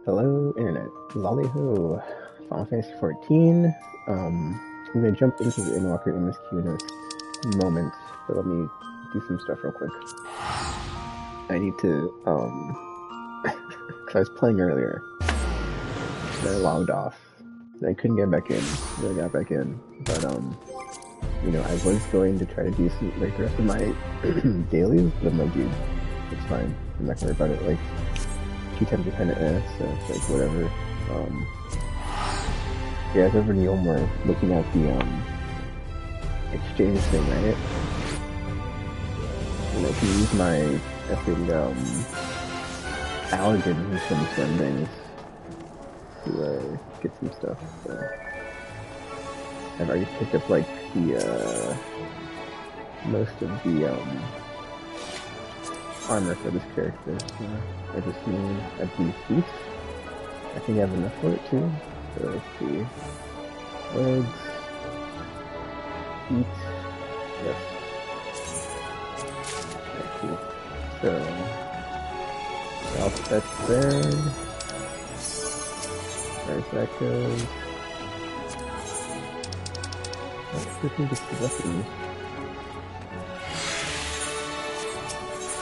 Hello, Internet. Lolly-ho. Final Fantasy XIV. I'm gonna jump into the Endwalker MSQ in a moment, but let me do some stuff real quick. I need to, because I was playing earlier, and I logged off, and I couldn't get back in, then I got back in, but, I was going to try to do some, like, the rest of my dailies, but I'm like, dude, it's fine, I'm not gonna worry about it, like, two times are kinda so it's like, whatever. Yeah, I was over in Yulmore looking at the, exchange thing, right? And I can use my, I think, allergens from some things to, get some stuff, so. I've already picked up, like, the, most of the, armor for this character, so I just need a blue suit. I think I have enough for it, too. So, let's see. Legs. Feet. Yes. Okay, cool. So, that's there. There's that goes. Let's quickly get the weapons.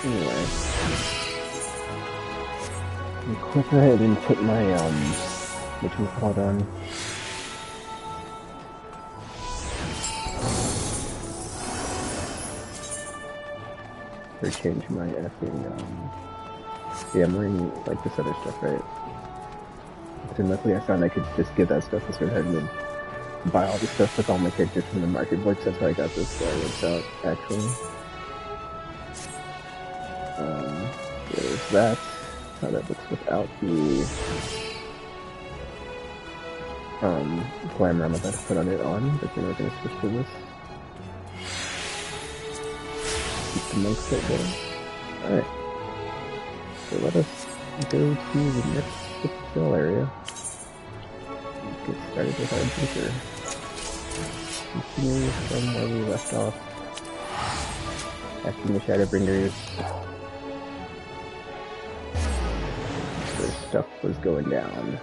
Anyway. Equip it and then put my, whatchamacallit on. Or change my effing, yeah, I'm wearing, like, this other stuff, right? And luckily I found I could just get that stuff instead of having to buy all the stuff with all my characters from the market board, so that's how I got this, so it works out, actually. There's that. How that looks without the, glamour I'm about to put on it on, but then we're gonna switch to this. Keep the monk set going. Alright. So let us go to the next patrol area. Get started with our adventure. Continue from where we left off. Acting the Shadowbringers. Where stuff was going down.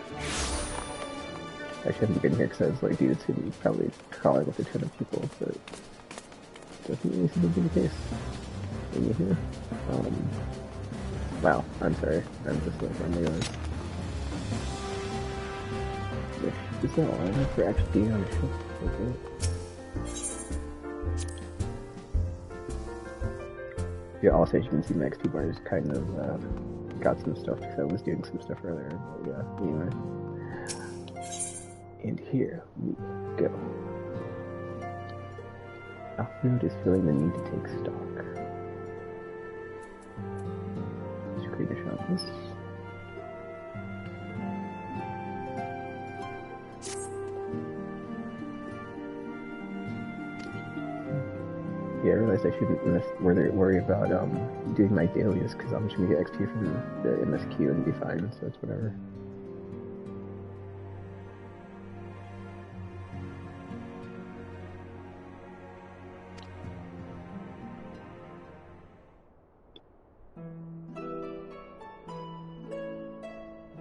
I shouldn't have been here because I was like, dude, it's gonna be probably crawling with a ton of people, but doesn't really seem to be the case. Are you here? Wow, I'm sorry. I'm just like, oh my god. Is that line for actually being on the ship? Okay. Yeah, also, as you can see, my XP bar is kind of, got some stuff because I was doing some stuff earlier. But yeah, anyway. And here we go. Alfred is feeling the need to take stock. Screenshot this. Yeah, I realized I shouldn't worry about doing my dailies because I'm just gonna get XP from the MSQ and be fine, so it's whatever.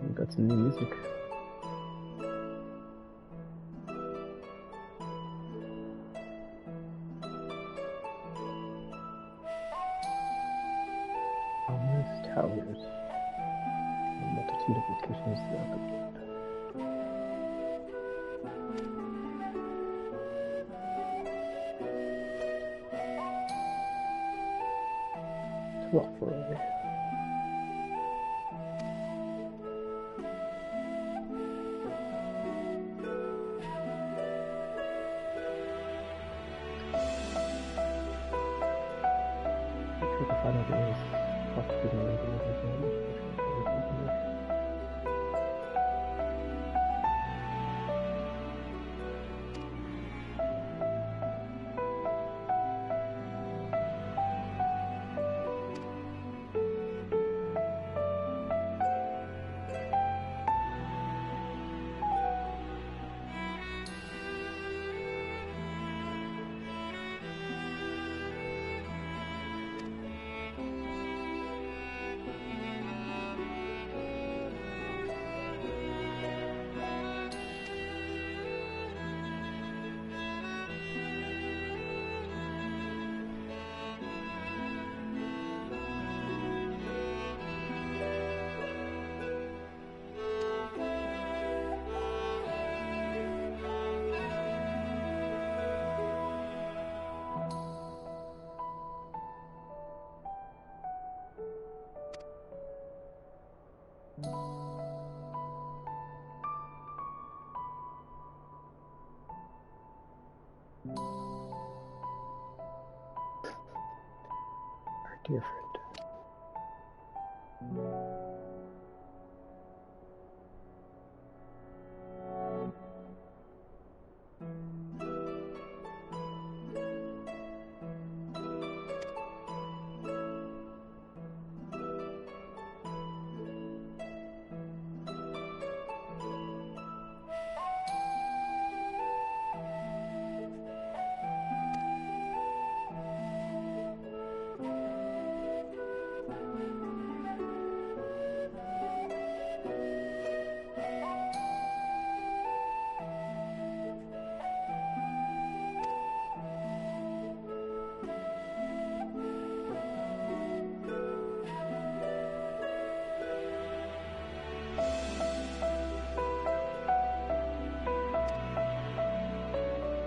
We've got some new music. Towers. A multitude of locations throughout the game. To operate. The final day is possibly going to be Our dear friend.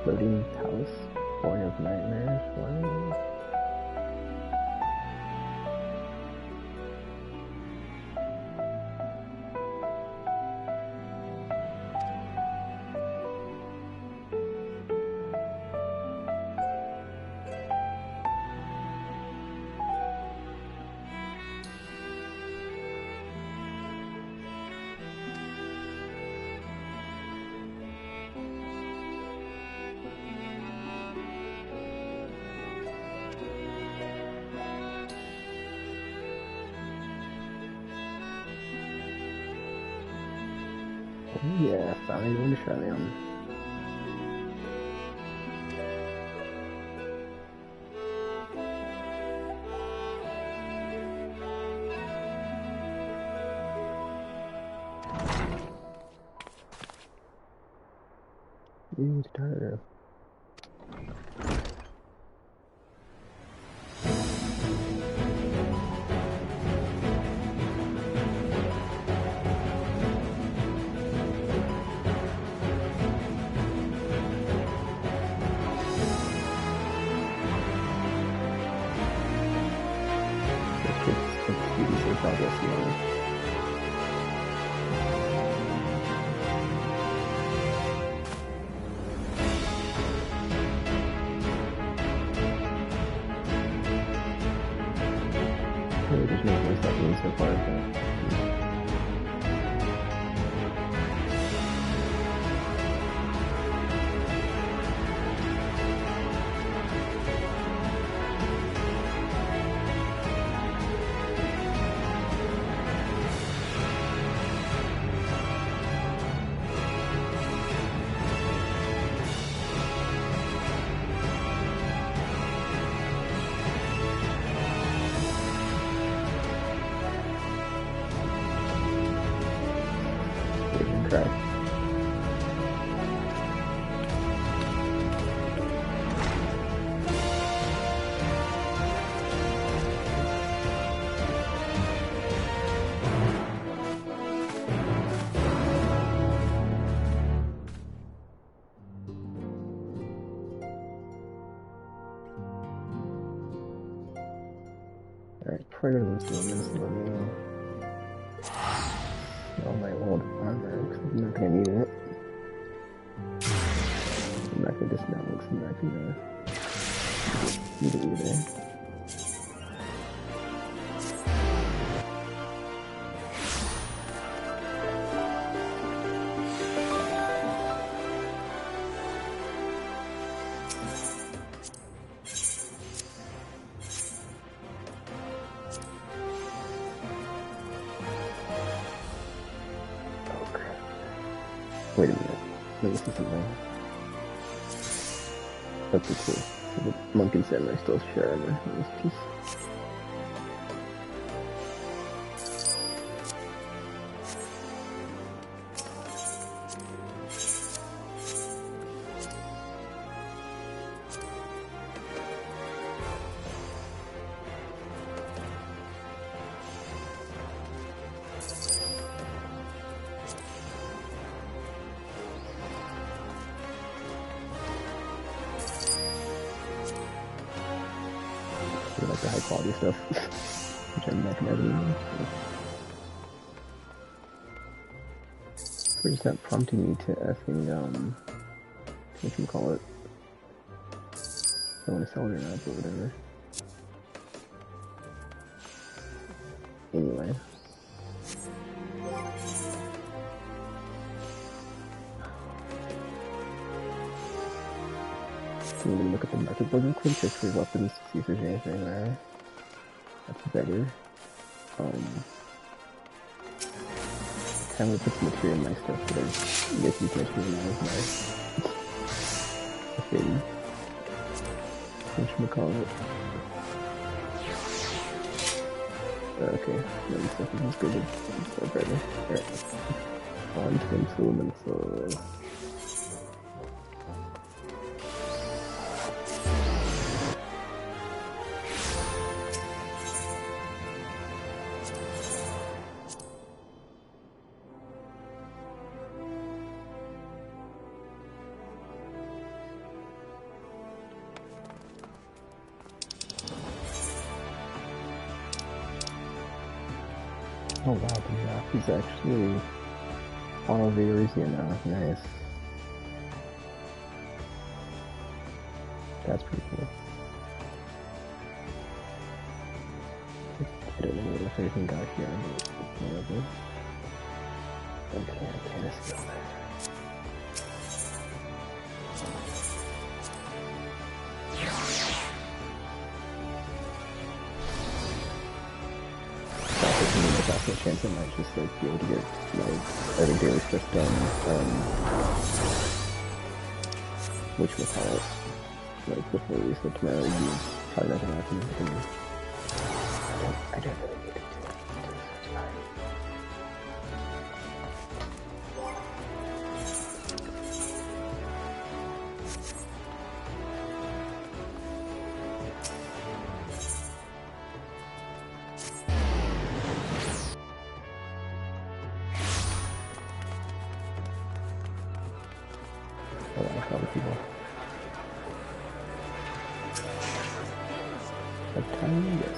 Floating house, born of nightmares. Wow. Oh yeah, finally going to Shalion. Use Taro. Progress now. Really, there's no voice acting so far, but crash. Alright, prior to this moment, let me sell my old armor, because I'm not going to need it. I'm not going to dismount, because I'm not going to need it either. Wait a minute. Let me see something. That's cool. So the monk and samurai still share armor in this piece. I like the high quality stuff, which I'm not gonna have anymore. So. Or is that prompting me to asking, what you call it? I want to sell it or not, but whatever. Anyway. I'm gonna look at the market builder quick just for weapons to see if there's anything there. That's better. Kind of put some material in my stuff, but I guess you can't see now with my thing. Whatchamacallit. Okay, no, this stuff is good. It's better. Alright. On to implemental. Oh wow, the map is actually all Varizia now. Nice. That's pretty cool. I don't know if anything got here, but whatever. Okay, I can't escape there. Also a chance I might just like be able to get other daily stuff done, which will call it like before we sleep tomorrow. You probably not gonna happen. I don't really need it to. It's fine. Other people. Have time? Yes.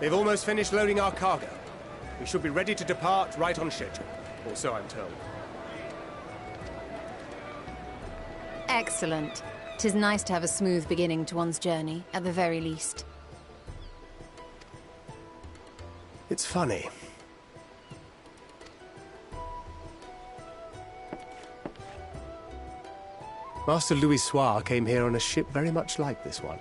They've almost finished loading our cargo. We should be ready to depart right on schedule, or so I'm told. Excellent. 'Tis nice to have a smooth beginning to one's journey, at the very least. It's funny. Master Louis Soir came here on a ship very much like this one.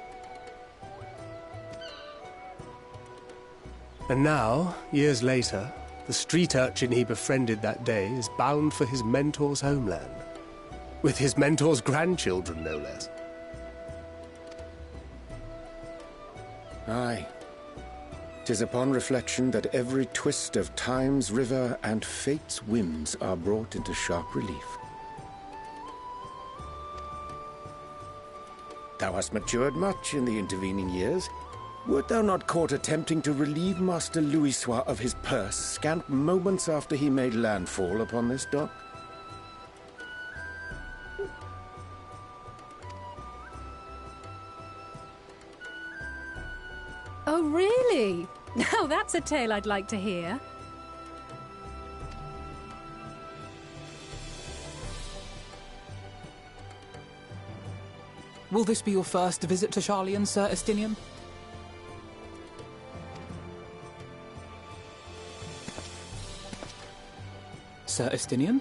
And now, years later, the street urchin he befriended that day is bound for his mentor's homeland. With his mentor's grandchildren, no less. Aye. 'Tis upon reflection that every twist of time's river and fate's whims are brought into sharp relief. Thou hast matured much in the intervening years. Wert thou not caught attempting to relieve Master Louis Soir of his purse scant moments after he made landfall upon this dock? Oh, really? Now that's a tale I'd like to hear. Will this be your first visit to Charlian, Sir Estinian? Sir Estinian?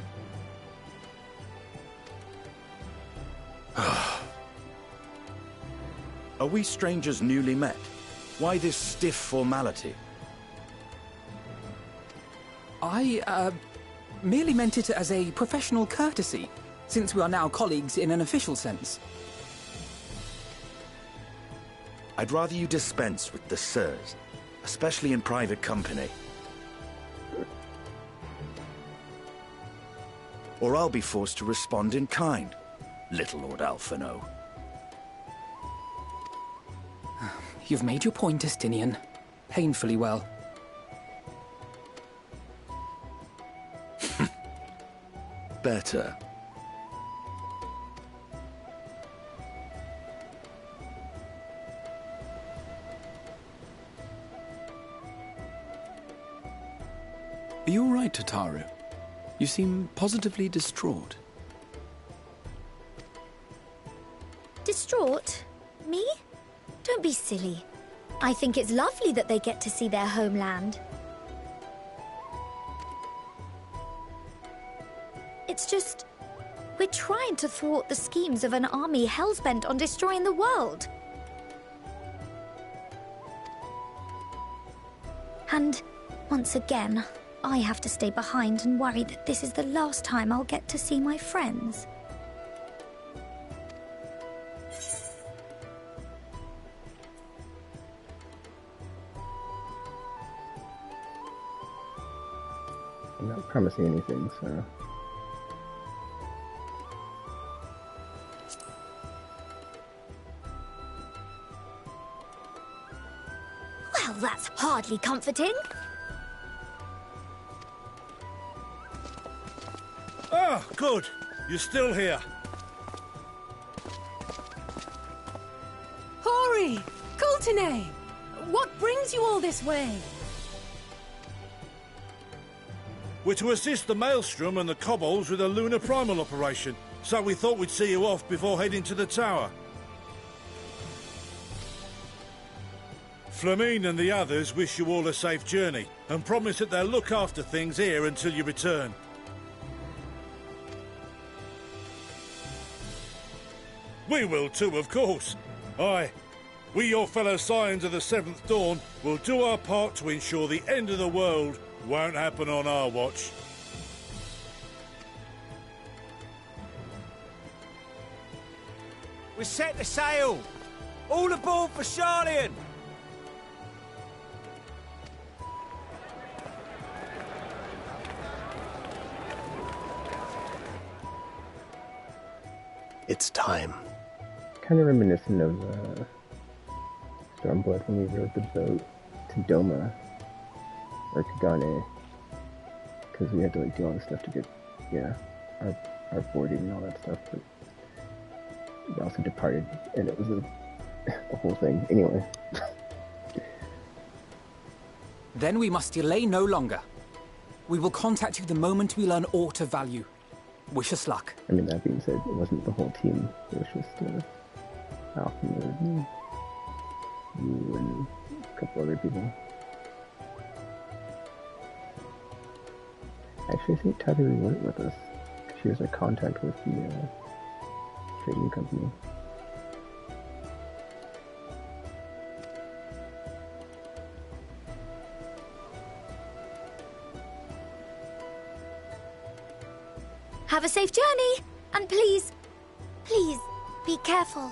Are we strangers newly met? Why this stiff formality? merely meant it as a professional courtesy, since we are now colleagues in an official sense. I'd rather you dispense with the sirs, especially in private company. Or I'll be forced to respond in kind, little Lord Alphino. You've made your point, Estinian. Painfully well. Better. Are you all right, Tataru? You seem positively distraught. Distraught? Me? Don't be silly. I think it's lovely that they get to see their homeland. It's just... we're trying to thwart the schemes of an army hellbent on destroying the world. And, once again, I have to stay behind and worry that this is the last time I'll get to see my friends. I'm not promising anything, so... Well, that's hardly comforting. Ah, good. You're still here. Hori! Coulternay! What brings you all this way? We're to assist the Maelstrom and the Kobolds with a lunar primal operation, so we thought we'd see you off before heading to the tower. Flamine and the others wish you all a safe journey, and promise that they'll look after things here until you return. We will too, of course. Aye, we your fellow Scions of the Seventh Dawn will do our part to ensure the end of the world won't happen on our watch. We're set to sail! All aboard for Charlian! It's time. Kind of reminiscent of Stormblood when we rode the boat to Doma or Kagane, because we had to like do all this stuff to get our boarding and all that stuff. But we also departed, and it was a whole thing. Anyway. Then we must delay no longer. We will contact you the moment we learn aught of value. Wish us luck. I mean, that being said, it wasn't the whole team. It was just Alpha and you and a couple other people. Actually, I think Tadiri went with us. She was in contact with the trading company. Have a safe journey! And please, please, be careful.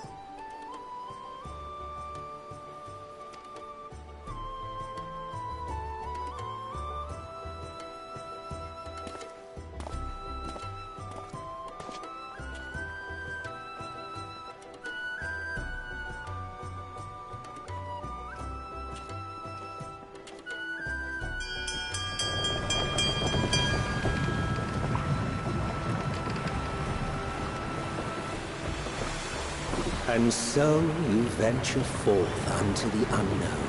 And so you venture forth unto the unknown.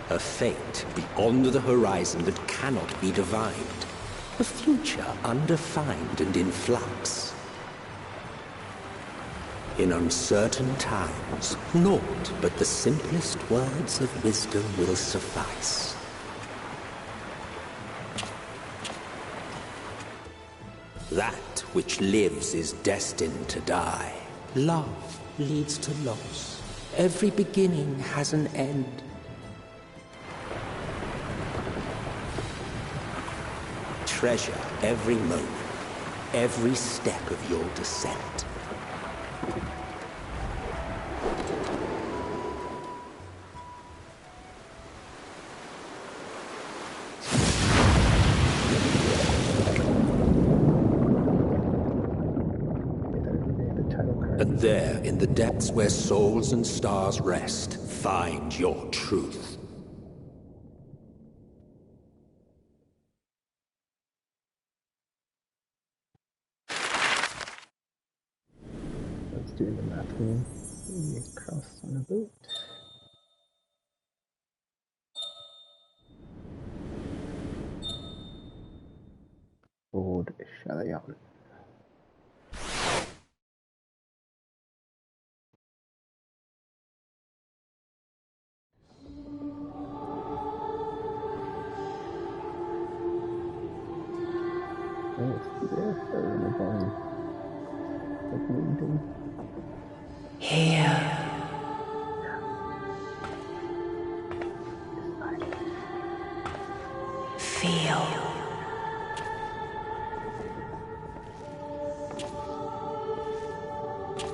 A fate beyond the horizon that cannot be divined. A future undefined and in flux. In uncertain times, naught but the simplest words of wisdom will suffice. That which lives is destined to die. Love leads to loss. Every beginning has an end. treasure every moment, every step of your descent. And there, in the depths where souls and stars rest, find your truth. Let's do the math here. Cross on a boat. Old Shalayan. Here. Feel.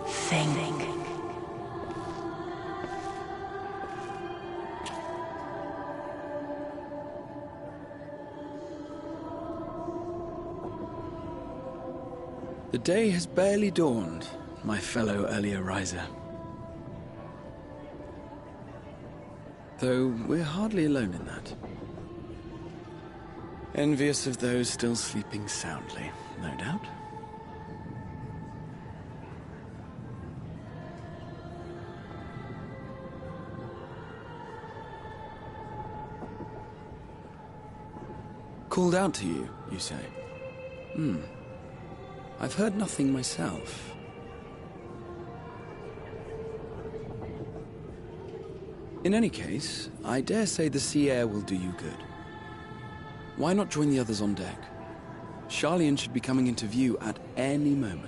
Think. The day has barely dawned, my fellow earlier riser. Though we're hardly alone in that. Envious of those still sleeping soundly, no doubt. Called out to you, you say? I've heard nothing myself. In any case, I dare say the sea air will do you good. Why not join the others on deck? Charlian should be coming into view at any moment.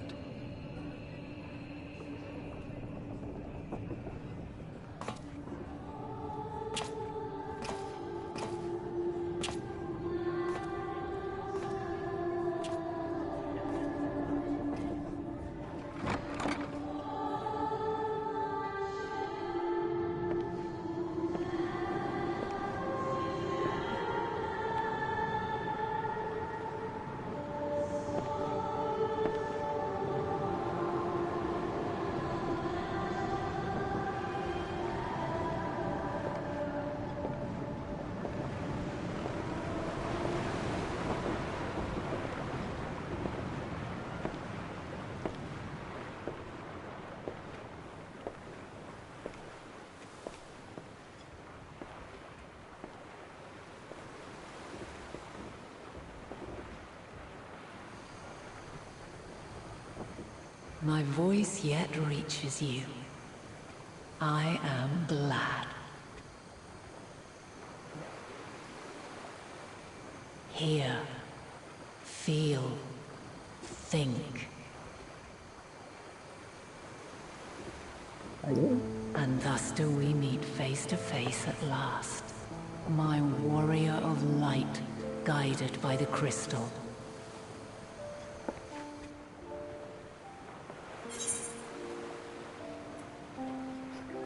My voice yet reaches you. I am glad. Hear, feel, think. And thus do we meet face to face at last. My warrior of light, guided by the crystal.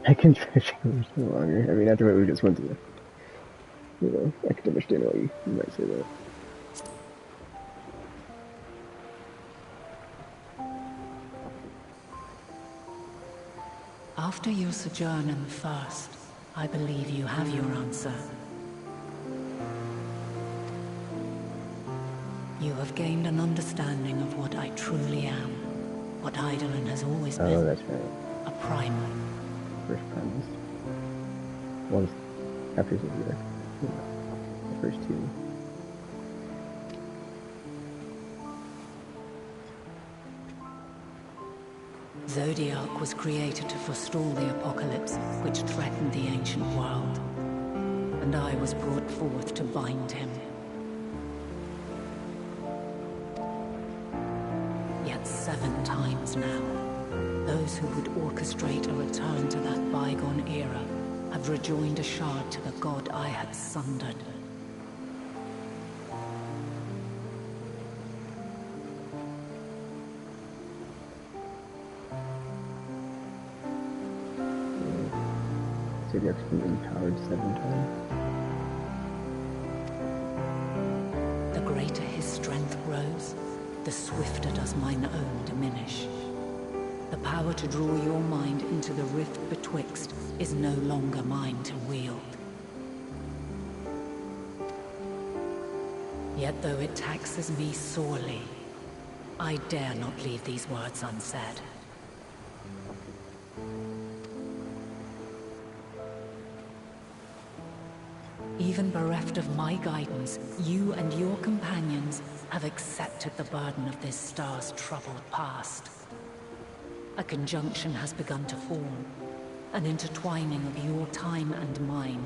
I can treasure no longer. I mean, after what we just went through, you know, I can understand why you might say that. After your sojourn in the First, I believe you have your answer. You have gained an understanding of what I truly am, what Eidolon has always been. Oh, that's right. A primal. First primals. One's after Zodiac. The first two. Zodiac was created to forestall the apocalypse which threatened the ancient world. And I was brought forth to bind him. Yet 7 times now, those who would orchestrate a return to that bygone era have rejoined a shard to the god I had sundered. zodiac's been empowered 7 times. The greater his strength grows, the swifter does mine own diminish. The power to draw your mind into the rift betwixt is no longer mine to wield. Yet though it taxes me sorely, I dare not leave these words unsaid. Even bereft of my guidance, you and your companions have accepted the burden of this star's troubled past. A conjunction has begun to form, an intertwining of your time and mine.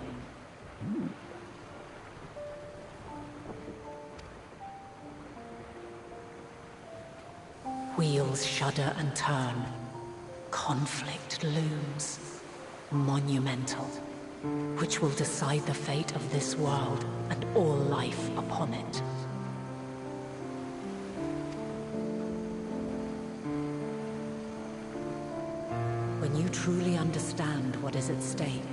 Wheels shudder and turn. Conflict looms, monumental, which will decide the fate of this world and all life upon it. When you truly understand what is at stake,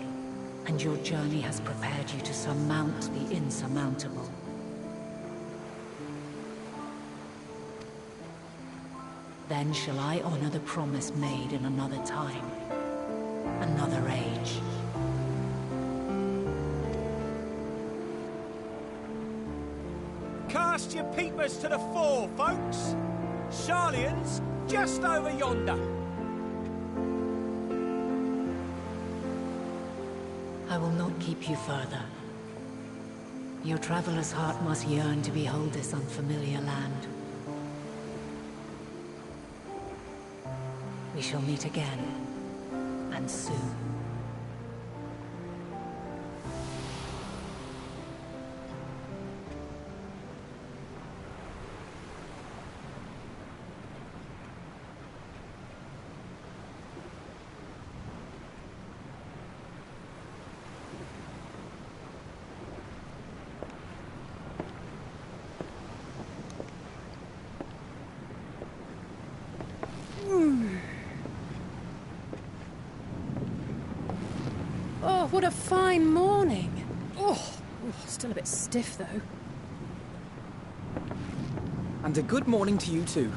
and your journey has prepared you to surmount the insurmountable, then shall I honor the promise made in another time, another age. Cast your peepers to the fore, folks. Sharlayan's just over yonder. I will not keep you further. Your traveler's heart must yearn to behold this unfamiliar land. We shall meet again, and soon. Oh, what a fine morning. Oh, still a bit stiff, though. And a good morning to you too.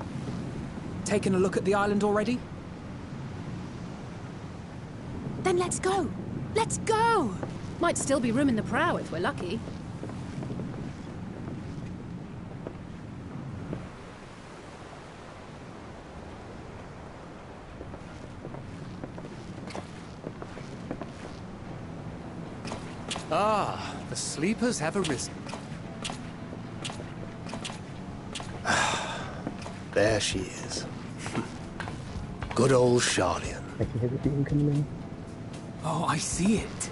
Taken a look at the island already? Then let's go! Let's go! Might still be room in the prow if we're lucky. Ah, the sleepers have arisen. There she is. Good old Sharlayan. I can hear the beacon coming in. Oh, I see it.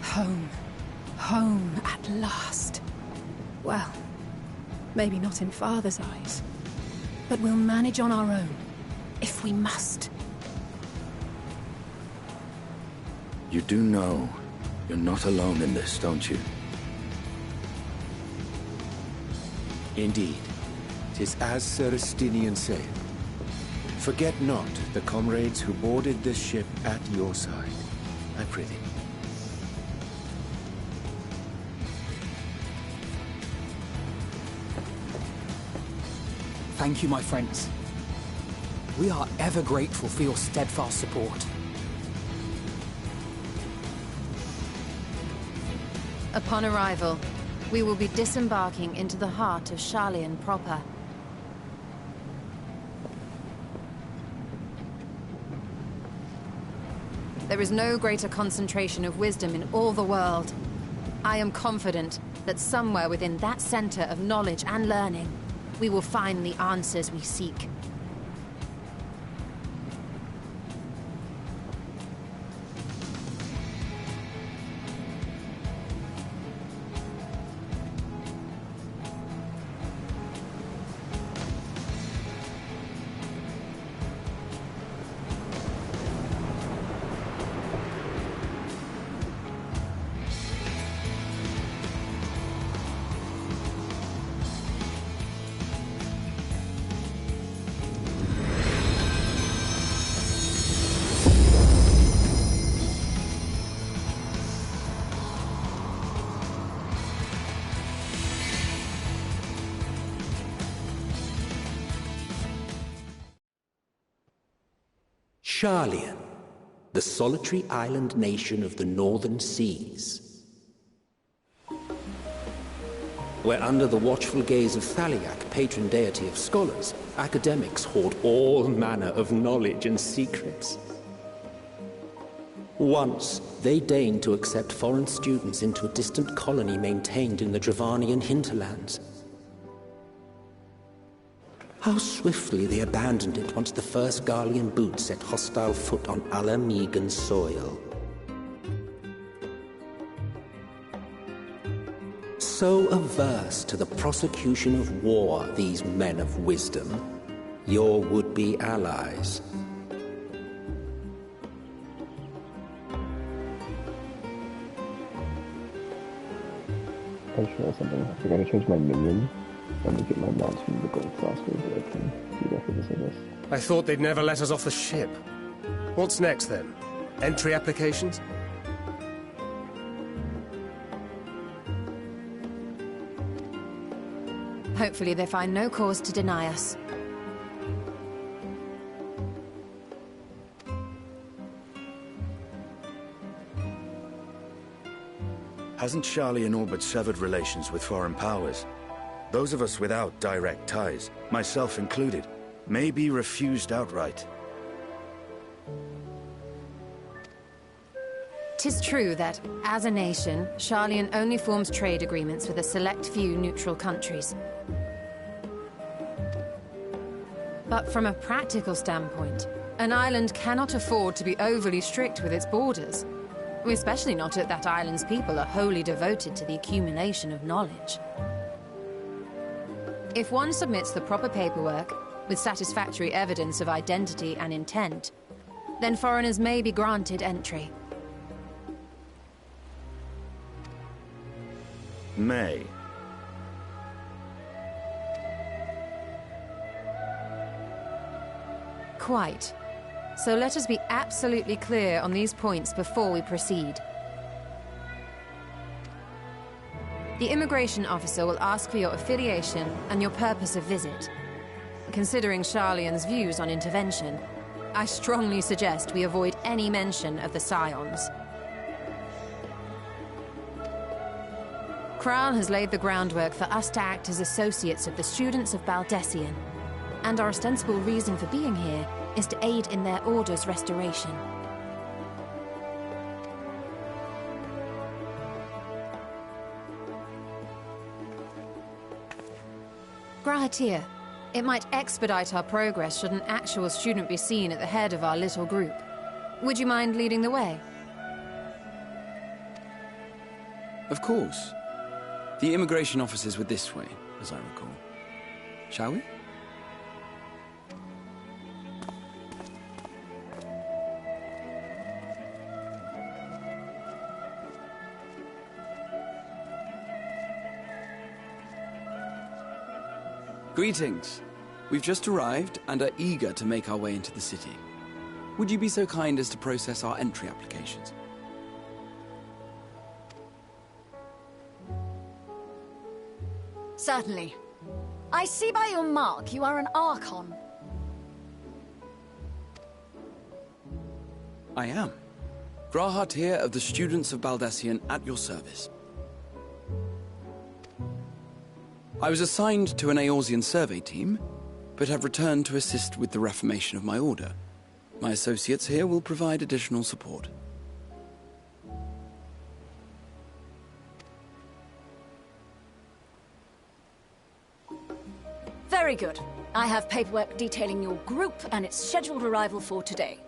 Home. Home at last. Well, maybe not in Father's eyes, but we'll manage on our own, if we must. You do know you're not alone in this, don't you? Indeed, 'tis as Sir Estinian said. Forget not the comrades who boarded this ship at your side, I prithee. Thank you, my friends. We are ever grateful for your steadfast support. Upon arrival, we will be disembarking into the heart of Sharlayan proper. There is no greater concentration of wisdom in all the world. I am confident that somewhere within that center of knowledge and learning, we will find the answers we seek. Sharlian, the solitary island nation of the northern seas. Where under the watchful gaze of Thaliak, patron deity of scholars, academics hoard all manner of knowledge and secrets. Once, they deigned to accept foreign students into a distant colony maintained in the Dravanian hinterlands. How swiftly they abandoned it once the first Garlean boot set hostile foot on Alamegan soil. So averse to the prosecution of war, these men of wisdom, your would-be allies. I just realized something. I forgot to change my minion. I'm gonna get my mounts from the gold cluster, but I can do that for this, I guess. I thought they'd never let us off the ship. What's next, then? Entry applications? Hopefully they find no cause to deny us. Hasn't Sharlian all but severed relations with foreign powers? Those of us without direct ties, myself included, may be refused outright. 'Tis true that, as a nation, Sharlian only forms trade agreements with a select few neutral countries. But from a practical standpoint, an island cannot afford to be overly strict with its borders. Especially not if that island's people are wholly devoted to the accumulation of knowledge. If one submits the proper paperwork, with satisfactory evidence of identity and intent, then foreigners may be granted entry. May. Quite. So let us be absolutely clear on these points before we proceed. The immigration officer will ask for your affiliation and your purpose of visit. Considering Sharlian's views on intervention, I strongly suggest we avoid any mention of the Scions. Kral has laid the groundwork for us to act as associates of the students of Baldessian, and our ostensible reason for being here is to aid in their order's restoration. Grahatir, it might expedite our progress should an actual student be seen at the head of our little group. Would you mind leading the way? Of course. The immigration officers were this way, as I recall. Shall we? Greetings. We've just arrived and are eager to make our way into the city. Would you be so kind as to process our entry applications? Certainly. I see by your mark you are an Archon. I am. Grahatir of the Students of Baldessian at your service. I was assigned to an Eorzean survey team, but have returned to assist with the reformation of my order. My associates here will provide additional support. Very good. I have paperwork detailing your group and its scheduled arrival for today.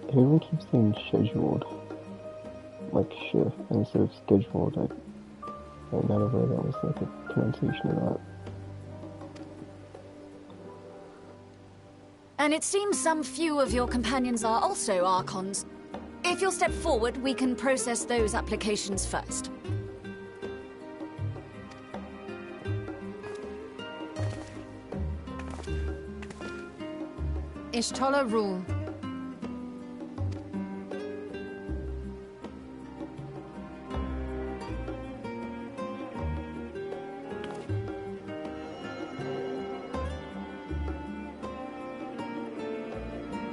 Everyone keeps saying scheduled, like shift, instead of scheduled. I'm not aware that was like a pronunciation of that. And it seems some few of your companions are also Archons. If you'll step forward, we can process those applications first. Ishtola rule.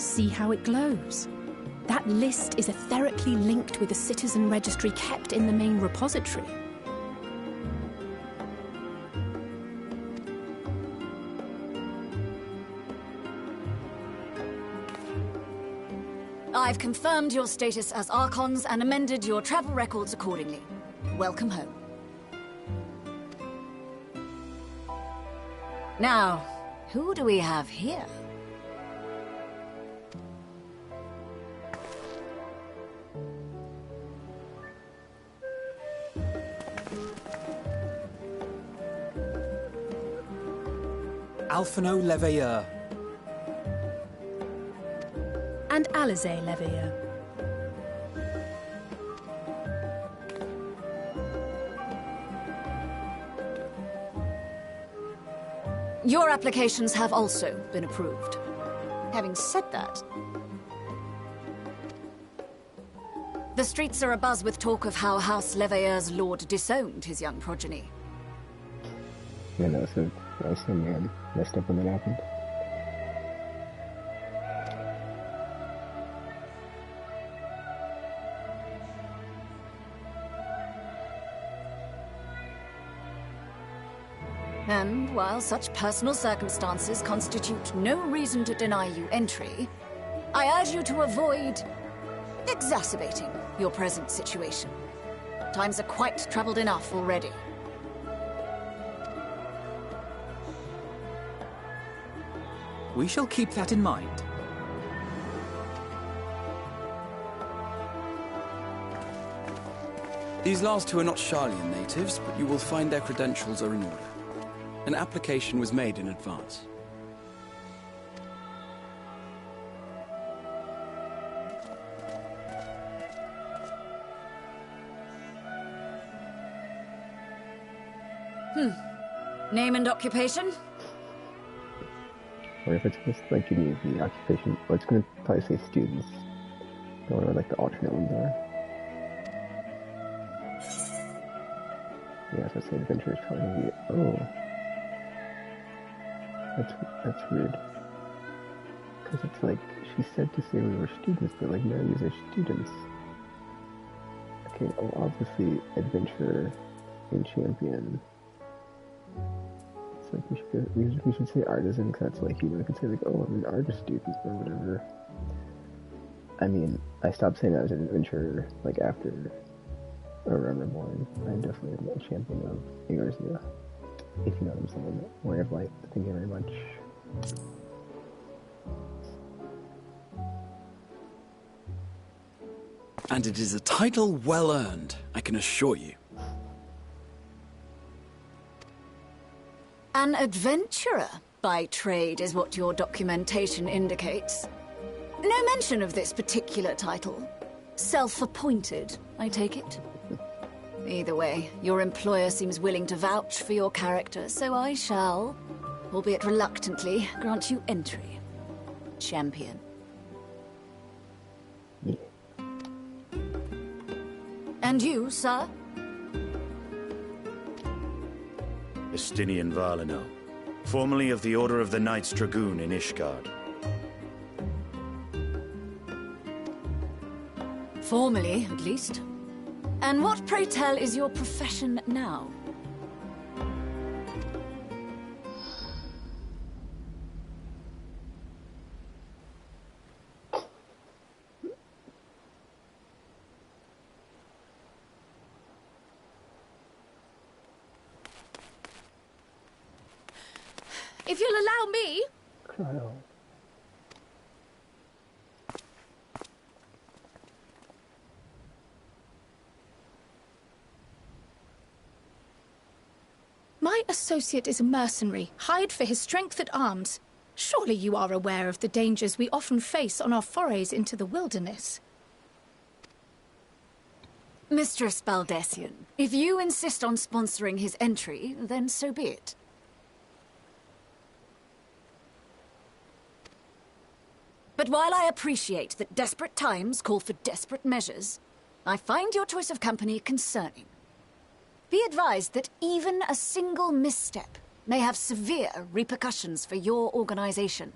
See how it glows? That list is etherically linked with a citizen registry kept in the main repository. I've confirmed your status as Archons and amended your travel records accordingly. Welcome home. Now, who do we have here? Alphino Leveilleur. And Alizé Leveilleur. Your applications have also been approved. Having said that, the streets are abuzz with talk of how House Leveilleur's lord disowned his young progeny. Yeah, that was some messed up when that happened. And while such personal circumstances constitute no reason to deny you entry, I urge you to avoid exacerbating your present situation. Times are quite troubled enough already. We shall keep that in mind. These last two are not Sharlayan natives, but you will find their credentials are in order. An application was made in advance. Name and occupation? Or if it's just like give me the occupation, well, it's gonna probably say students. I don't know what like the alternate ones are. Yeah, so say adventure is probably gonna be that's weird. Because it's like she said to say we were students, but like now these are students. Okay, well obviously adventure and champion. It's like we should say artisan, because that's like, you know, we could say like, oh, I'm an artist student or whatever. I mean, I stopped saying I was an adventurer like after Rememberborn. I'm definitely a champion of Eorzea, if you know what I'm saying. Warrior of Light, thank you very much. And it is a title well earned, I can assure you. An adventurer by trade is what your documentation indicates. No mention of this particular title. Self-appointed, I take it? Either way, your employer seems willing to vouch for your character, so I shall, albeit reluctantly, grant you entry. Champion. Yeah. And you, sir? Estinian Valino, formerly of the Order of the Knights Dragoon in Ishgard. Formally, at least. And what, pray tell, is your profession now? If you'll allow me... Cryo. My associate is a mercenary, hired for his strength at arms. Surely you are aware of the dangers we often face on our forays into the wilderness. Mistress Baldessian, if you insist on sponsoring his entry, then so be it. But while I appreciate that desperate times call for desperate measures, I find your choice of company concerning. Be advised that even a single misstep may have severe repercussions for your organization.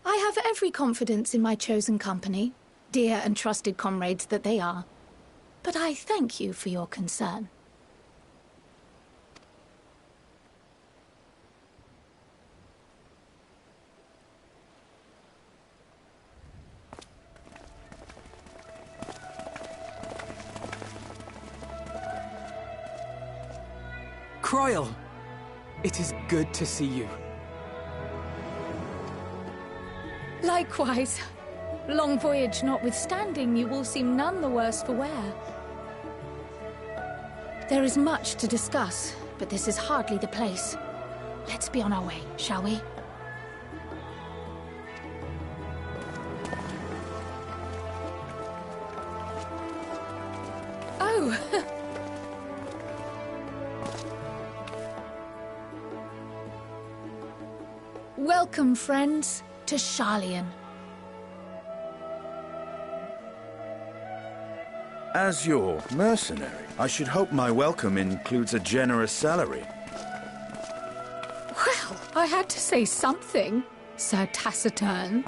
I have every confidence in my chosen company, dear and trusted comrades that they are. But I thank you for your concern. Croyle! It is good to see you. Likewise. Long voyage notwithstanding, you all seem none the worse for wear. There is much to discuss, but this is hardly the place. Let's be on our way, shall we? Oh! Welcome, friends, to Sharlayan. As your mercenary, I should hope my welcome includes a generous salary. Well, I had to say something, Sir Taciturn.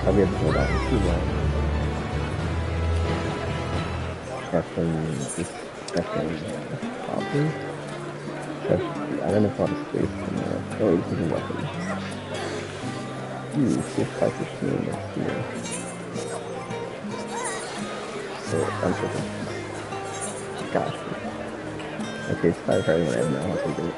I'll be able to hold on too long. This probably. I don't know if I'll have space in there. Oh, this is a weapon. This type of thing next here. So, I'm tripping. Gotcha. Okay, sorry for anyone I have no how to do it.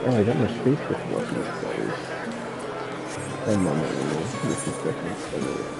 Oh, I got more space with weapons, guys. One moment, this is definitely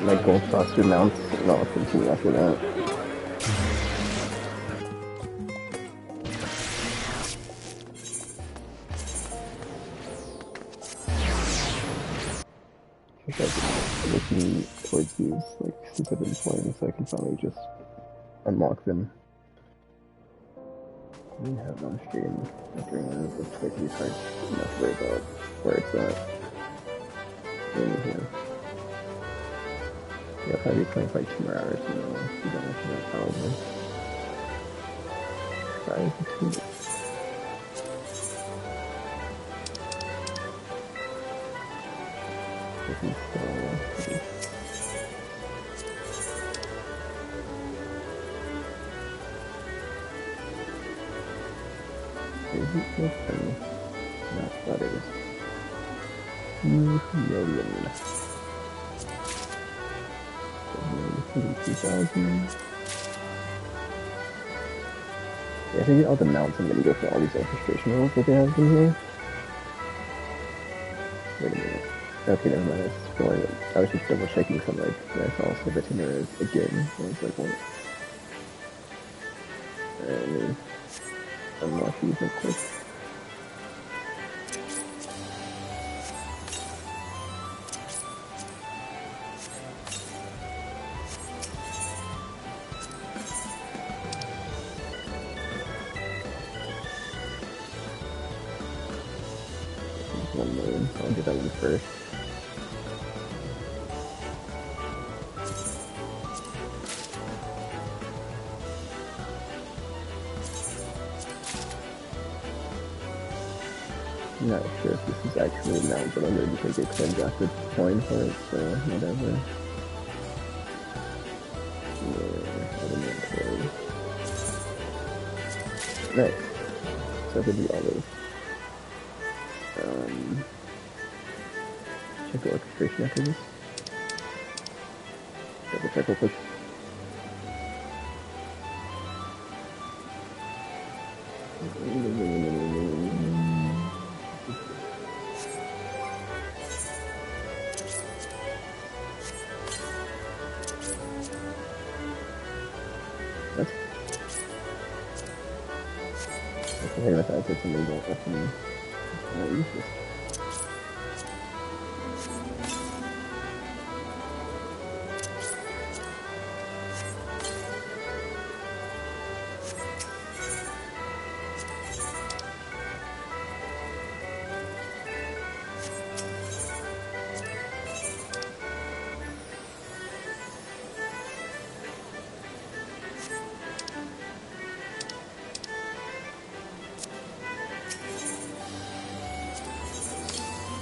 like gold foster mounts, and I'll continue after that. I think I'm looking towards these, like, since I've been playing, so I can finally just unlock them. I didn't have it on stream during the quickly hard enough to worry about where it's at. In here. Yeah, I'll probably be playing for like 2 more hours and then I'll be done with that probably. Sorry, it's too much. This is so... Is it open? No, that is. Million. 2,000. Yeah, I think all the mounts I'm gonna go for all these orchestration rolls that they have in here. Wait a minute. Okay, never mind. I was just double checking some like I saw Silver Tinder again. I was like, what? Let me unlock these real quick. I'll do that one first. I'm not sure if this is actually now, but I'm going to take it because I drafted coin for it, so whatever. Nice. So I could do olive. Check the orchestration after this. Double check real quick. What? I think I said something about fucking use this.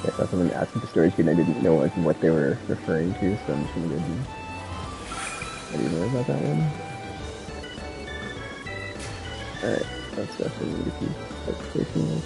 I saw someone asking for storage and I didn't know like what they were referring to, so I'm just gonna go do. I didn't know about that one. Alright, that's definitely the key. That's placing this.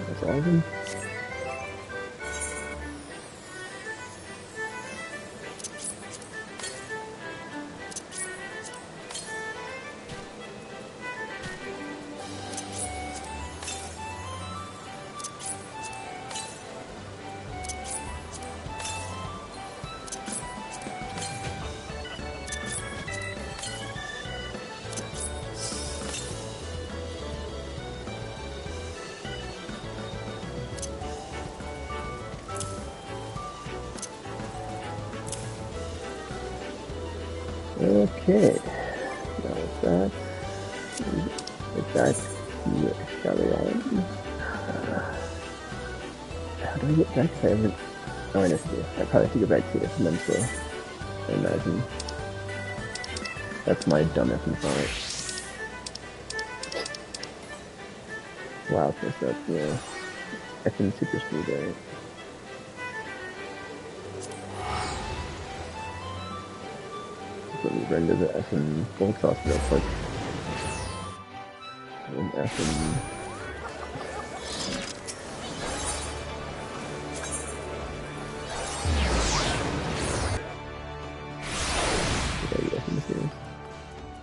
That's all of them. Okay, now with that, get back to Shelly Island. How do I get back if I haven't? Oh, I know to do. I probably have to go back to it eventually, I imagine. That's my dumb effing thought. Wow, plus that's, yeah. Effing super speed, right? Let me render the effing gold sauce real quick. And effing...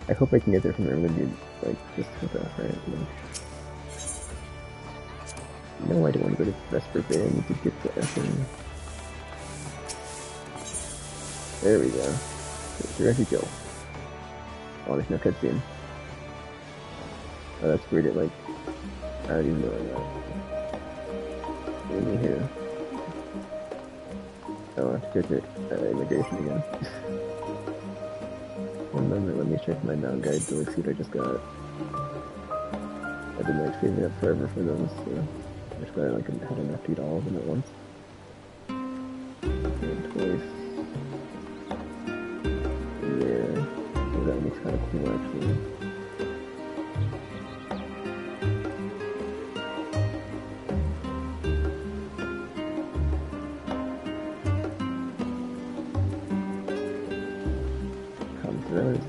I hope I can get there from everyone, dude. Like, just with us, right? Like... No, I don't want to go to Vesper Bay. I need to get the effing... There we go. Direct kill. Oh, there's no cutscene. Oh, that's weird. It like, I don't even know where that. Let me here. Oh, I have to go to immigration again. One moment, let me check my mount guide to like see what I just got. I've been like saving up forever for those, so I just gotta like had enough to eat all of them at once. And twice. That looks kind of cool, actually.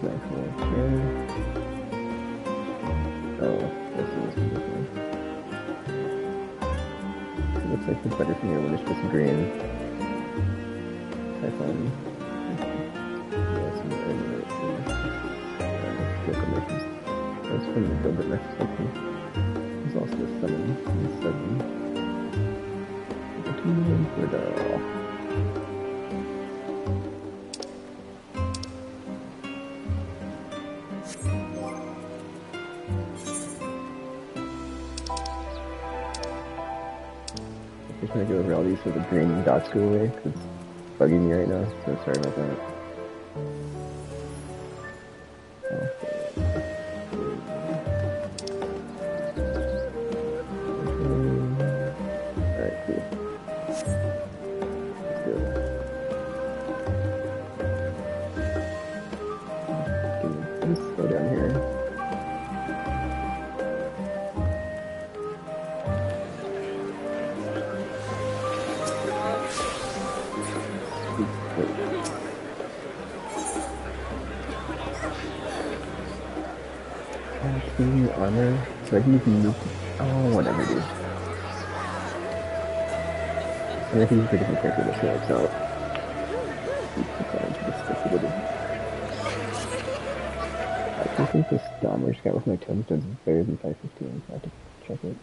actual here. Oh, this is beautiful. It looks like it's better from here when it's just green. Typhon. That's from the build it next section. There's also a 7 and 7. For the I'm just trying to go over all these so the green dots go away, because it's bugging me right now, so sorry about that. Alright, cool. Let's go. Just slow down here. Armor, so I can use oh whatever dude. And I can use a different character this way, so I think this Dahmer scout with my tombstones is better than 515, so I have to check it.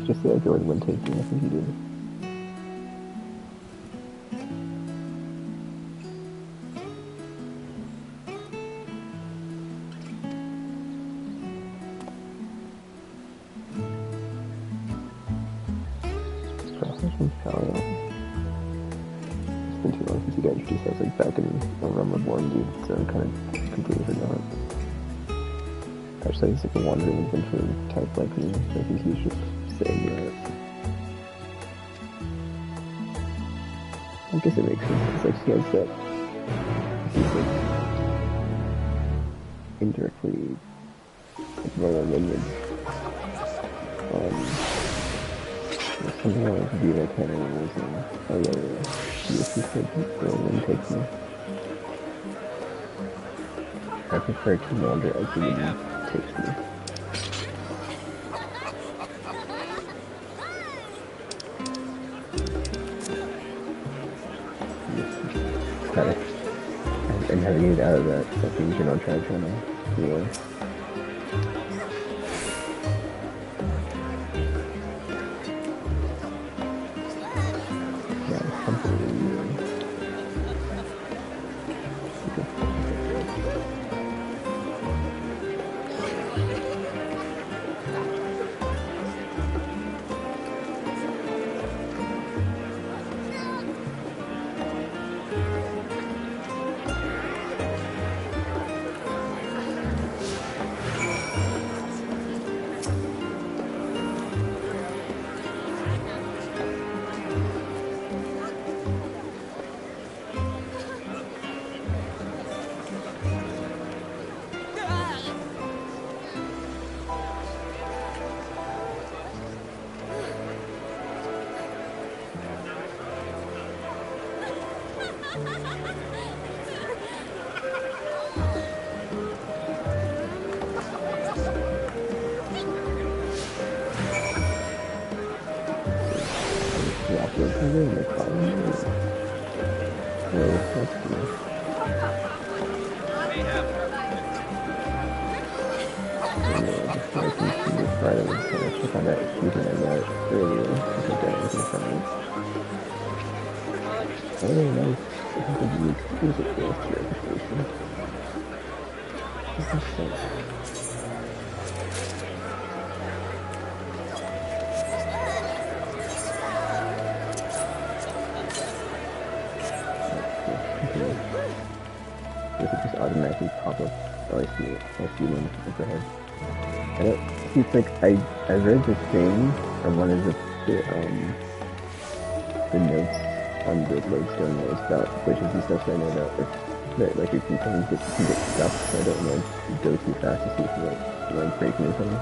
Just the go when taking, I think he did. Process from Shalion. It's been too long since he got introduced. I was like back in a Realm Reborn dude, so I kind of completely forgot. Actually, he's like a wandering adventurer type like me. I think he's just saying that. I guess it makes sense, because like he has that, he's like indirectly like normal minions. There's something I want to do that I can't remember his name. Oh yeah. Yes, he said go and take me. I prefer Commander as the wind takes me. And navigate out of that fucking on track channel. Yeah. Yeah, completely. Does it just automatically pop up? Oh, I see it. I see one up ahead. I don't see. It's like I read the thing on one of the notes on the lodestone notes about glitches and stuff. So I know that like if you can get stuck, so I don't want to go too fast to see if you like breaking or something.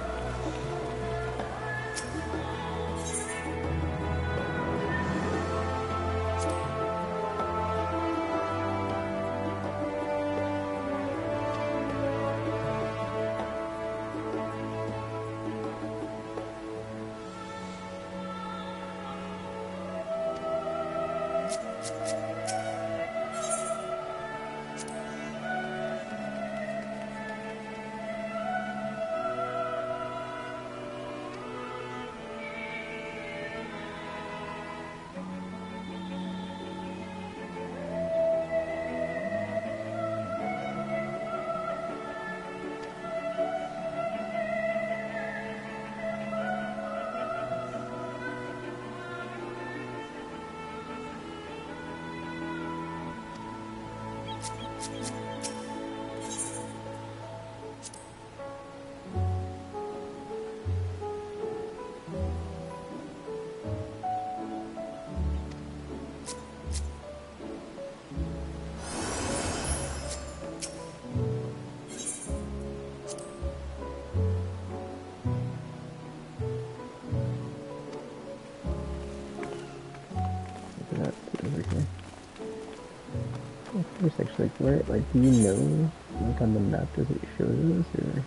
Actually, like, where, like, do you know, like, on the map, does it show this, or,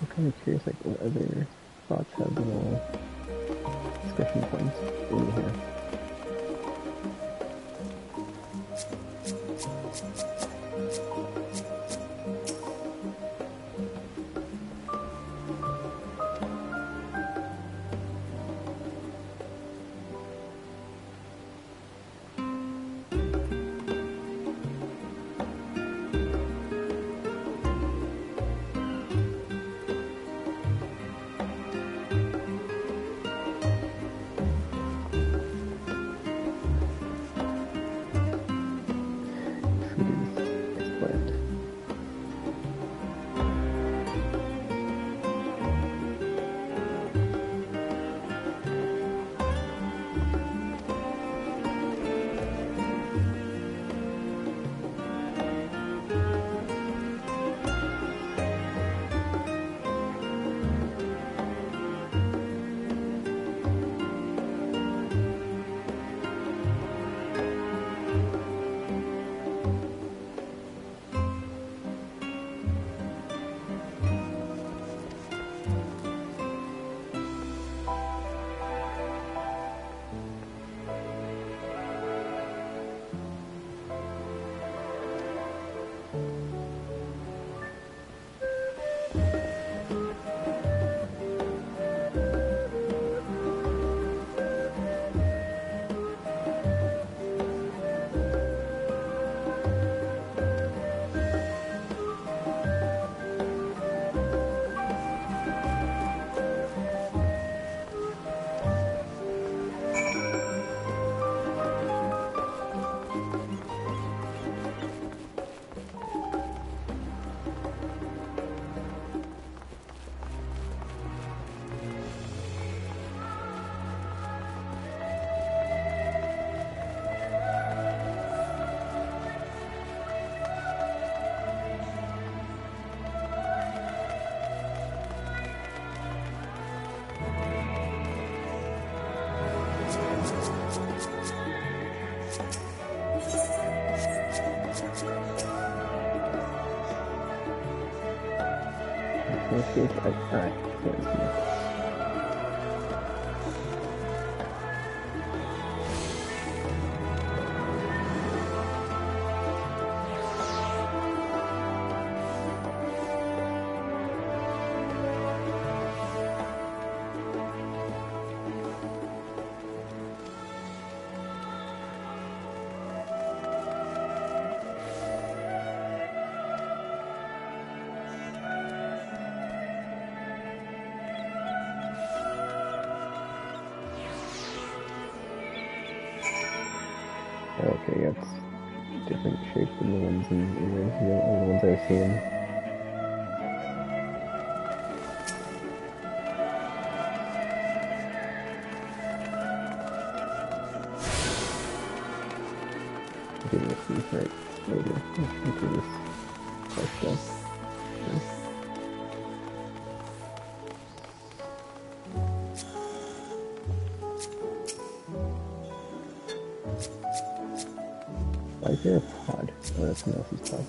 I'm kind of curious, like, what other spots have little discussion points in here. Alright, okay, that's different shape than the ones in the ones I've seen. Right later. Into this stuff. Why is there a pod? Oh, that's someone else's pod.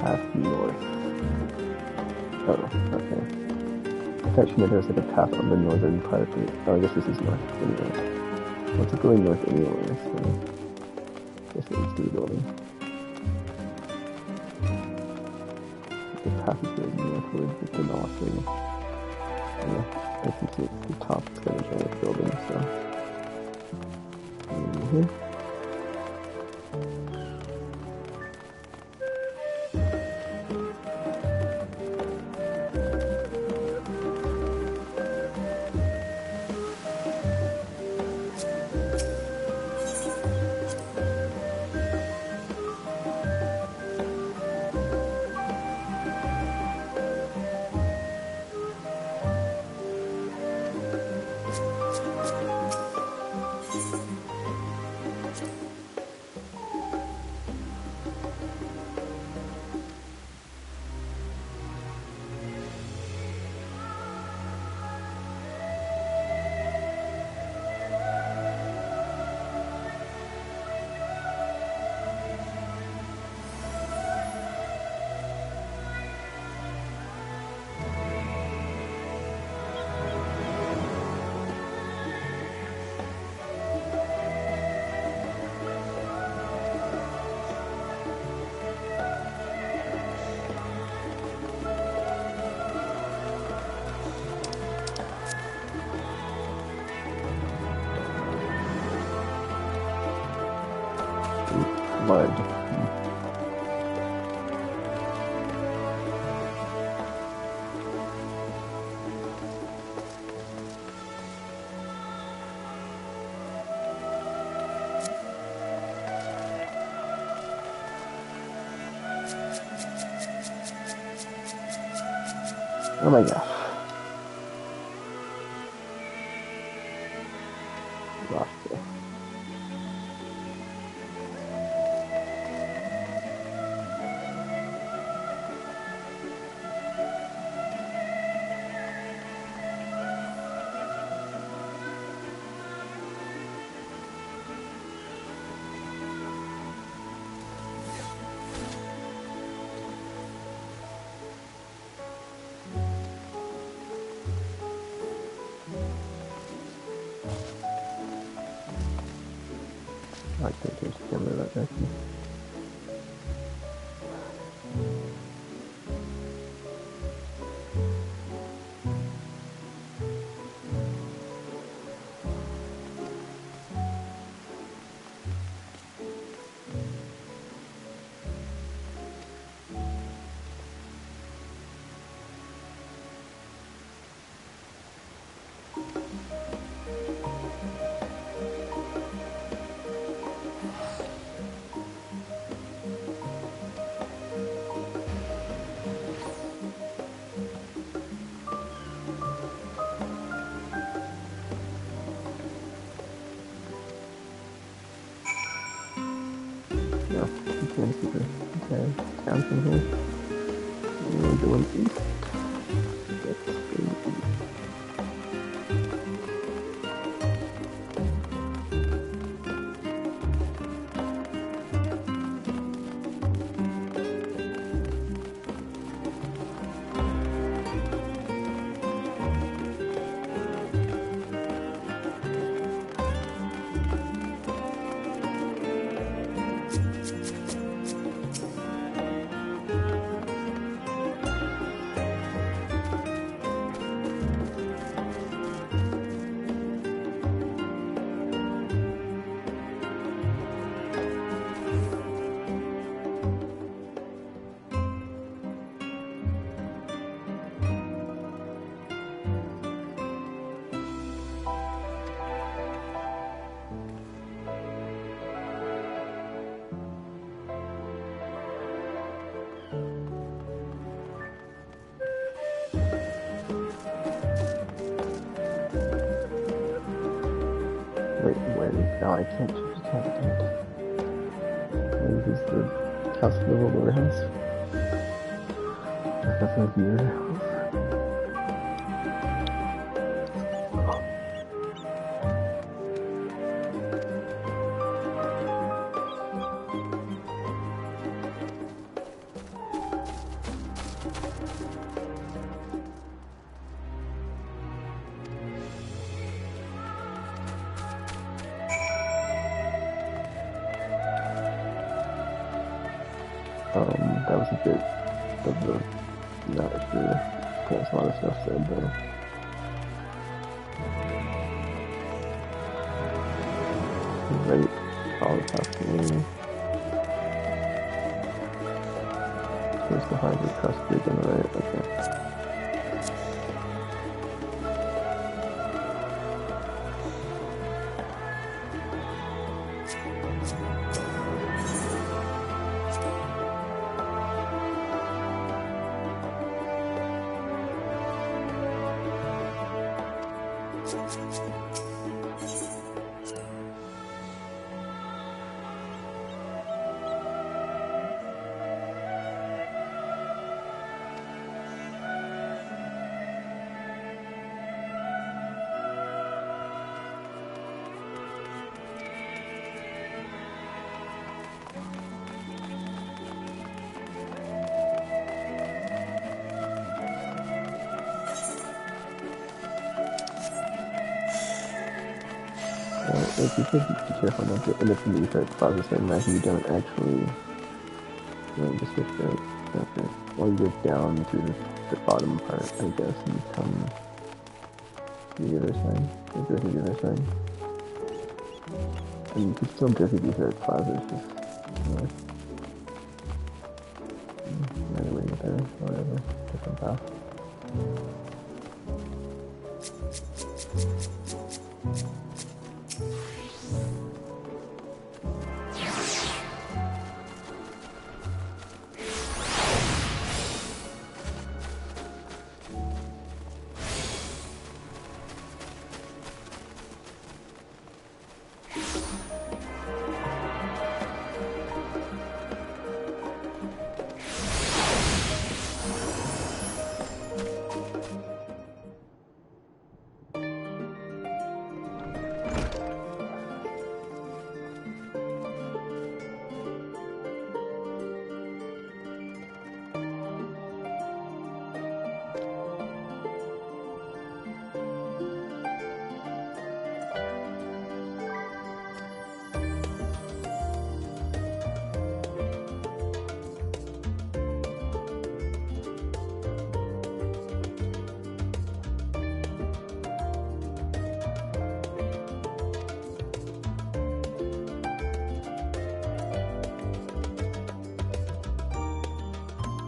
Path north. Oh, okay. I thought she meant there was like a path on the northern part of it. Oh, I guess this is north anyway. What's it going north anyway? So I guess it needs to be building. The path is going northward, but then also, yeah, I can see at the top it's got a giant building, so. Mm-hmm. Blood. Oh my gosh. Lost it. I think there's camera right there. No, you can't see the entire town from here. We're going east. Let's go east. Wait, when? No, I can't choose the habitat. This is the house of the World House. That's a view. That was a bit of the not sure. There's a lot of stuff said though. Right, all the stuff to me. There's the Harvard Trust Bridge on the right, okay. If you should be careful not to end up in the effect closet, so imagine you don't actually just get that. Or you get down to the bottom part, I guess, and come to the other side. Or go to the other side. And you can still go through the effect closet, it's just another way to get there, whatever, different path.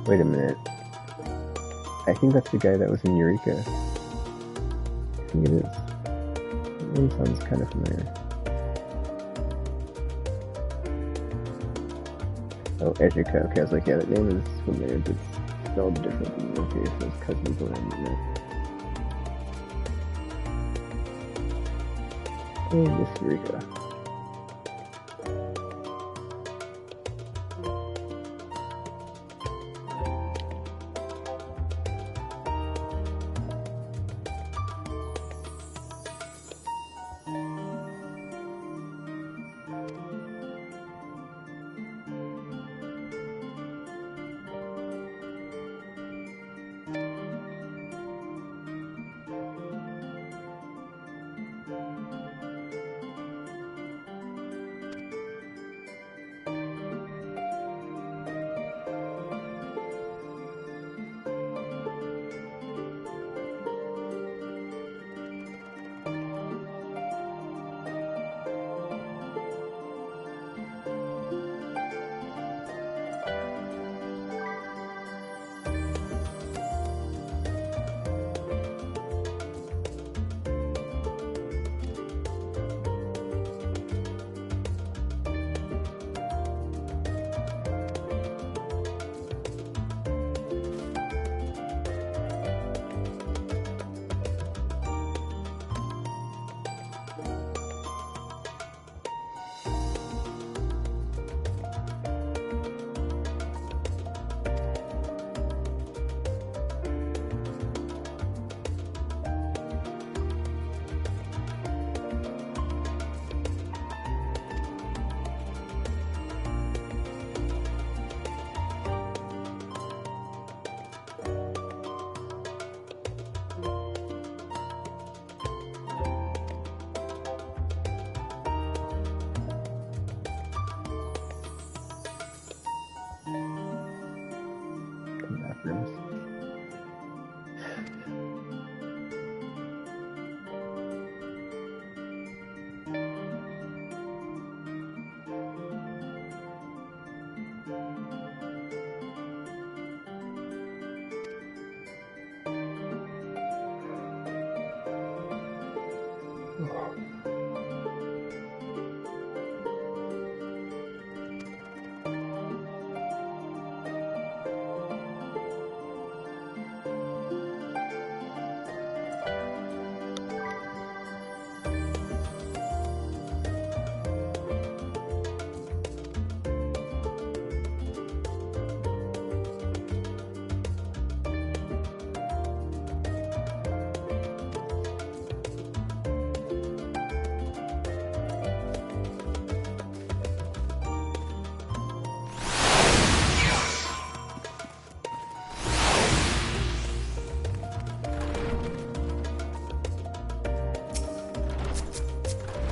Wait a minute. I think that's the guy that was in Eureka. I think it is. That name sounds kind of familiar. Oh, Ejika. Okay, I was like, yeah, that name is familiar, but it's spelled differently. Okay, so it's cousins or anything. Oh, Miss Eureka.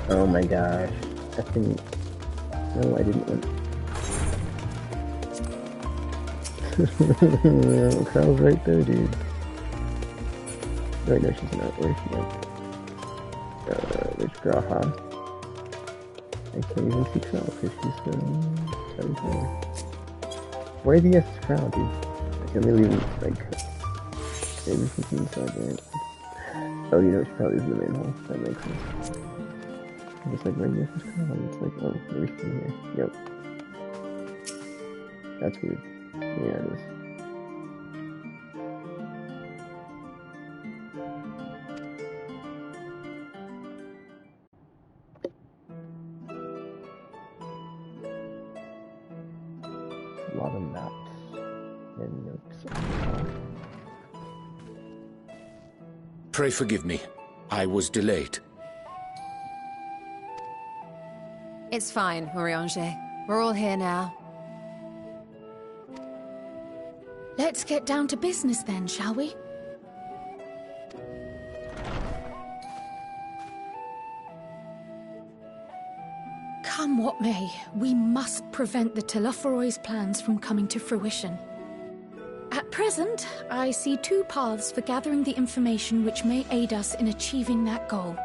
Oh my gosh. I think... No, I didn't want... Krau's right there, dude. Wait, no, she's not. Where's she at? There's Graha. I can't even see Krau because she's so far. Where the S is Krau, dude? I can really, like... Maybe she's inside there. Oh, you know, she probably is in the main hall. That makes sense. It's like, where the F is Krau? It's like, oh, maybe she's in here. Yep. That's weird. Yeah, it is. A lot of maps and notes. Pray forgive me. I was delayed. It's fine, Urianger. We're all here now. Let's get down to business then, shall we? Come what may, we must prevent the Telophoroi's plans from coming to fruition. At present, I see two paths for gathering the information which may aid us in achieving that goal.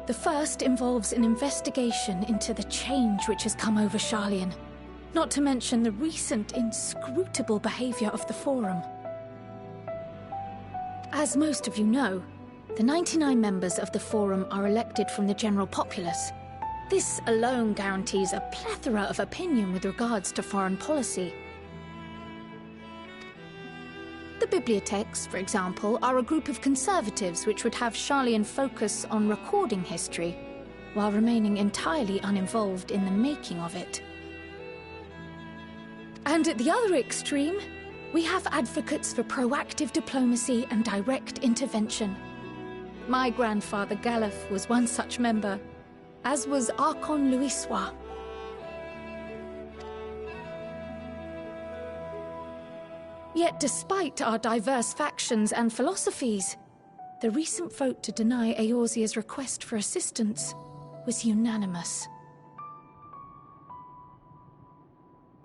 The first involves an investigation into the change which has come over Sharlayan, not to mention the recent inscrutable behavior of the Forum. As most of you know, the 99 members of the Forum are elected from the general populace. This alone guarantees a plethora of opinion with regards to foreign policy. The bibliotheques, for example, are a group of conservatives which would have Sharlayan focus on recording history, while remaining entirely uninvolved in the making of it. And at the other extreme, we have advocates for proactive diplomacy and direct intervention. My grandfather Galef was one such member, as was Archon Louisois. Yet despite our diverse factions and philosophies, the recent vote to deny Eorzea's request for assistance was unanimous.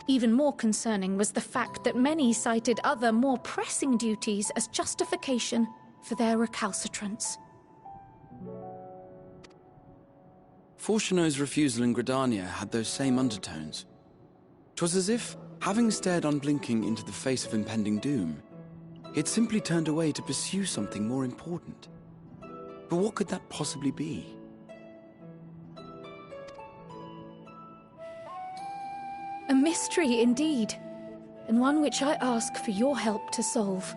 Even more concerning was the fact that many cited other, more pressing duties as justification for their recalcitrance. Fortuno's refusal in Gridania had those same undertones. 'Twas as if, having stared unblinking into the face of impending doom, he had simply turned away to pursue something more important. But what could that possibly be? A mystery indeed, and one which I ask for your help to solve.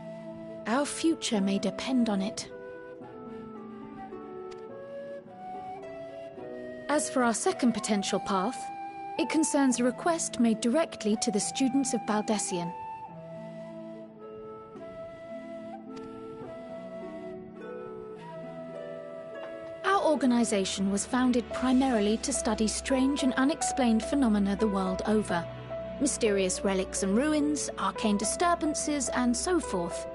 Our future may depend on it. As for our second potential path, it concerns a request made directly to the students of Baldessian. Our organization was founded primarily to study strange and unexplained phenomena the world over. Mysterious relics and ruins, arcane disturbances, and so forth.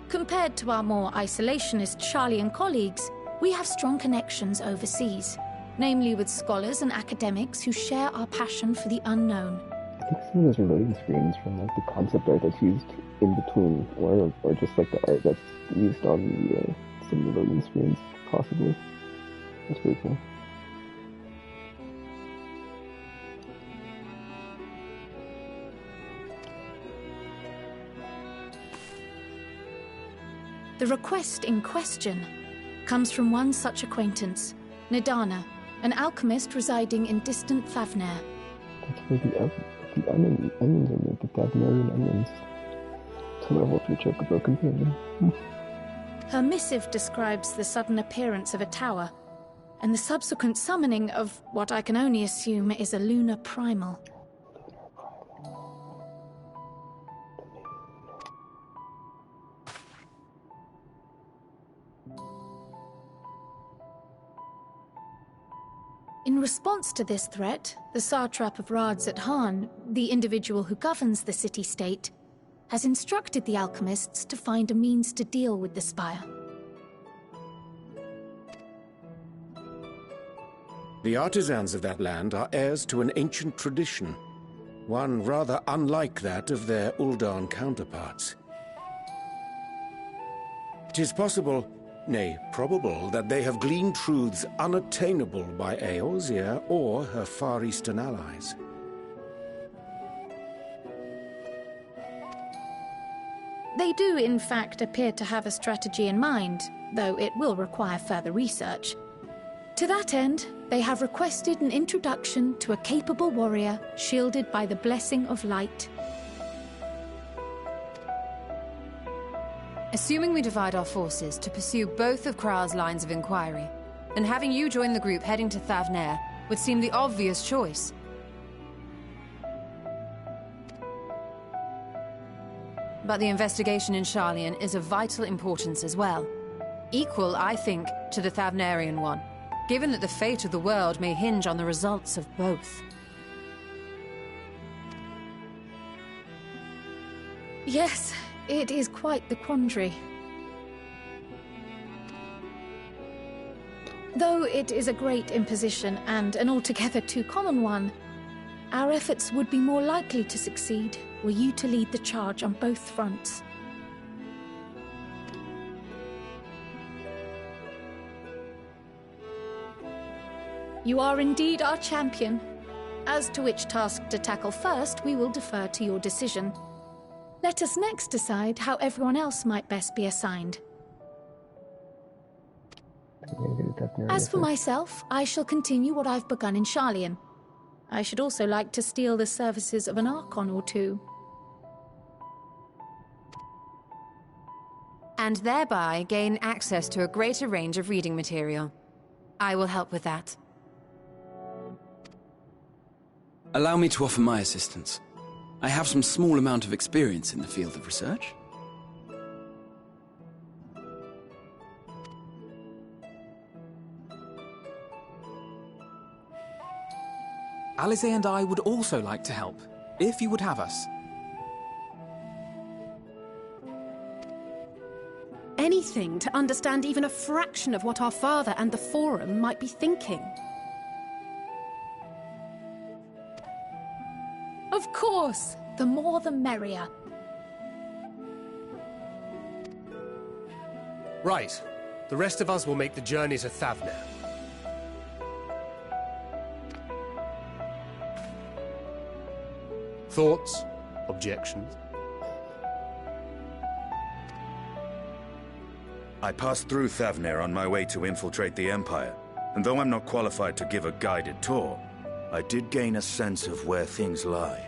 Compared to our more isolationist Sharlayan colleagues, we have strong connections overseas, namely with scholars and academics who share our passion for the unknown. I think some of those are loading screens from like the concept art that's used in between, or just like the art that's used on the some of the loading screens, possibly. That's pretty cool. The request in question comes from one such acquaintance, Nidana, an alchemist residing in distant Thavnair. That's where the onions are made, the Thavnairian onions. To level through Chocobo Companion. Her missive describes the sudden appearance of a tower, and the subsequent summoning of what I can only assume is a lunar primal. In response to this threat, the satrap of Radzat-Han, the individual who governs the city-state, has instructed the alchemists to find a means to deal with the spire. The artisans of that land are heirs to an ancient tradition, one rather unlike that of their Uldan counterparts. It is possible, nay, probable, that they have gleaned truths unattainable by Eorzea or her Far Eastern allies. They do, in fact, appear to have a strategy in mind, though it will require further research. To that end, they have requested an introduction to a capable warrior shielded by the blessing of light. Assuming we divide our forces to pursue both of Kral's lines of inquiry, then having you join the group heading to Thavnair would seem the obvious choice. But the investigation in Sharlayan is of vital importance as well. Equal, I think, to the Thavnairian one, given that the fate of the world may hinge on the results of both. Yes, it is quite the quandary. Though it is a great imposition and an altogether too common one, our efforts would be more likely to succeed were you to lead the charge on both fronts. You are indeed our champion. As to which task to tackle first, we will defer to your decision. Let us next decide how everyone else might best be assigned. As for myself, I shall continue what I've begun in Sharlayan. I should also like to steal the services of an Archon or two. And thereby gain access to a greater range of reading material. I will help with that. Allow me to offer my assistance. I have some small amount of experience in the field of research. Alize and I would also like to help, if you would have us. Anything to understand even a fraction of what our father and the Forum might be thinking. Of course, the more the merrier. Right. The rest of us will make the journey to Thavner. Thoughts? Objections? I passed through Thavner on my way to infiltrate the Empire, and though I'm not qualified to give a guided tour, I did gain a sense of where things lie.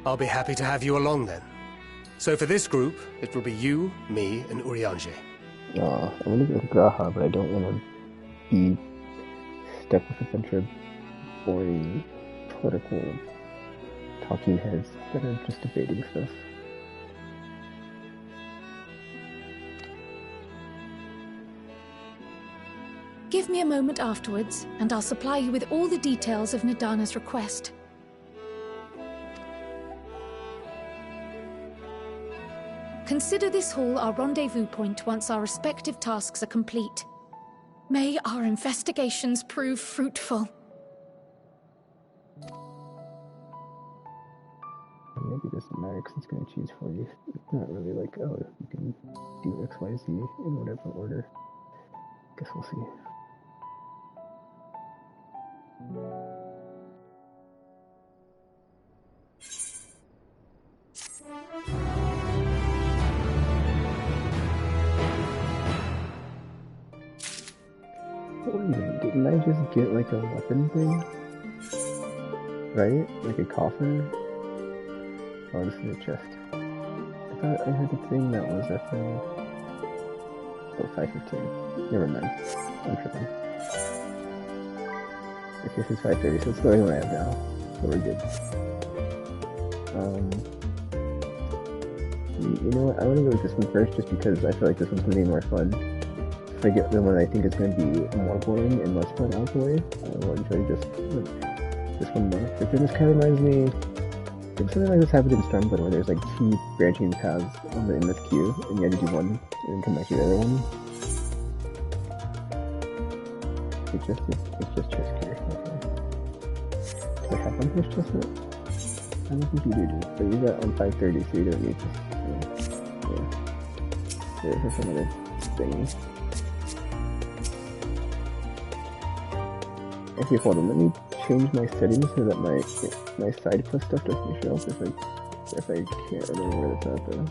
I'll be happy to have you along then. So for this group, it will be you, me, and Urianger. I want to go with Graha, but I don't want to be stuck with a bunch of boring political talking heads that are just debating stuff. Give me a moment afterwards, and I'll supply you with all the details of Nidana's request. Consider this hall our rendezvous point once our respective tasks are complete. May our investigations prove fruitful. Maybe it doesn't matter because it's going to choose for you. It's not really like, oh, you can do X, Y, Z in whatever order. Guess we'll see. Didn't I just get like a weapon thing? Right? Like a coffer? Oh, this is a chest. I thought I heard a thing that was at the... Oh, 515. Never mind. I'm tripping. Okay, this is 530, so it's the only one I have now. So we're good. You know what? I want to go with this one first just because I feel like this one's going to be more fun. If I get the one I think is going to be more boring and less fun out of the way, I will enjoy this one more. But then this kind of reminds me... I think something like this happened in Stormblood where there's like two branching paths on the MSQ, and you had to do one and then come back to the other one. It's just chest gear. Okay. Do I have one here chest yet? I don't think you do, but you got on 530, so you don't need this. Yeah. There's some other thing. Okay, hold on, let me change my settings so that my side quest stuff doesn't show up if I can't remember where that's at though.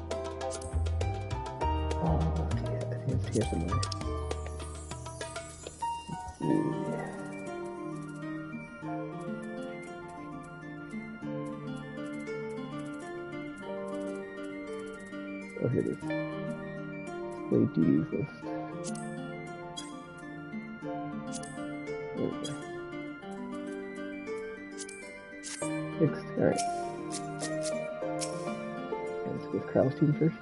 Oh, yeah, I think it's here somewhere. Oh, here it is. Display duties list. There we go. Fixed. Alright. Let's go with Krau's team first.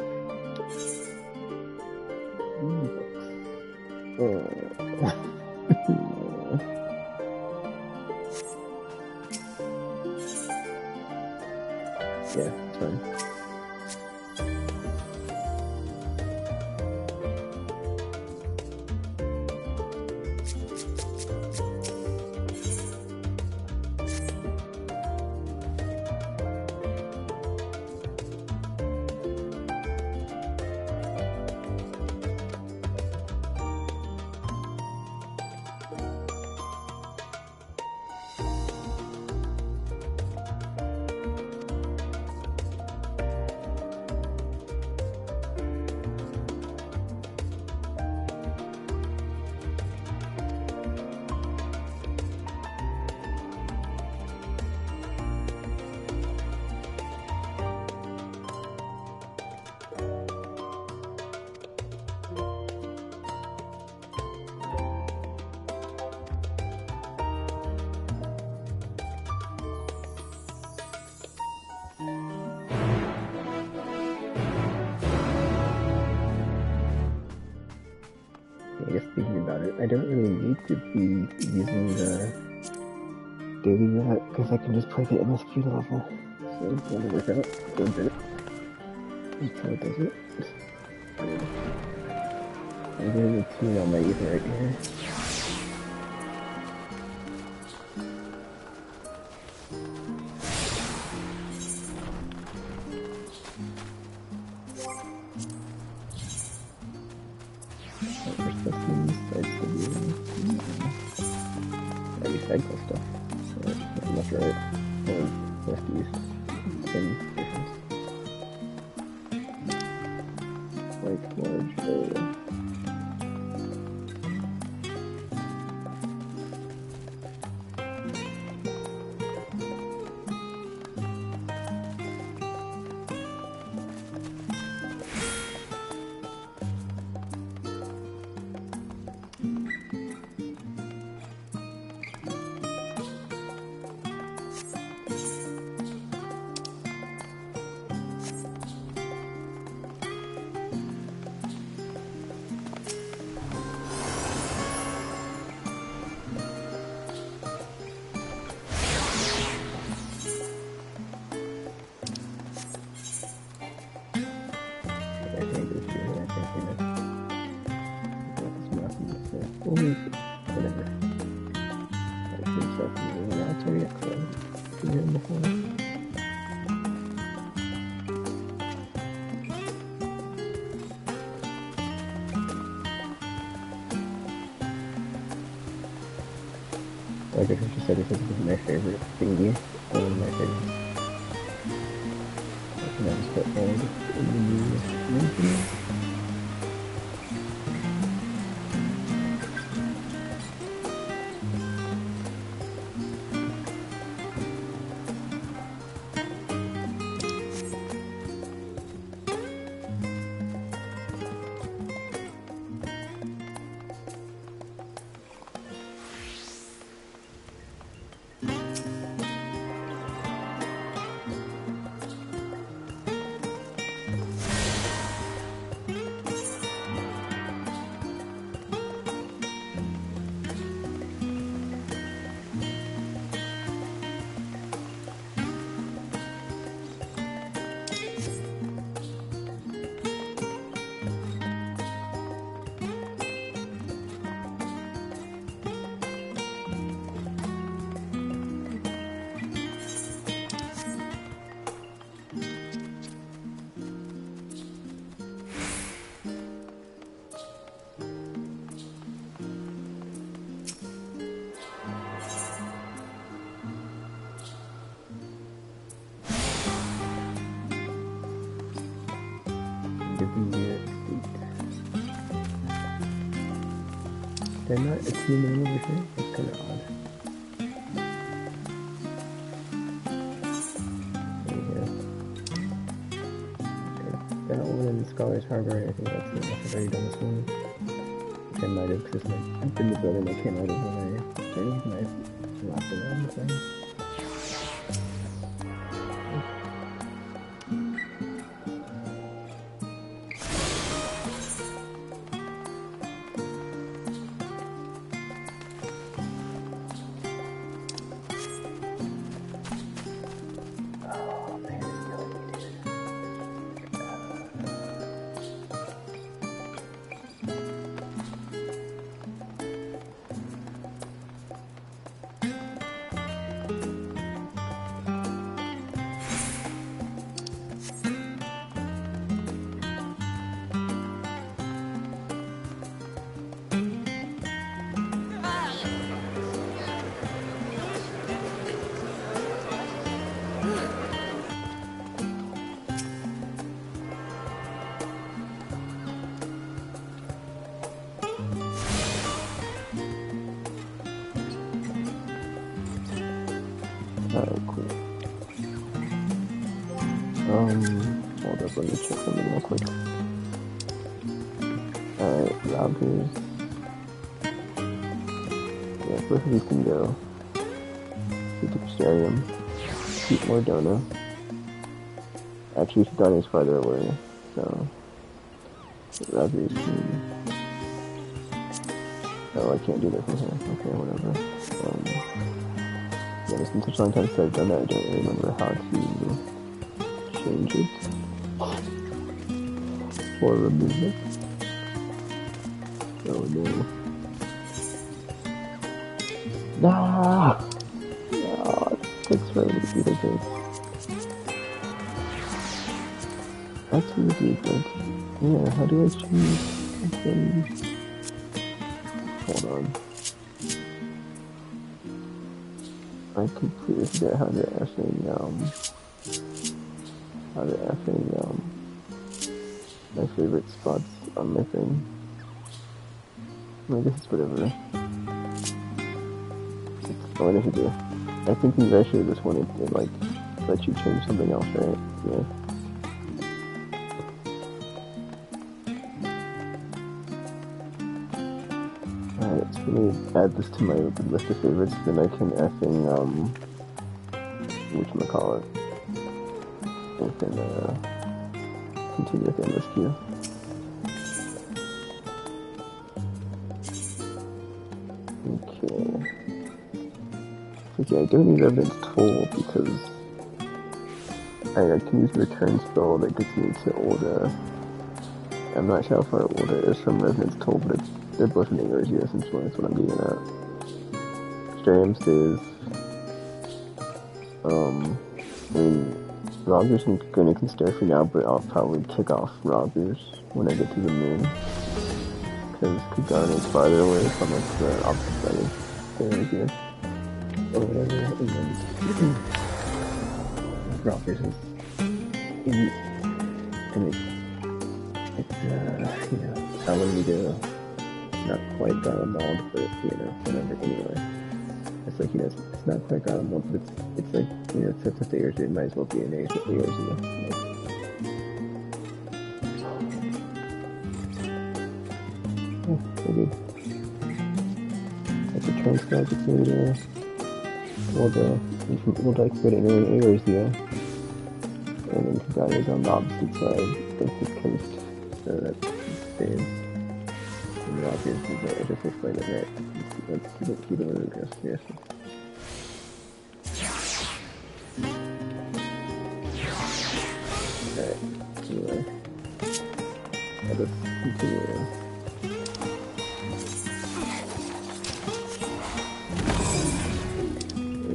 Yeah, it's fine. guess thinking about it, I don't really need to be using the daily route because I can just play the MSQ level. So it's going to work out for a bit. That's how it does it. I'm getting a 2 on my ether right here. Recycle stuff. So I'm not sure let's use skin stations. White large area. Whatever. I think so. That's already excellent. Can you before? Like I just said, this is my favorite thingy. One of my favorites. I can just put forward in the new mention. They're not attune them over here? That's kind of odd. There we go. Okay. That one in Scholar's Harbor, I think that's it. I've already done this one. Which I might have, because I've been the building that came out of when I started my last one on the thing. Cool. Hold up, let me check something real quick. Alright, routers. Yeah, both of these can go. Stadium. Keep Mordona. Actually, Sidoni's farther away, so routers can Oh, I can't do that from here. Okay, whatever. Yeah, it's been such a long time since I've done that, I don't really remember how to change it. Or remove it. Oh no. Nah! Ah, it's right with the this. That's easy, but yeah, how do I change things? Hold on. I completely forget how to effing, my favorite spots on my thing. I guess it's whatever. What if you do? I think you guys should just wanted to, like, let you change something else, right? Yeah. Alright, so let me add this to my list of favorites, then I can effing, whatchamacallit, I can, continue with the endless queue. Okay. Okay, I don't need Revenant's Toll because I can use the return spell that gets me to Order. I'm not sure how far Order is from Revenant's Toll, but they're both in Eorzea, essentially, that's what I'm getting at. Starium stays. I mean, Rogers and Grinny can stay for now, but I'll probably kick off Rogers when I get to the moon. Because Kagane is farther away from like the opposite side of Eorzea. Or whatever, and then Rogers is in, and it's you know, allowing me to not quite Garlemald, but whatever, anyway. It's like, it's not quite Garlemald, but it's like, it's such a Eorzea, it might as well be an Eorzea. Oh, so good. That's a transfer to we'll activate it in Eorzea. And then Kagane is on the opposite side of the coast, so that stays. And Rogers is I just explained it right. Let's keep it with the ghost here. Alright, anyway. I'll just continue.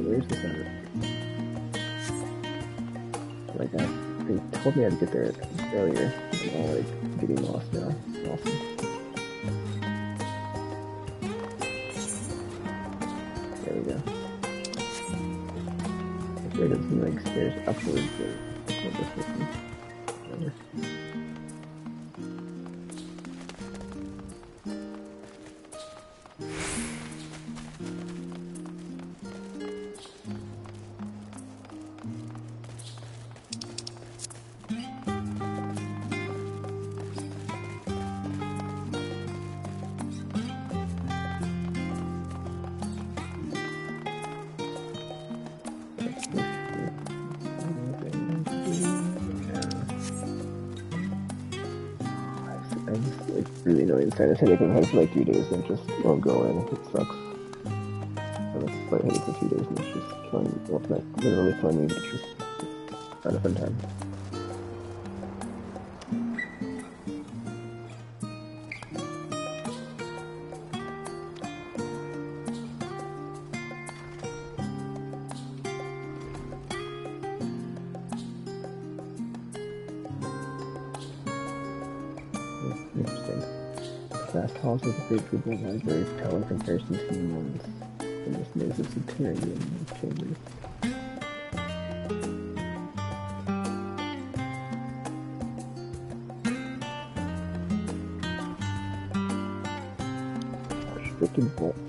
Where's the center? Like that. They told me I'd get there earlier. I'm all like getting lost now. Awesome. There we go. I feel like it's like stairs upwards, but what this is. Whatever. Really annoying sinus headache I've had for like 3 days and it just won't go in. It sucks. I have a slight headache for 3 days and it's just killing me. Well, it's not literally killing me, but it's just not a fun time. Interesting. Vast halls of the great football library pale in comparison to the ones in this maze of subterranean chambers. Restricted vaults.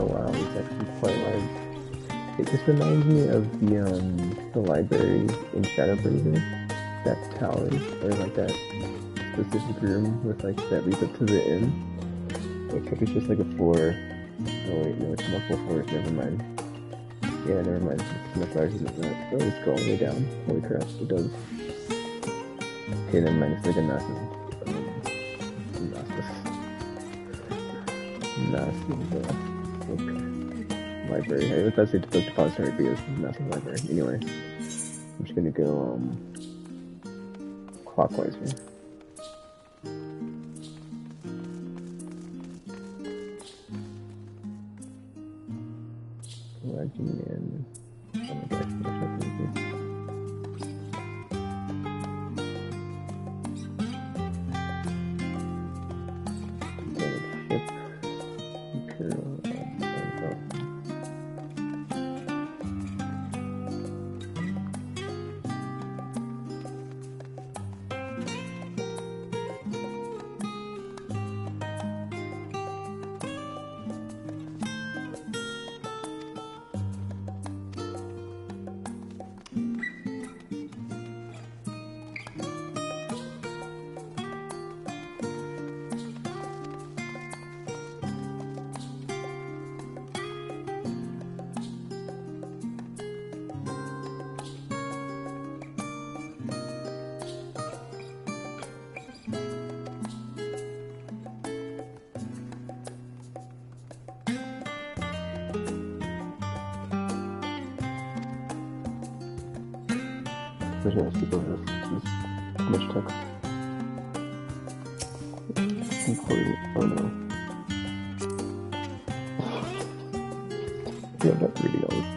Oh wow, it's actually quite large. This reminds me of the library in Shadowbreaker. That tower, or like that specific room with like that leads up to the inn. Except it's just like a floor. Oh wait, no, it's multiple floors, never mind. Yeah, never mind. It's much larger than that. Oh, let's go all the way down. Holy crap, it does. Okay, never mind, it's like a massive like, library. I was about to say the depository, but it's a massive library. Anyway, I'm just gonna go clockwise here. Legend and oh my gosh, there's nothing here. Ship. Imperial. There's a skip over this. There's too much text. Important. Oh no. Yeah, I'm not reading all this.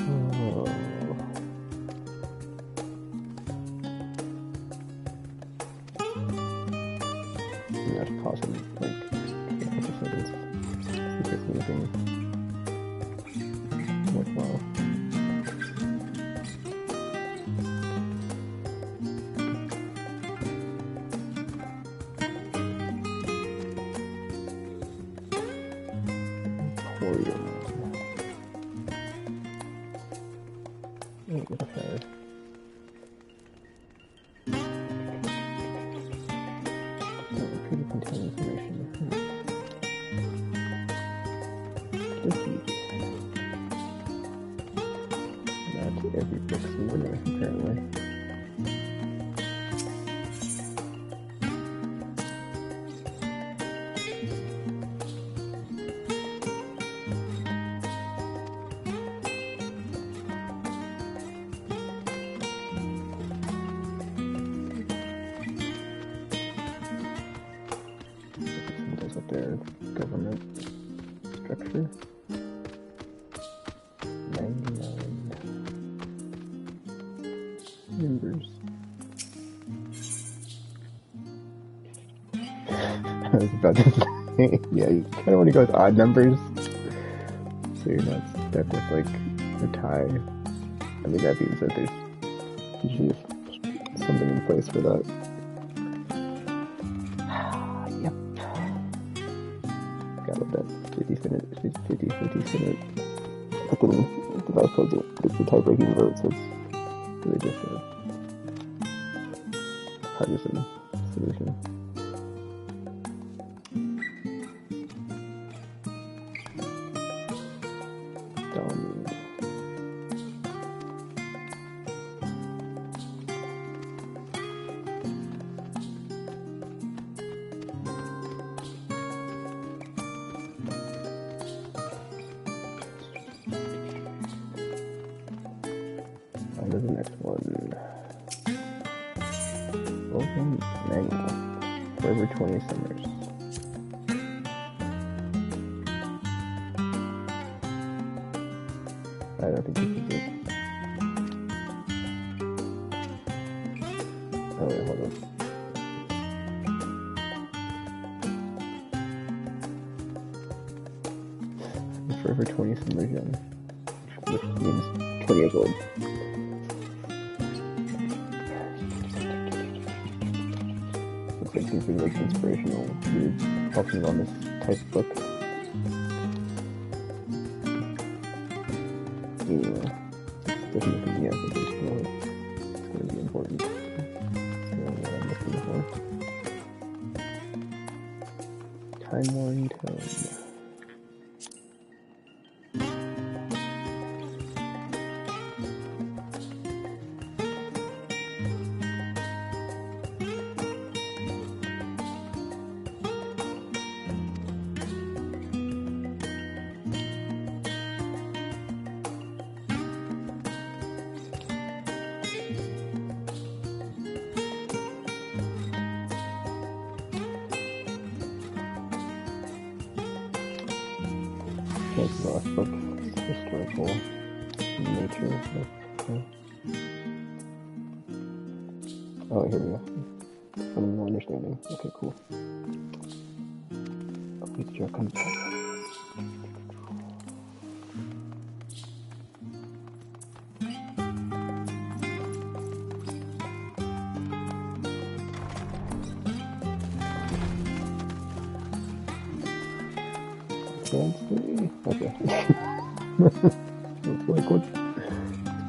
Oh. I'm gonna have to pause it like a couple seconds. See if there's anything worthwhile. Every book's a winner, apparently. Symbols up there, government structure. 99 members. I was about to say, yeah, you kind of want to go with odd numbers, so you're not stuck with like a tie. I mean, that being said, there's usually something in place for that. Yep. Gotta bet 50 Senate. Look at him, the vice president. It's the tie-breaking vote, so it's really just a partisan solution. On to the next one. Open manual. Forever 20 Summers. I don't think this is it. Oh wait, hold on. Forever 20 Summers Young. Which means 20 years old. Looks like something like inspirational, weird, health and wellness type book. Definitely, yeah, I think it's going to be important. So, what I'm looking for. Time-worn tome. That's the last book. Historical nature. Oh, here we go. Some more understanding. Okay, cool. Okay, the jar comes back. Okay. It's like, what?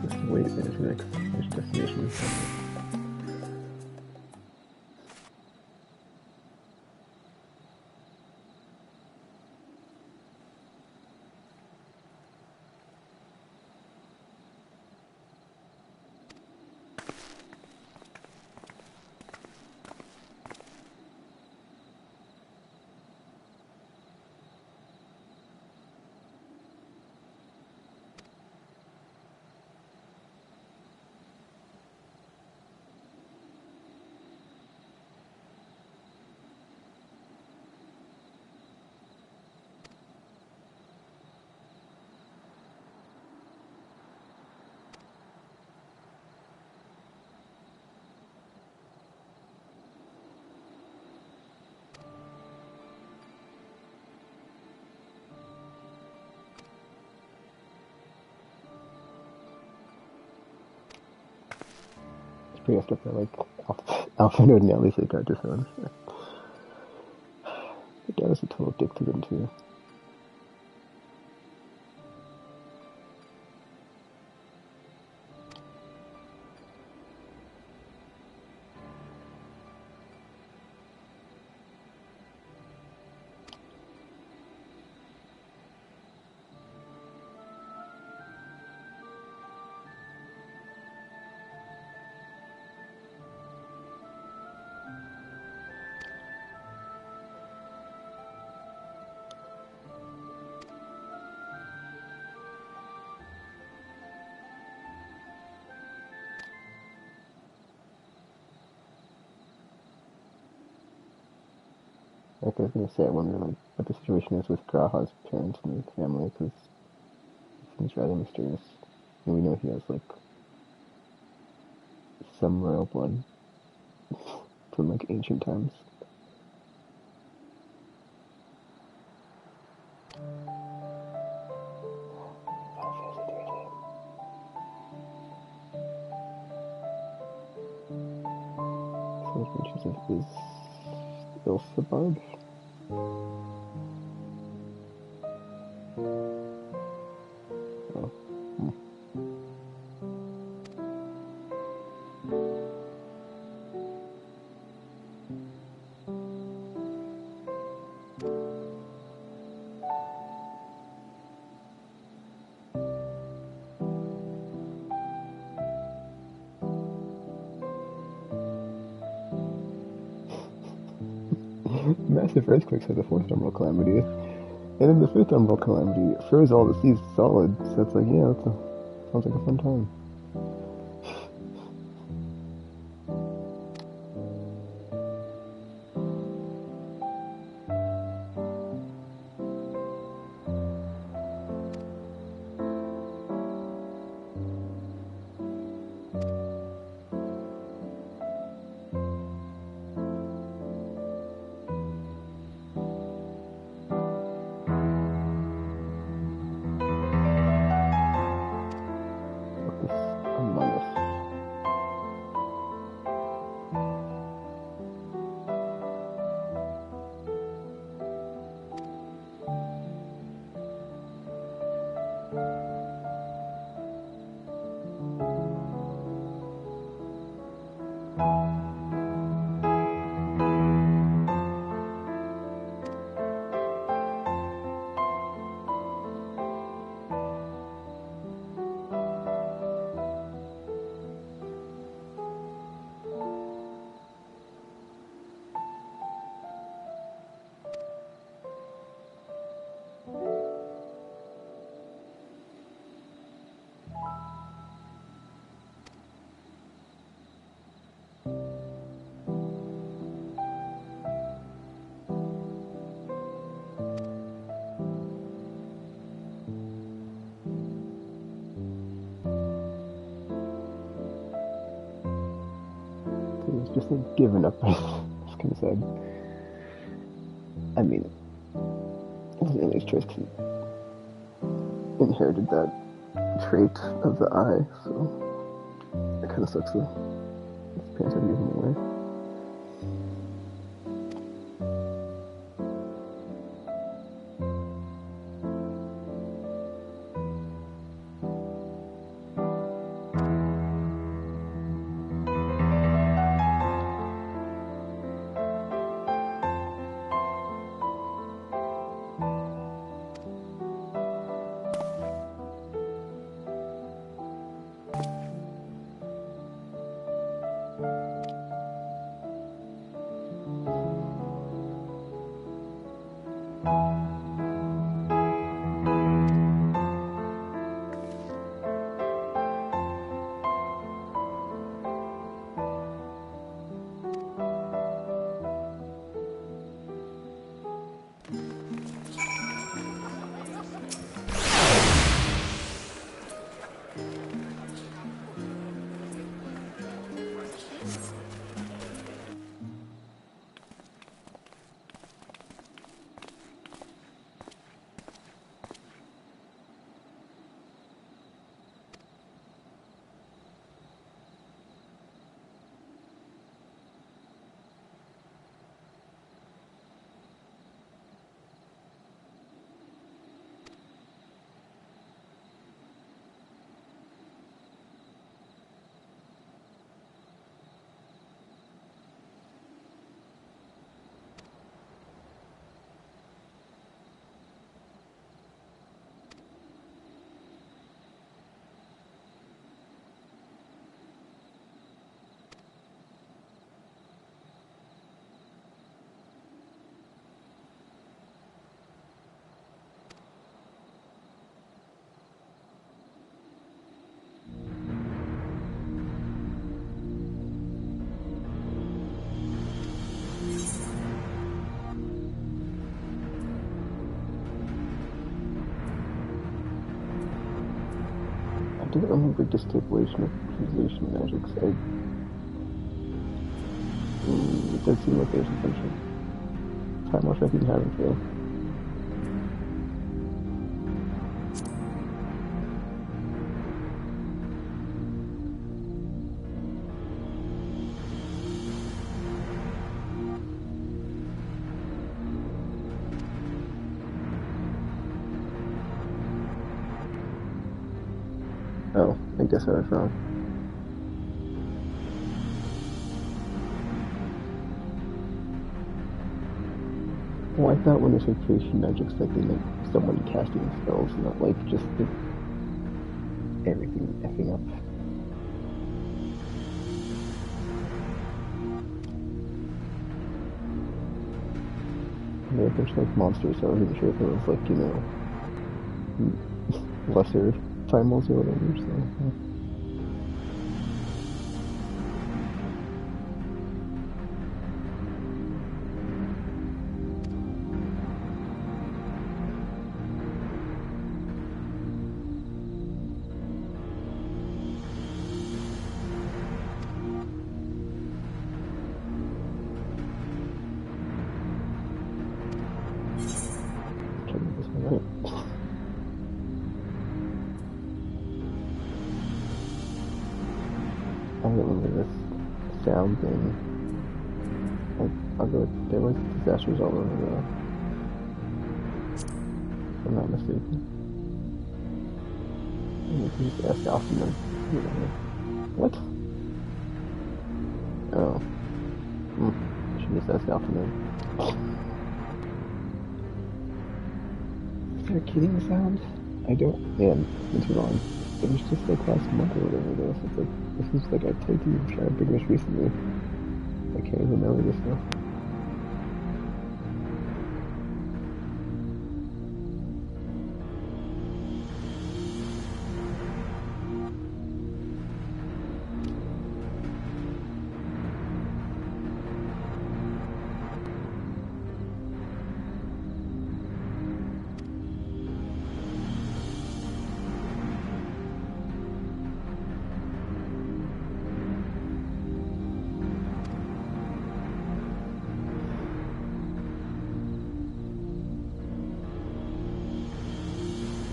Just wait a minute for the next destination. Pretty stuff that like Alpha Node and Ellie's like are just on. But Dad is a total dick to them too. Like I was gonna say, I wonder like what the situation is with Graha's parents and his family, because it seems rather mysterious. And we know he has like some royal blood from like ancient times. So which is Ilsabard? Oh. Massive earthquakes are the fourth Emerald Calamity. And then the fifth Emerald Calamity froze all the seas solid, so it's like, yeah, sounds like a fun time. just like given up. It's kind of sad. I mean, it wasn't really his choice because he inherited that trait of the eye, so it kind of sucks though. His parents had to give him away. I don't remember distillation of translation magics. It does seem like there's a bunch of time off I can have and fail. Oh, I guess I was wrong. Well, I thought when they said creation magics, like they meant someone casting spells, not like just the everything effing up. Yeah, there's like monsters, so I wasn't sure if it was like, you know, lesser primals or whatever, so yeah. I don't remember this sound thing. Although there was disasters all over though. If I'm not mistaken. You can just ask Alpha then. What? Oh. I should just ask Alpha then. Is there a kidding sound? I don't. Man, it's wrong. It was just like last month or whatever though, so it's like, this is like I played the Shire Big Rush recently. I can't even remember this stuff.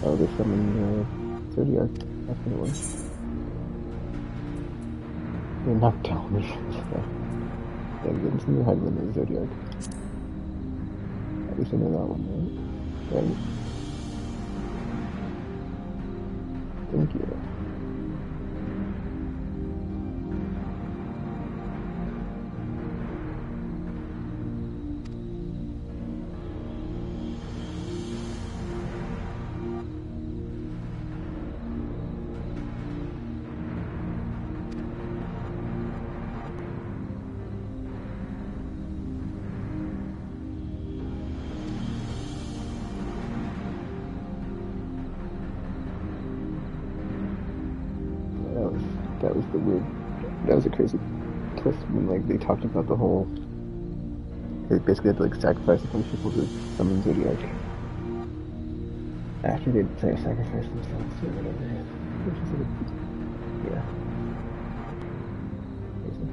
Oh, they summoned Zodiac. That's what it was. They knocked down me. Yeah, getting something higher than the Zodiac. At least I know that one, right? Right? Thank you. That was the weird. That was a crazy twist when like they talked about the whole. They basically had to like sacrifice a bunch of people to summon Zodiac after they'd sacrificed themselves or whatever. Which is like, yeah, crazy.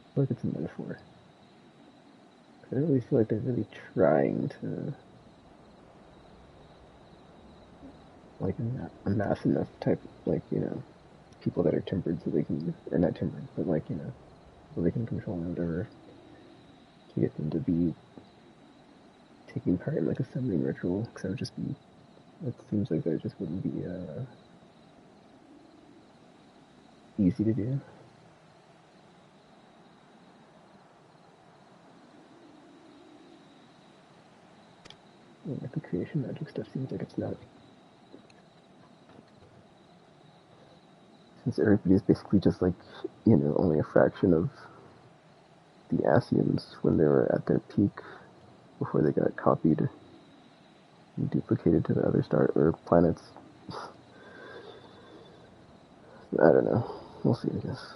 I feel like it's a metaphor. I don't really feel like they're really trying to like amass enough type, like, you know, people that are tempered so they can, or not tempered, but like, you know, so they can control or whatever, to get them to be taking part in like a summoning ritual, because that would just be, it seems like that just wouldn't be easy to do. And like the creation magic stuff seems like it's not, since everybody's basically just like, you know, only a fraction of the Asians when they were at their peak before they got copied and duplicated to the other star or planets. I don't know. We'll see, I guess.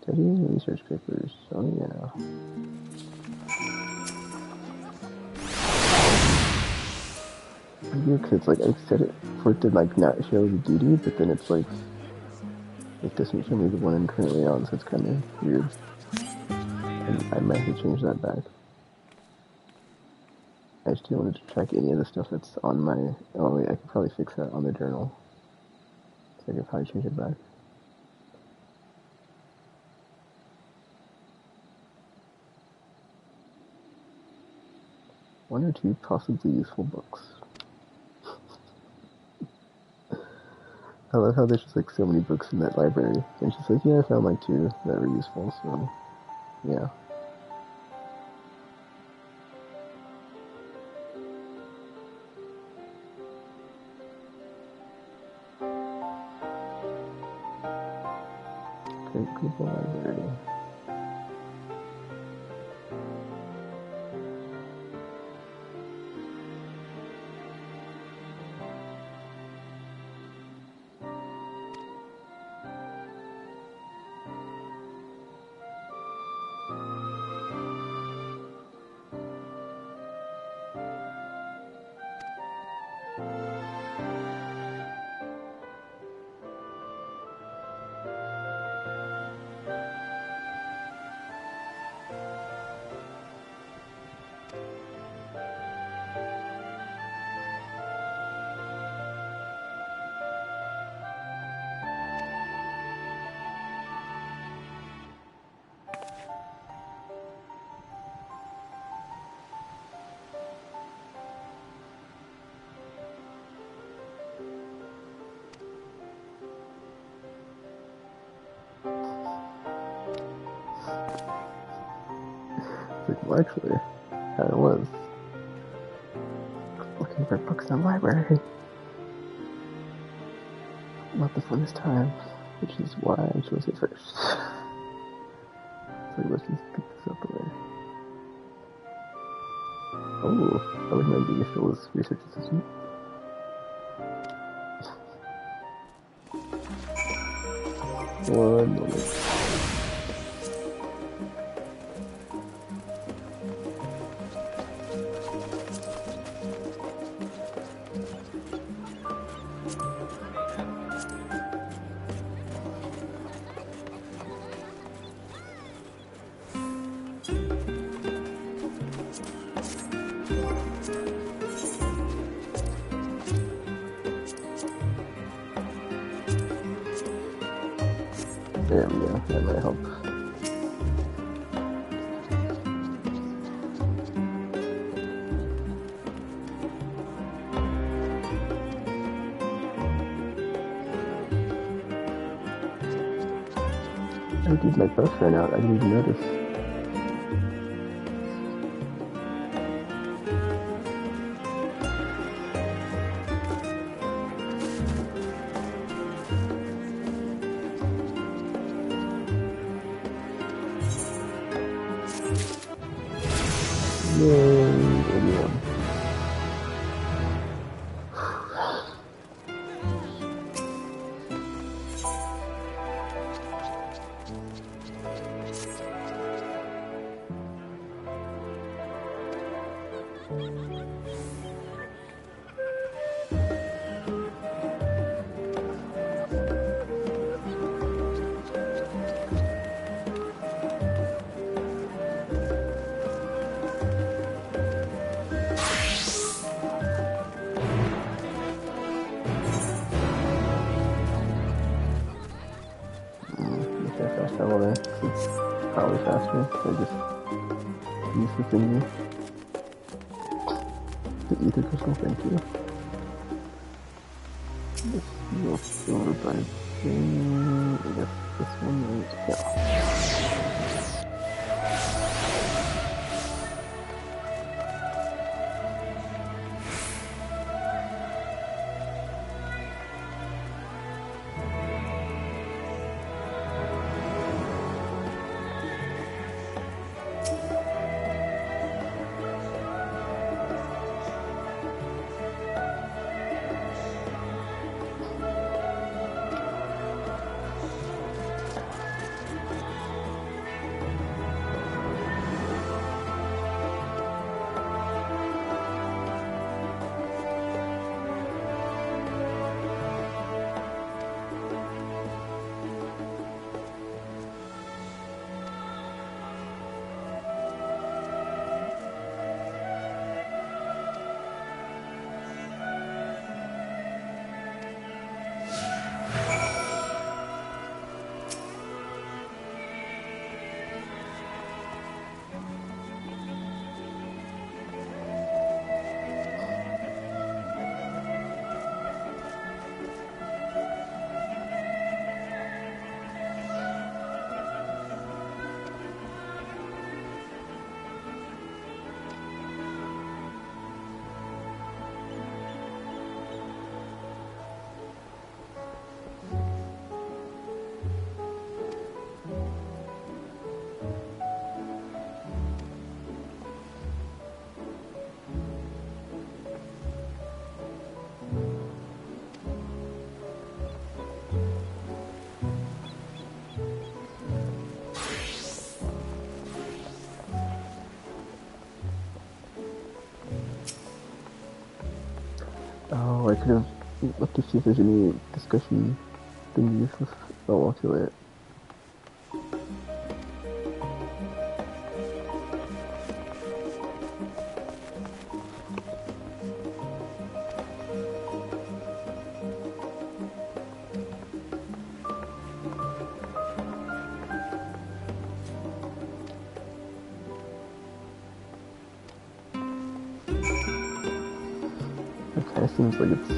Studying research papers. Oh yeah. Weird, because like I set it for it to like not show the duty, but then it's like it doesn't show me the one I'm currently on, so it's kind of weird. And I might have to change that back. I just didn't want to track any of the stuff that's on my. Oh wait, I could probably fix that on the journal. So I could probably change it back. One or two possibly useful books. I love how there's just like so many books in that library. And she's like, yeah, I found like two that were useful, so yeah. Great Google Library. Well, actually, I was looking for books in the library. Not the funnest time, which is why I chose it first. So let's just pick this up away. Oh, I was meant to be Phil's research assistant. One moment. There we go, that might help. Oh dude, my brush ran out, I didn't even notice. Yay, 81. Fast travel there, 'cause it's probably faster, so I just use the thingy. The ether crystal, thank you. This will silver by I guess this one is, yeah. Oh, I could have looked to see if there's any discussion thingies with... Oh, well, too late. It kind of seems like it's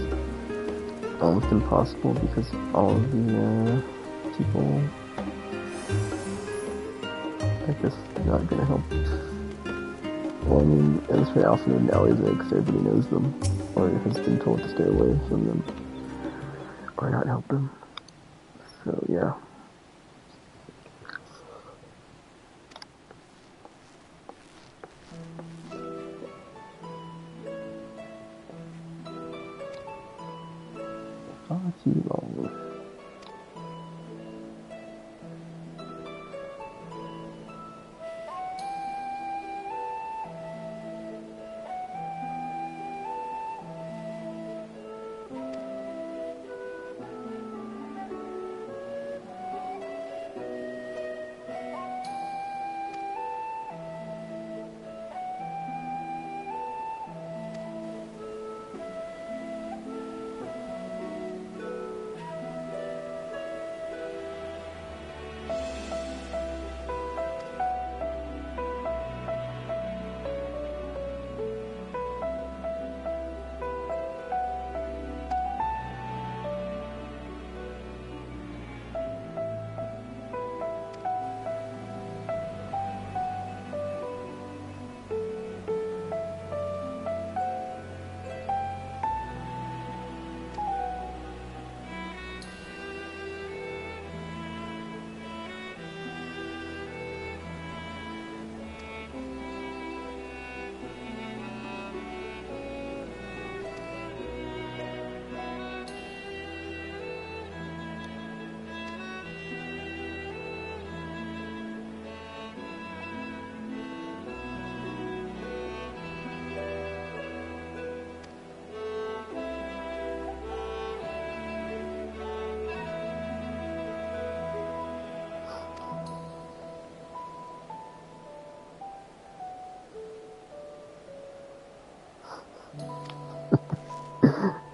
almost impossible because all of the people, I guess, not gonna help. Well, I mean, as for Alpha and Nellie's eggs, everybody knows them, or has been told to stay away from them, or not help them. So, yeah. Far too long.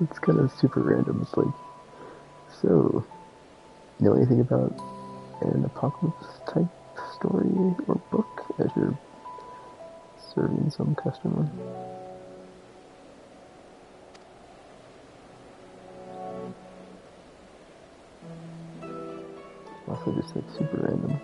It's kind of super random. It's like, so, you know anything about an apocalypse type story or book as you're serving some customer? Also just like super random.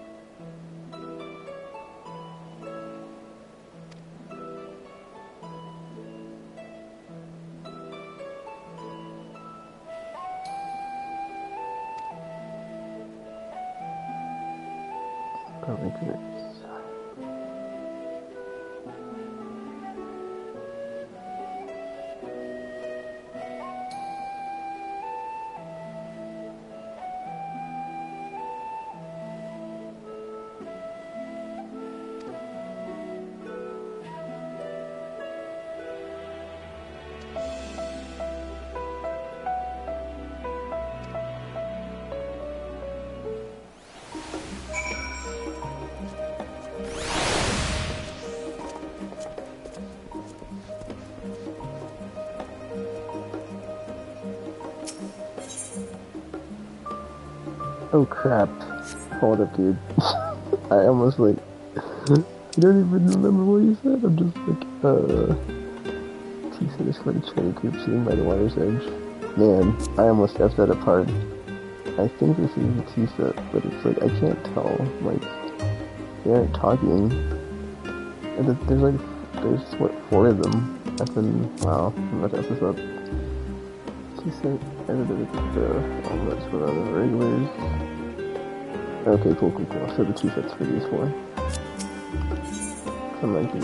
Probably good. Oh crap. Hold up, dude. I almost like... I don't even remember what you said. I'm just like, T said it's for the cherry group sitting by the water's edge. Man, I almost effed that up hard. I think this is the T set, but it's like, I can't tell. Like, they aren't talking. And there's like, there's what, 4 of them. I've been, wow, I'm about to F this up. T set, edited the omelets for other regulars. Okay, cool. So the 2 sets for these 4. So might be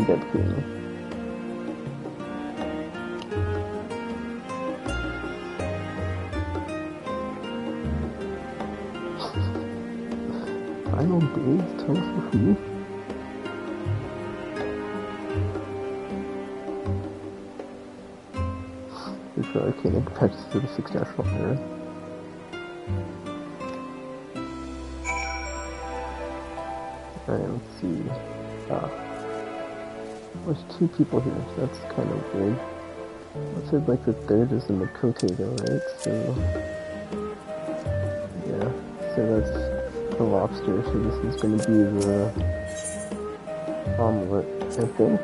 dead clean. Final days, tell us for who? There's the arcane practice to the 6 national era. Alright, let's see. There's 2 people here, so that's kind of weird. Let's say like the 3rd is in the potato, right? So, yeah. So that's the lobster, so this is gonna be the omelet, I think.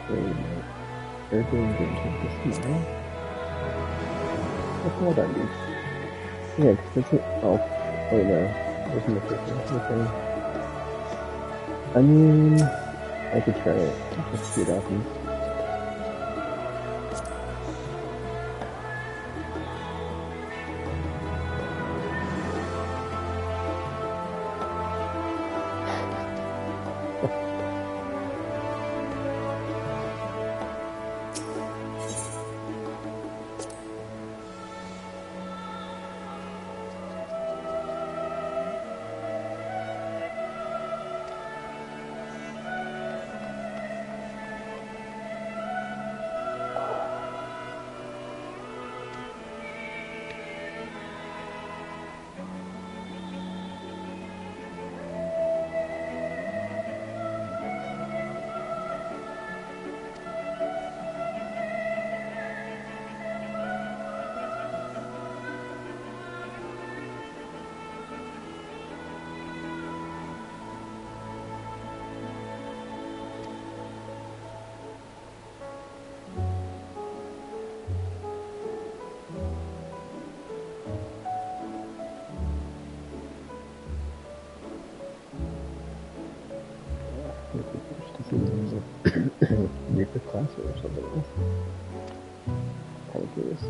Wait a minute. Urban engagement this smile? What's all that mean? Yeah, because it's it. Oh, wait, no. There's no thing. I mean, I could try it. Just see what happens. Reaper class or something else. Kind of curious.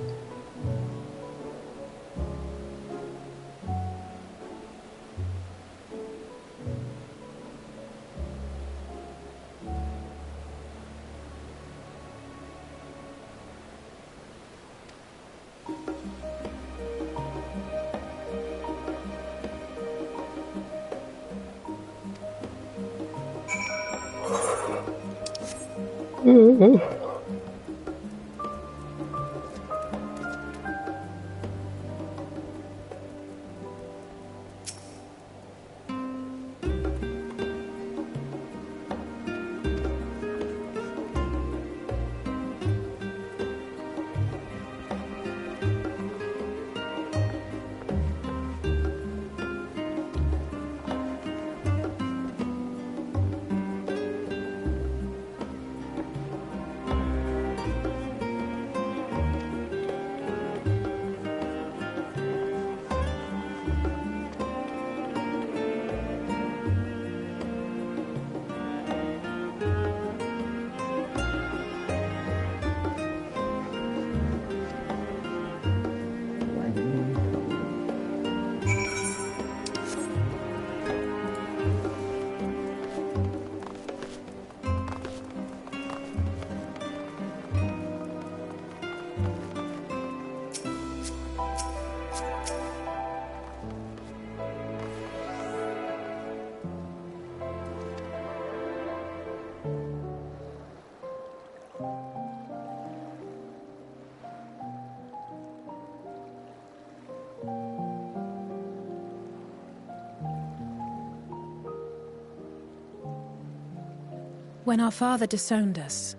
When our father disowned us,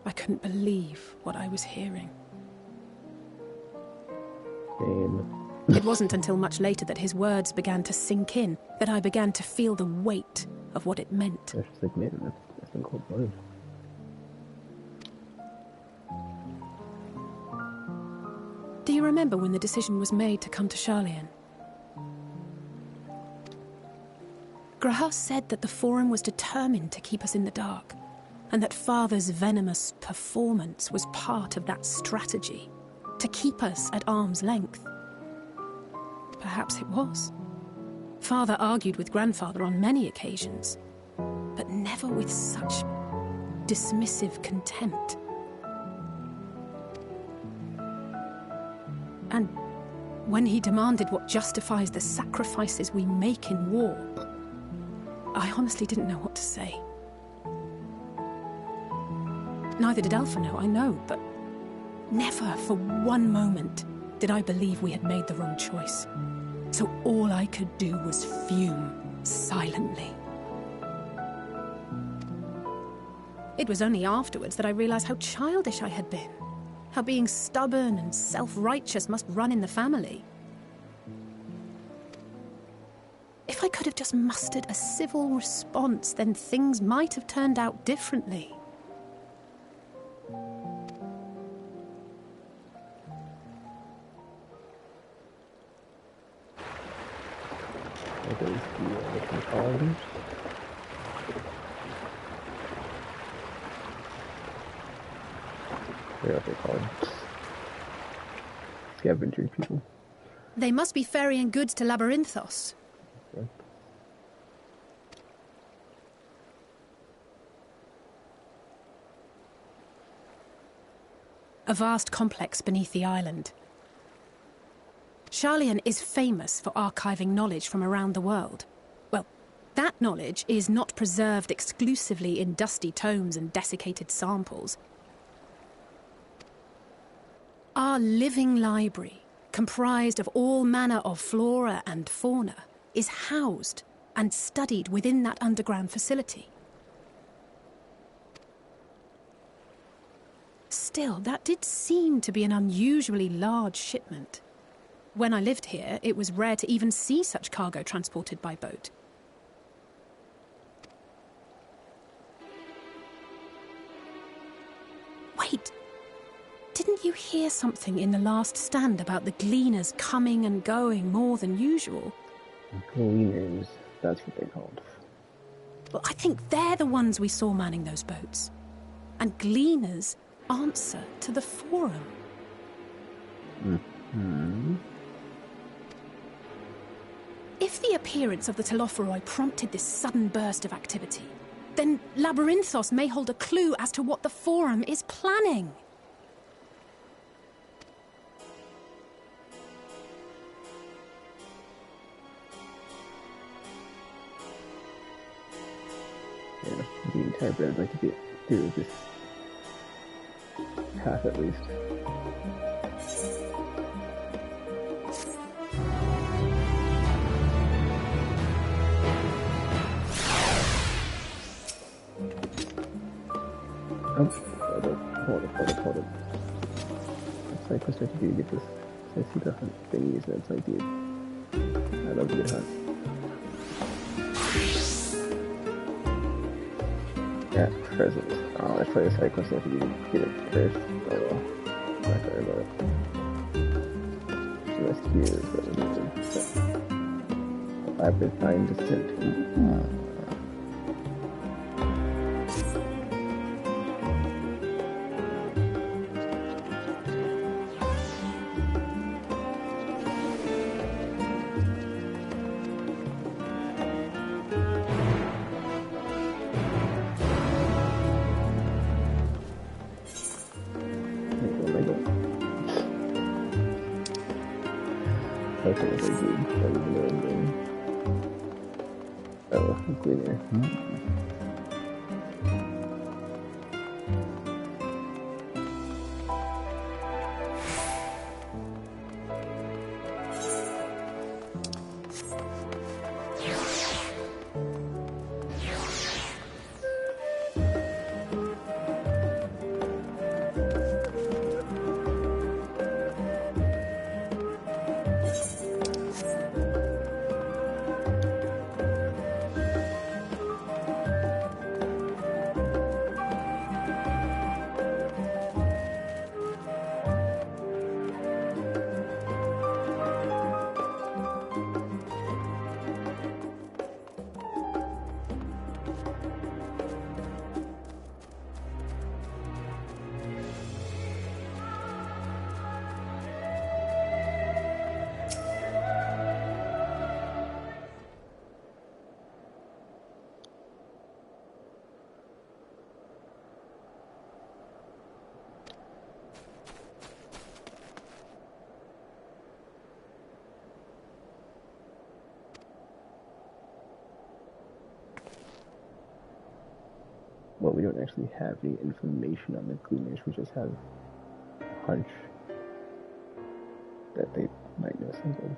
I couldn't believe what I was hearing. Same. It wasn't until much later that his words began to sink in, that I began to feel the weight of what it meant. It's just like, man, that's been cold blooded. Do you remember when the decision was made to come to Charlian? Grahas said that the Forum was determined to keep us in the dark, and that Father's venomous performance was part of that strategy, to keep us at arm's length. Perhaps it was. Father argued with Grandfather on many occasions, but never with such dismissive contempt. And when he demanded what justifies the sacrifices we make in war, I honestly didn't know what to say. Neither did Alpha I know, but never for one moment did I believe we had made the wrong choice. So all I could do was fume silently. It was only afterwards that I realized how childish I had been, how being stubborn and self-righteous must run in the family. If I could have just mustered a civil response, then things might have turned out differently. What is the called? What are they called? Scavenger people. They must be ferrying goods to Labyrinthos. Okay. A vast complex beneath the island. Sharlayan is famous for archiving knowledge from around the world. Well, that knowledge is not preserved exclusively in dusty tomes and desiccated samples. Our living library, comprised of all manner of flora and fauna, is housed and studied within that underground facility. Still, that did seem to be an unusually large shipment. When I lived here, it was rare to even see such cargo transported by boat. Wait! Didn't you hear something in the last stand about the gleaners coming and going more than usual? Gleaners, that's what they're called. Well, I think they're the ones we saw manning those boats. And gleaners answer to the Forum. Mm-hmm. If the appearance of the Telophoroi prompted this sudden burst of activity, then Labyrinthos may hold a clue as to what the Forum is planning. Yeah, the entire bit I'd like to get through this half at least. Oh, hold it. It's like, what's I have to do to get this? So I see the hunt thingies, that's like, dude. I love to get hunt. Yeah, present. Oh, let's play the side quest, I have to get it first. Oh well. I'm not sorry about it. Rest here is what we do. I've been trying to send cleaner. Well, we don't actually have any information on the cleaners, we just have a hunch that they might know something.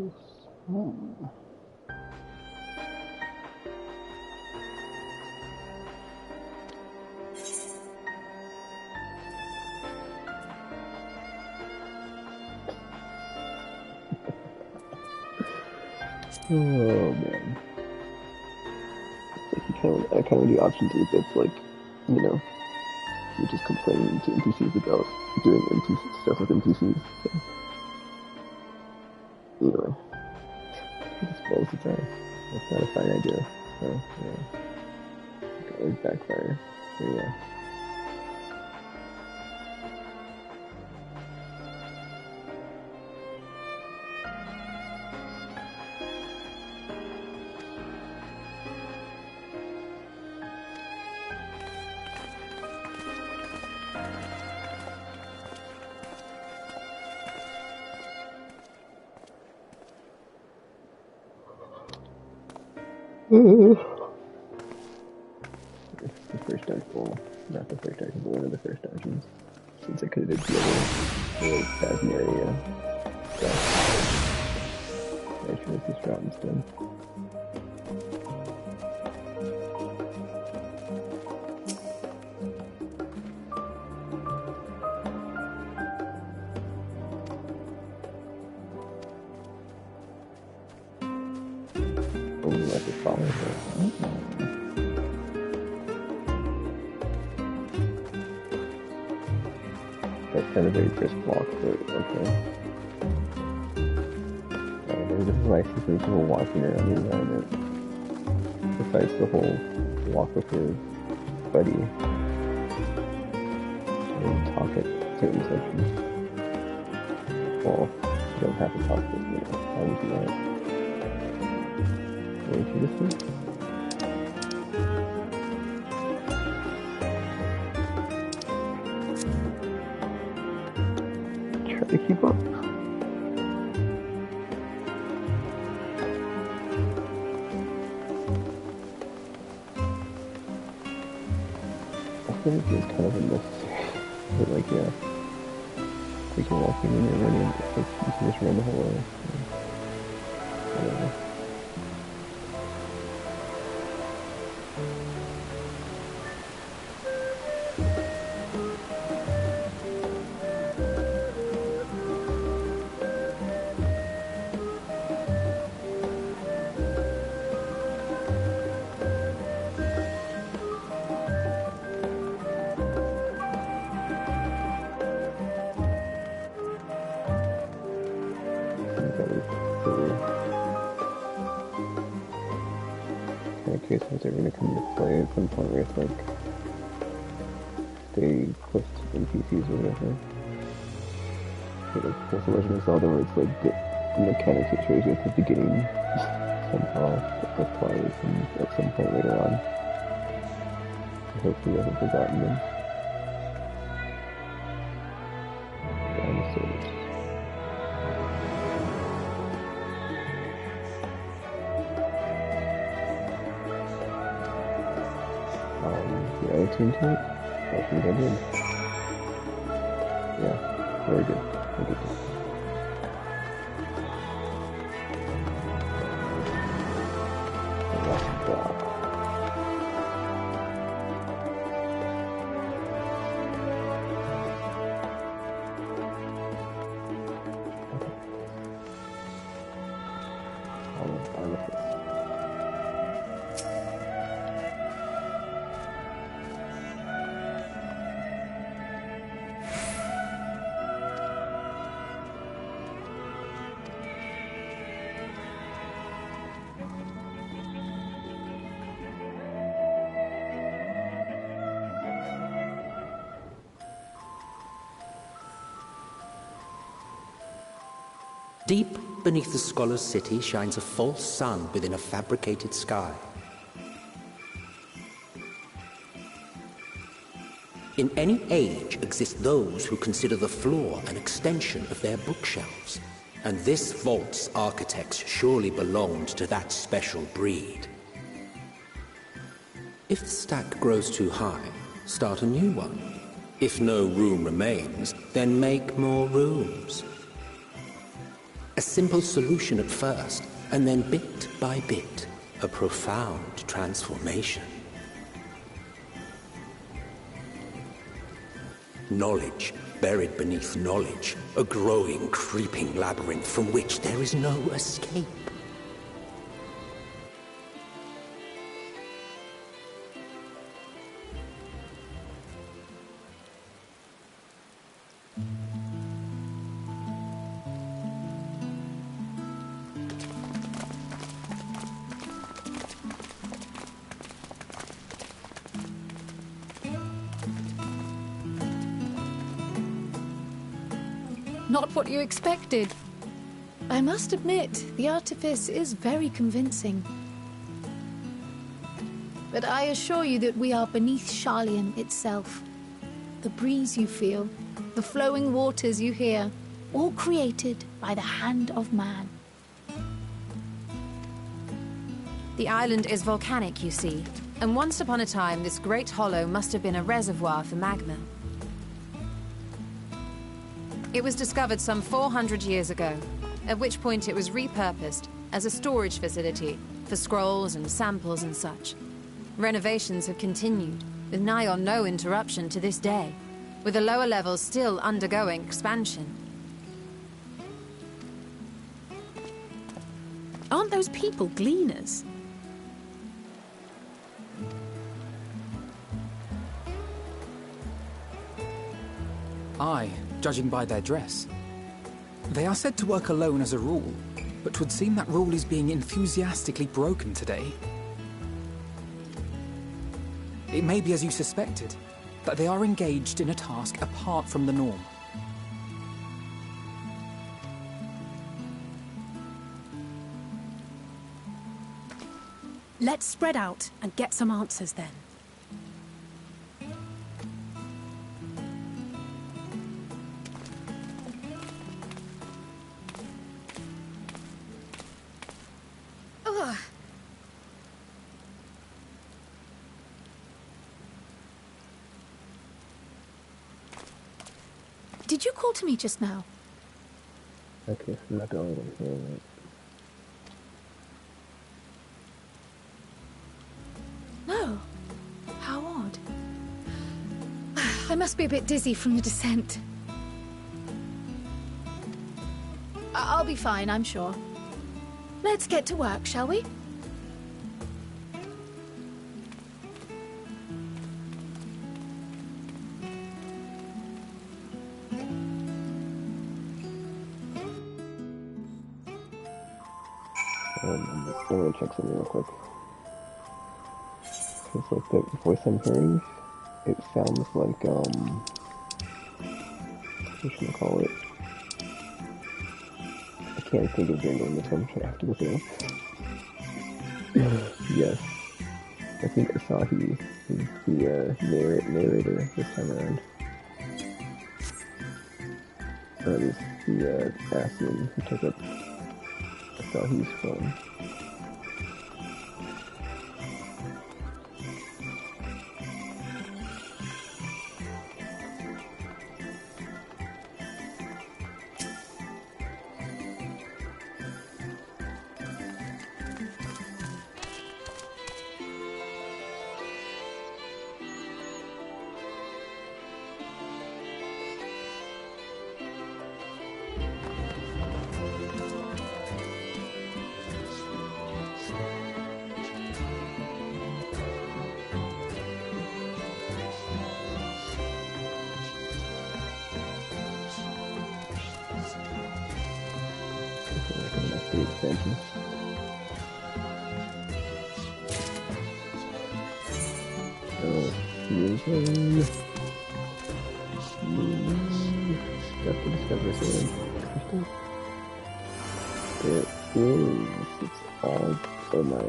Oh man. I kind of do options with it's like, you know, you're just complaining to NPCs about doing NPC stuff with NPCs. So. Anyway, I suppose it's not a fine idea. So yeah, it could always backfire. So yeah. The first dungeon, not the first dungeon, but one of the first dungeons. Since I could have did the other Phasm area stuff. I should have just route instead. That's kind of a very crisp walk, but okay. There's a nice sense of walking around the environment. Besides the whole walk with your buddy and talk at certain sections. Well, you don't have to talk, but you know, how would you like? Going through this one? To keep up. I think it's kind of unnecessary. But like, yeah. Like you're walking and you're running, it's like you can just run the whole way. Whatever. Is are going to come into play at some point where it's like stay close to NPCs or whatever. Like this original Zelda where it's like the mechanics it shows you at the beginning somehow applies and at some point later on. Hopefully I haven't forgotten them. Into it? I think I did. Yeah, very good. Very good. Deep beneath the scholar's city shines a false sun within a fabricated sky. In any age exist those who consider the floor an extension of their bookshelves, and this vault's architects surely belonged to that special breed. If the stack grows too high, start a new one. If no room remains, then make more rooms. A simple solution at first, and then bit by bit, a profound transformation. Knowledge, buried beneath knowledge, a growing, creeping labyrinth from which there is no escape. Not what you expected. I must admit, the artifice is very convincing. But I assure you that we are beneath Sharlayan itself. The breeze you feel, the flowing waters you hear, all created by the hand of man. The island is volcanic, you see, and once upon a time this great hollow must have been a reservoir for magma. It was discovered some 400 years ago, at which point it was repurposed as a storage facility for scrolls and samples and such. Renovations have continued, with nigh on no interruption to this day, with the lower levels still undergoing expansion. Aren't those people gleaners? Aye, judging by their dress. They are said to work alone as a rule, but 'twould seem that rule is being enthusiastically broken today. It may be as you suspected, that they are engaged in a task apart from the norm. Let's spread out and get some answers then. Ugh. Did you call to me just now? Okay, I'm not the only one hearing it. No. How odd. I must be a bit dizzy from the descent. I'll be fine, I'm sure. Let's get to work, shall we? I'm gonna check something real quick. Okay, so the voice I'm hearing, it sounds like, what should I call it? I can't think of their name, so I'm gonna have to look it up. Yes. I think Asahi is the narrator this time around. Or at least the Aslan who took up Asahi's phone. The expansion. Fusion. Got to discover something. It is. It's all. Oh my.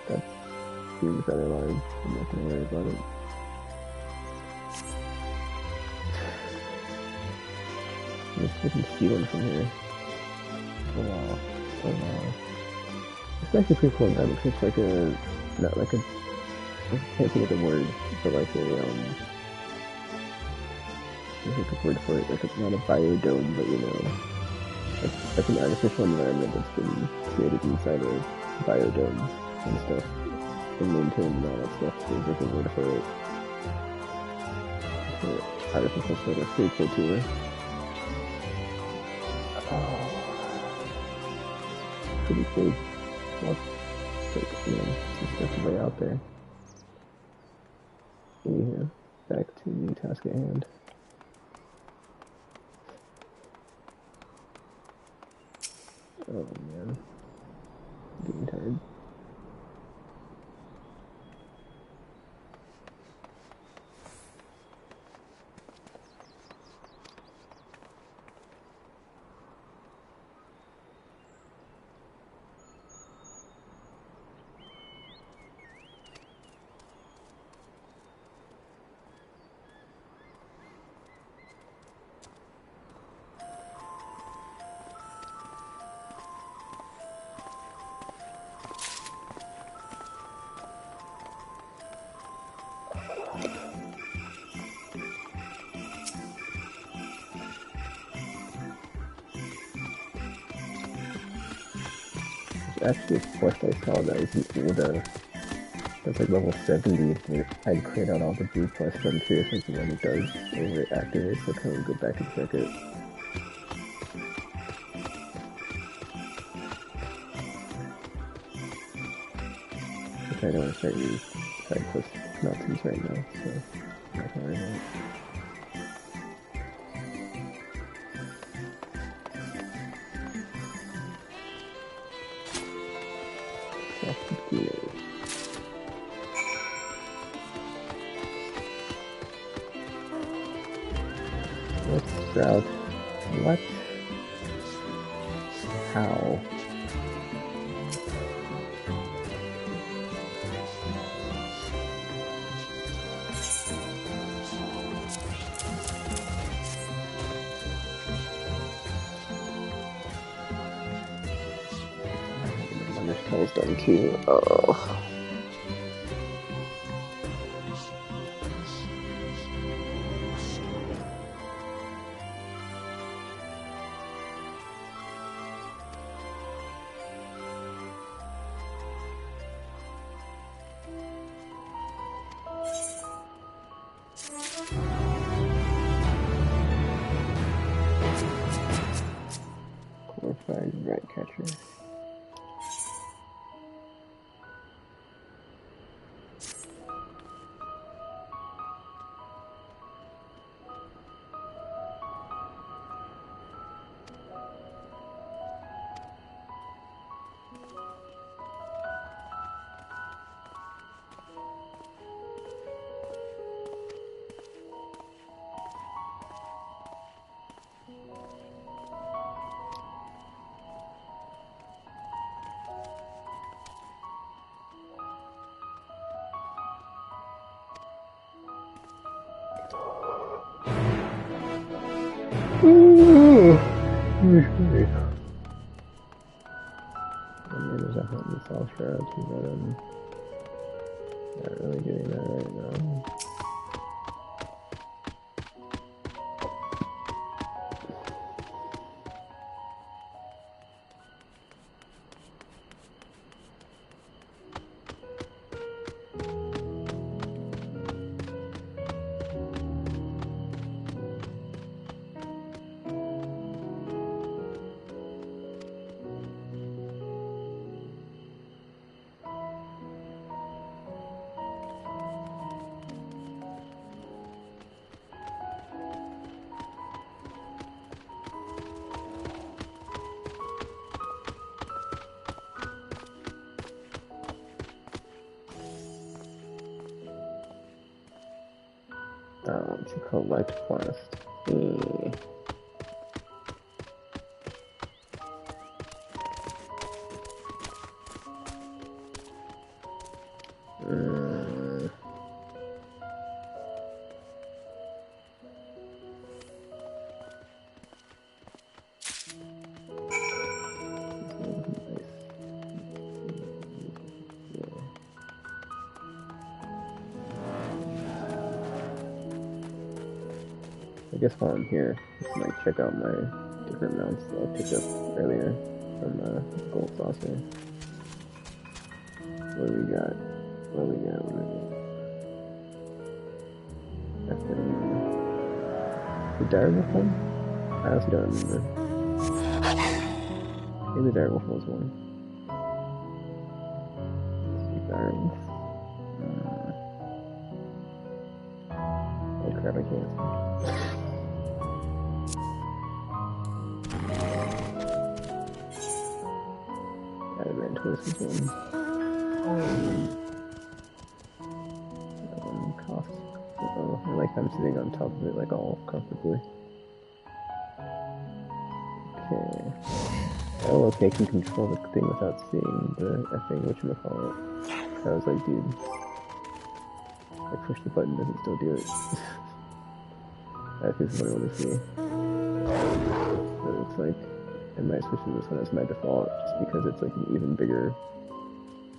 That's being kind of large. I'm not gonna worry about it. Let's freaking see one from here. Oh wow. Oh wow. It's actually pretty cool. That looks like a, not like a, I can't think of the word, but like a, there's like a word for it, like it's not a biodome, but you know, That's an artificial environment that's been created inside of biodomes and stuff, and maintained and all that stuff. There's like a word for it. For artificial soda. Pretty cool too. Oh, pretty big. Well, like, some stuff way out there. Anyhow, back to the task at hand. Oh man, I'm getting tired. Actually, a quest I saw that was an older, that's like level 70, where I'd cleared out all the blue quests, but I'm curious what the one it does over it activates, so can we go back and check it? I don't want to start these side quest nonsense right now, so I'm not gonna worry about it. Let's sprout. What? How? My spell's done too. Oh. Glorified rat catcher. Okay. I mean, there's a hunt in the South Shroud too, but I'm not really doing that right now. It's a collect quest. I guess while I'm here, I might check out my different mounts that I picked up earlier from Gold Saucer. What do we got? The direwolf one? I honestly don't remember. Maybe the direwolf was one. Let's see, direwolf. Oh crap, I can't see. Adamant Twist is one. That one costs. Oh, I like I'm sitting on top of it, like all comfortably. Okay. Oh, okay, I can control the thing without seeing the effing whatchamacallit. I was like, dude, I push the button, does it still do it? That is what I want to see. So it looks like I might switch to this one as my default, just because it's like an even bigger,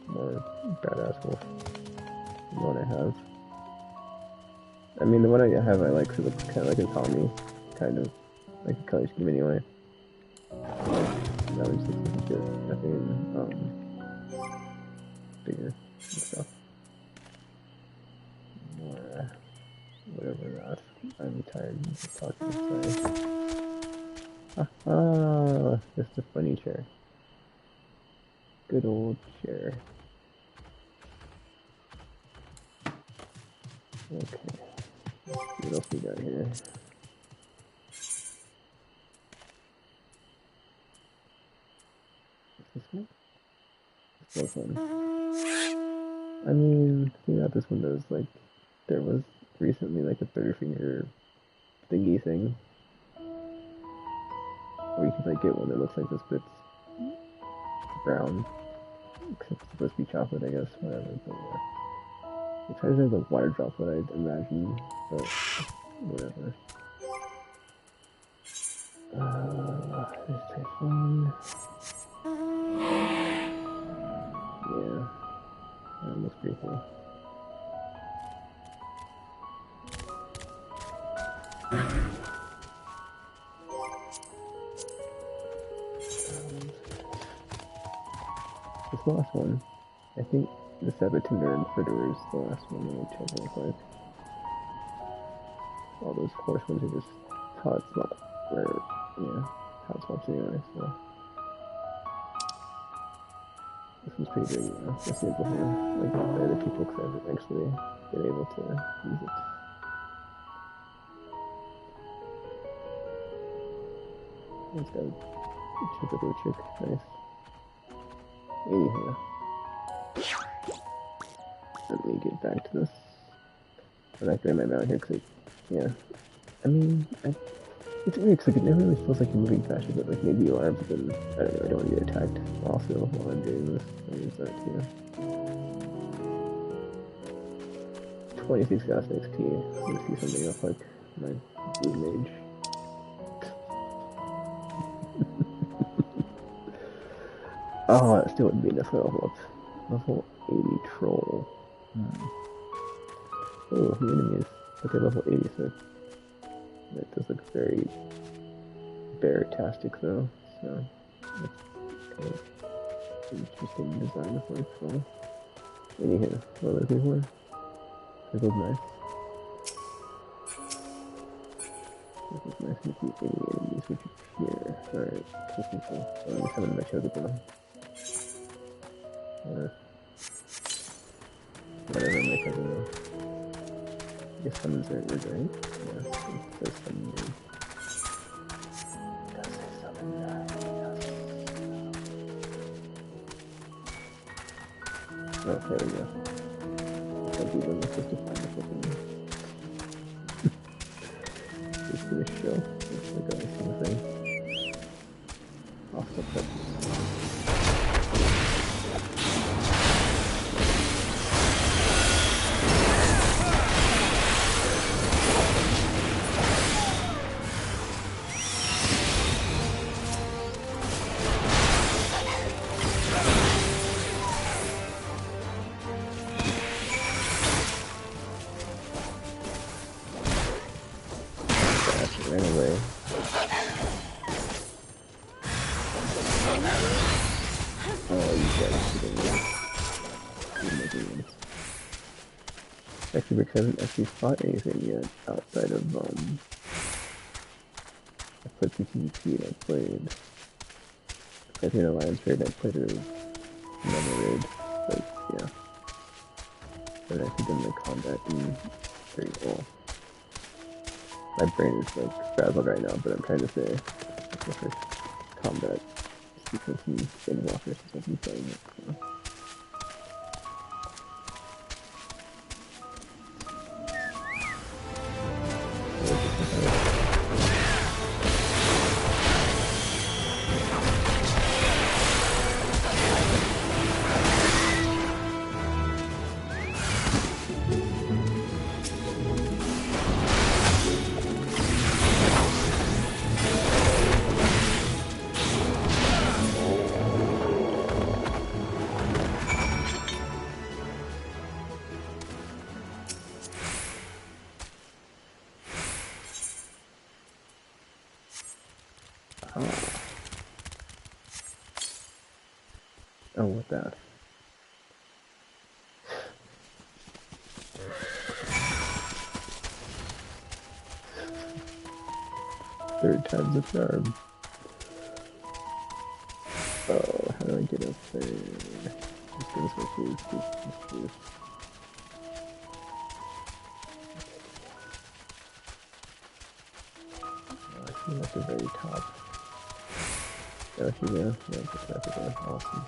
more badass wolf than the one I have. I mean, the one I have I like, because it looks kind of like a Tommy, kind of like a color scheme anyway. That one's just legit, nothing bigger and stuff. More, whatever that. I'm tired of talking, sorry. Ah, just a funny chair. Good old chair. Okay. Let's see what else we got here. This one? This one. I mean, the thing about this one is, like, there was recently, like, a 30-finger thingy thing. Or you could, like, get one that looks like this, but it's brown. Except it's supposed to be chocolate, I guess. Whatever, but yeah. It tries to have the water droplet, I'd imagine, but whatever. There's Typhon. Yeah, that looks pretty cool. This last one, I think the Sabotinder and Fritter is the last one. Let me check real quick. All those horse ones are just hot swaps, or yeah, hot swaps anyway, so. This one's pretty big, you know. I've seen it before, like by other people, because I've actually been able to use it. It's got a chick with a chick, nice. Anyhow. Let me get back to this. I'm not getting my mount here because yeah. I mean, it's weird because like, it never really feels like you're moving faster, but like maybe you are, but then, I don't know, I don't want to get attacked also while I'm doing this. I'll use that too. 26,000 XP. I'm gonna see something else like my blue mage. Oh, that still wouldn't be enough level up. Level 80 troll. Oh, new enemies. Okay, level 80, so that does look very bear-tastic though, so that's kind of interesting design for it. So, anyhow, what am I looking for? This looks nice. This looks nice to see any enemies which appear. Alright, let's see. Let me summon my chosen. Whatever my cousin will. I guess summons are weird, right? Yeah, it says summon. It does say summon. Oh, there we go. I'll do them just to find the flipping. Just gonna show. Looks like I see the thing. I'll flip that. Ran away. 16. Actually, because I haven't actually fought anything yet outside of, I played some PvP and I played an Alliance raid and I played another raid, but yeah. I haven't actually done the combat in very well. My brain is like frazzled right now, but I'm trying to say the first combat sequence in Endwalker since I've been playing it. So. Oh, what that? Third time's a charm. Oh, how do I get up there? Just gonna switch these. Oh, I see at the very top. Oh, she go. Yeah, just right there. Awesome.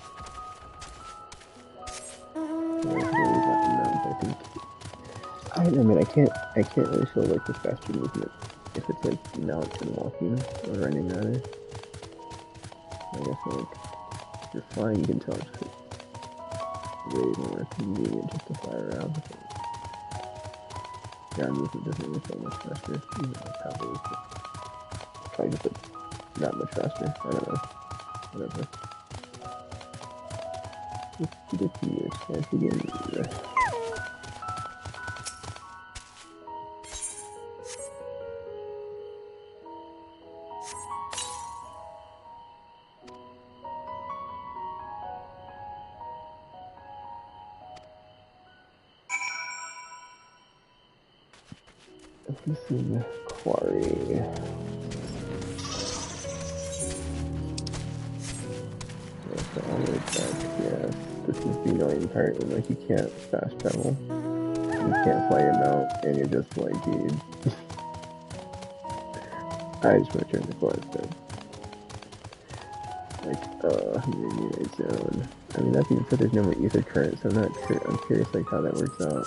I mean, I can't really show like the faster movement if it's like mount and walking or running rather. I guess like if you're flying, you can tell it's way more convenient just to fly around. Ground movement doesn't really feel much faster. Even though probably just like not much faster. I don't know. Whatever. Ridiculous. Can't begin. This is Quarry. Yeah, this is the annoying part when like you can't fast travel. You can't fly your mount and you're just like, dude. I just want to turn the corner instead. Like, maybe zone. I mean, that being said, there's no more ether current, so I'm curious like how that works out.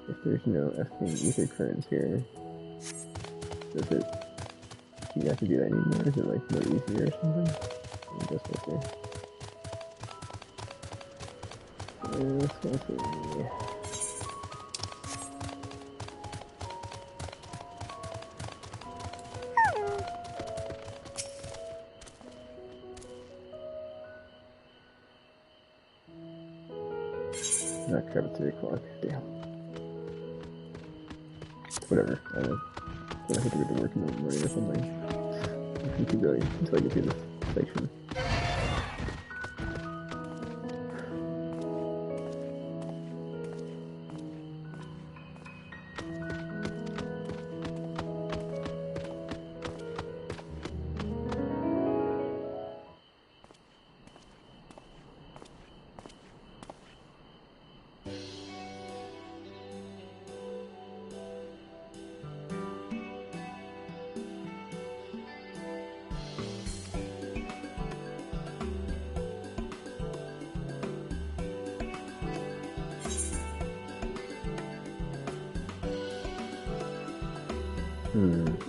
If there's no effing ether currents here, do you have to do that anymore? Is it like more easier or something? I guess we'll see. Let's go see. Not crap at 3 o'clock. Damn. Whatever. I don't know. I have to go to work in the morning or something. I can keep going until I get through this section.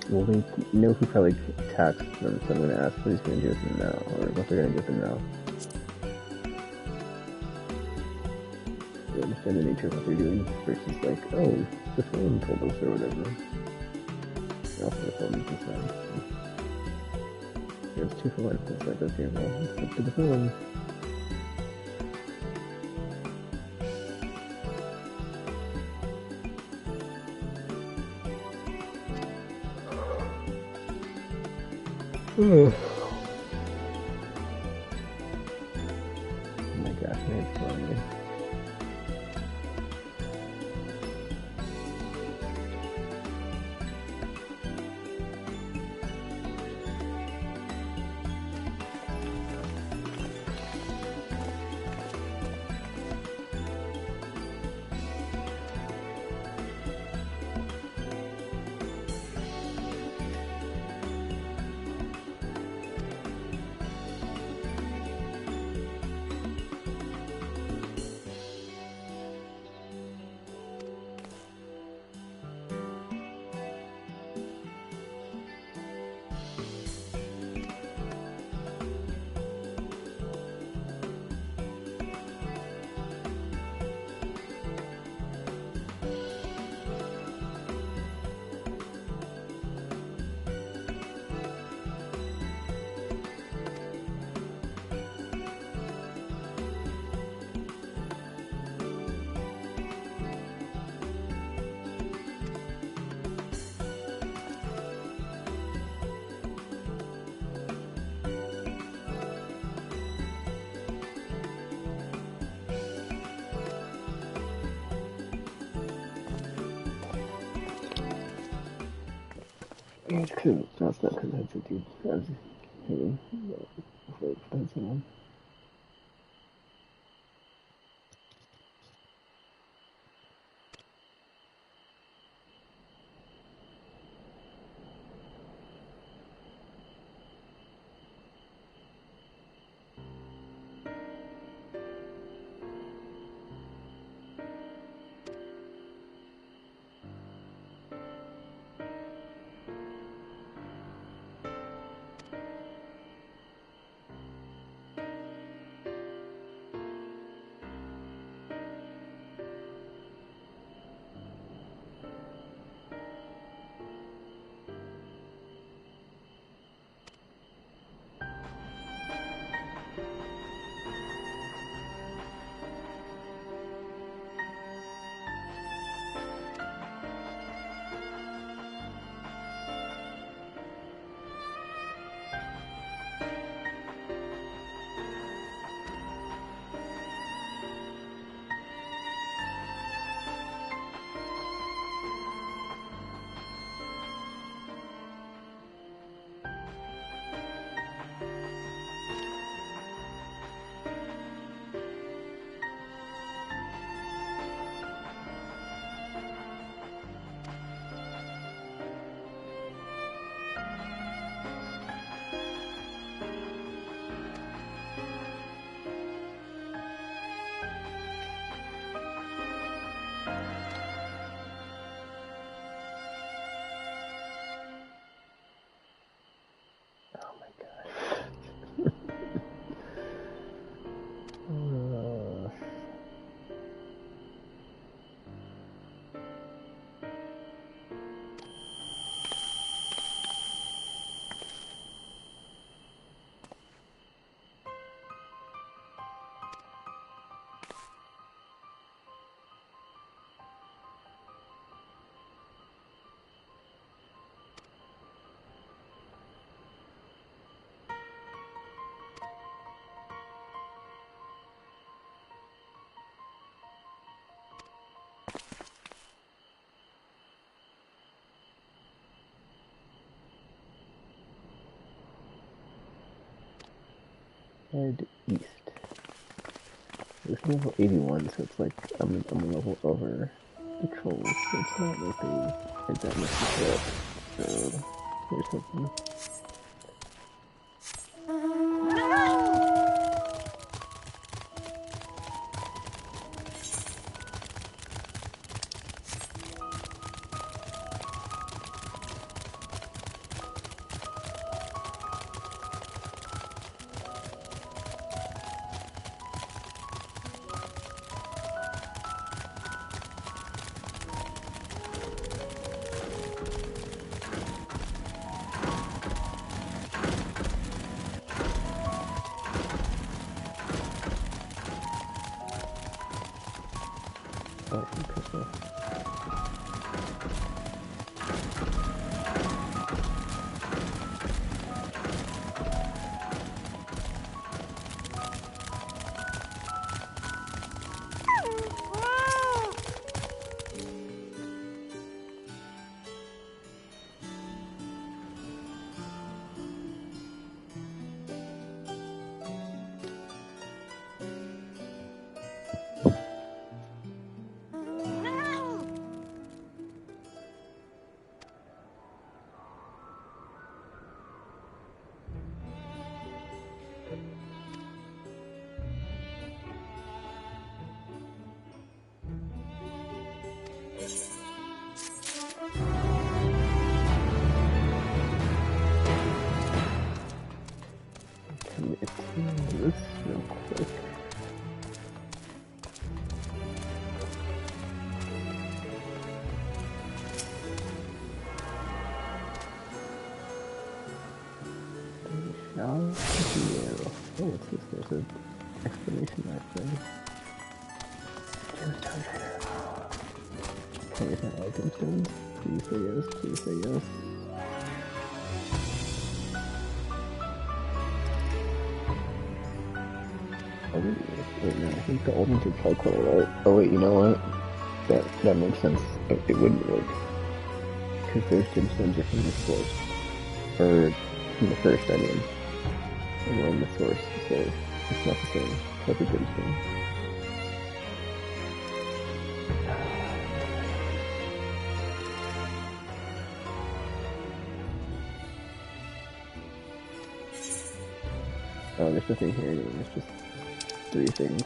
Well, they know who probably taxed them, so I'm going to ask what he's going to do with them now, or what they're going to do with them now. They understand the nature of what they're doing, versus like, oh, the phone told us, or whatever. Also, the phone is inside. It's 2 for 1, it's like, okay, well, let's up to the phone. Oh my gosh, man, it's funny. It's because that's not because that's a dude. I was hanging before that's someone. Head east. This is level 81, so it's like I'm a level over the trolls, so it's not like they had that much to get. So there's something. Oh, what's this? There's an explanation mark there. Can you find item stones? Please say yes, please say yes. Oh, wait, no, I think the old ones would probably color, right? Oh wait, you know what? That makes sense. It wouldn't work. because those gemstones are from the source. Or from the first, I mean. And we're in the source, so it's not the same type of gemstone. Oh, there's nothing here anyway, it's just 3 things.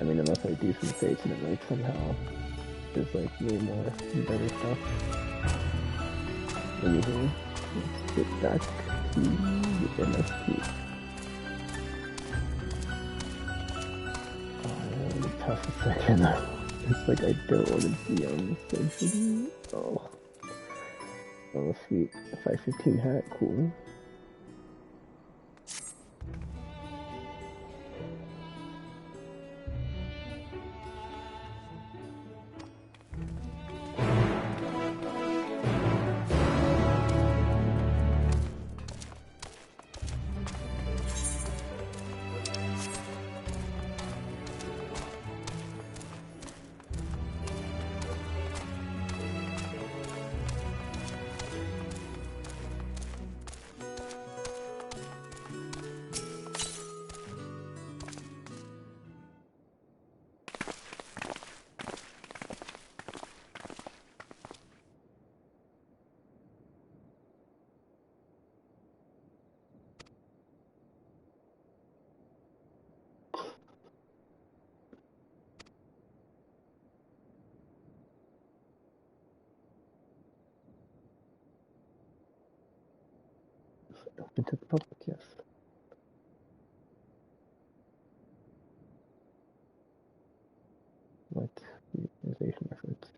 I mean, unless I do some fates and it, like, somehow there's, like, way more better stuff. Anywho, let's get back to the MSP. Oh, the tough second. It's like I don't want to be on this side. Oh. Oh, sweet. 515 hat, cool. Open to the public, yes. What organization efforts?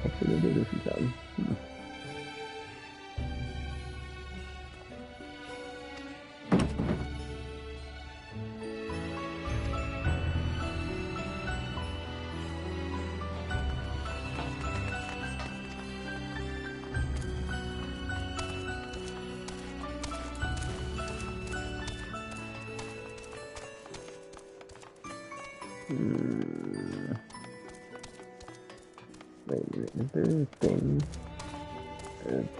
Hopefully we'll do this in time. Wait a minute, is there a thing?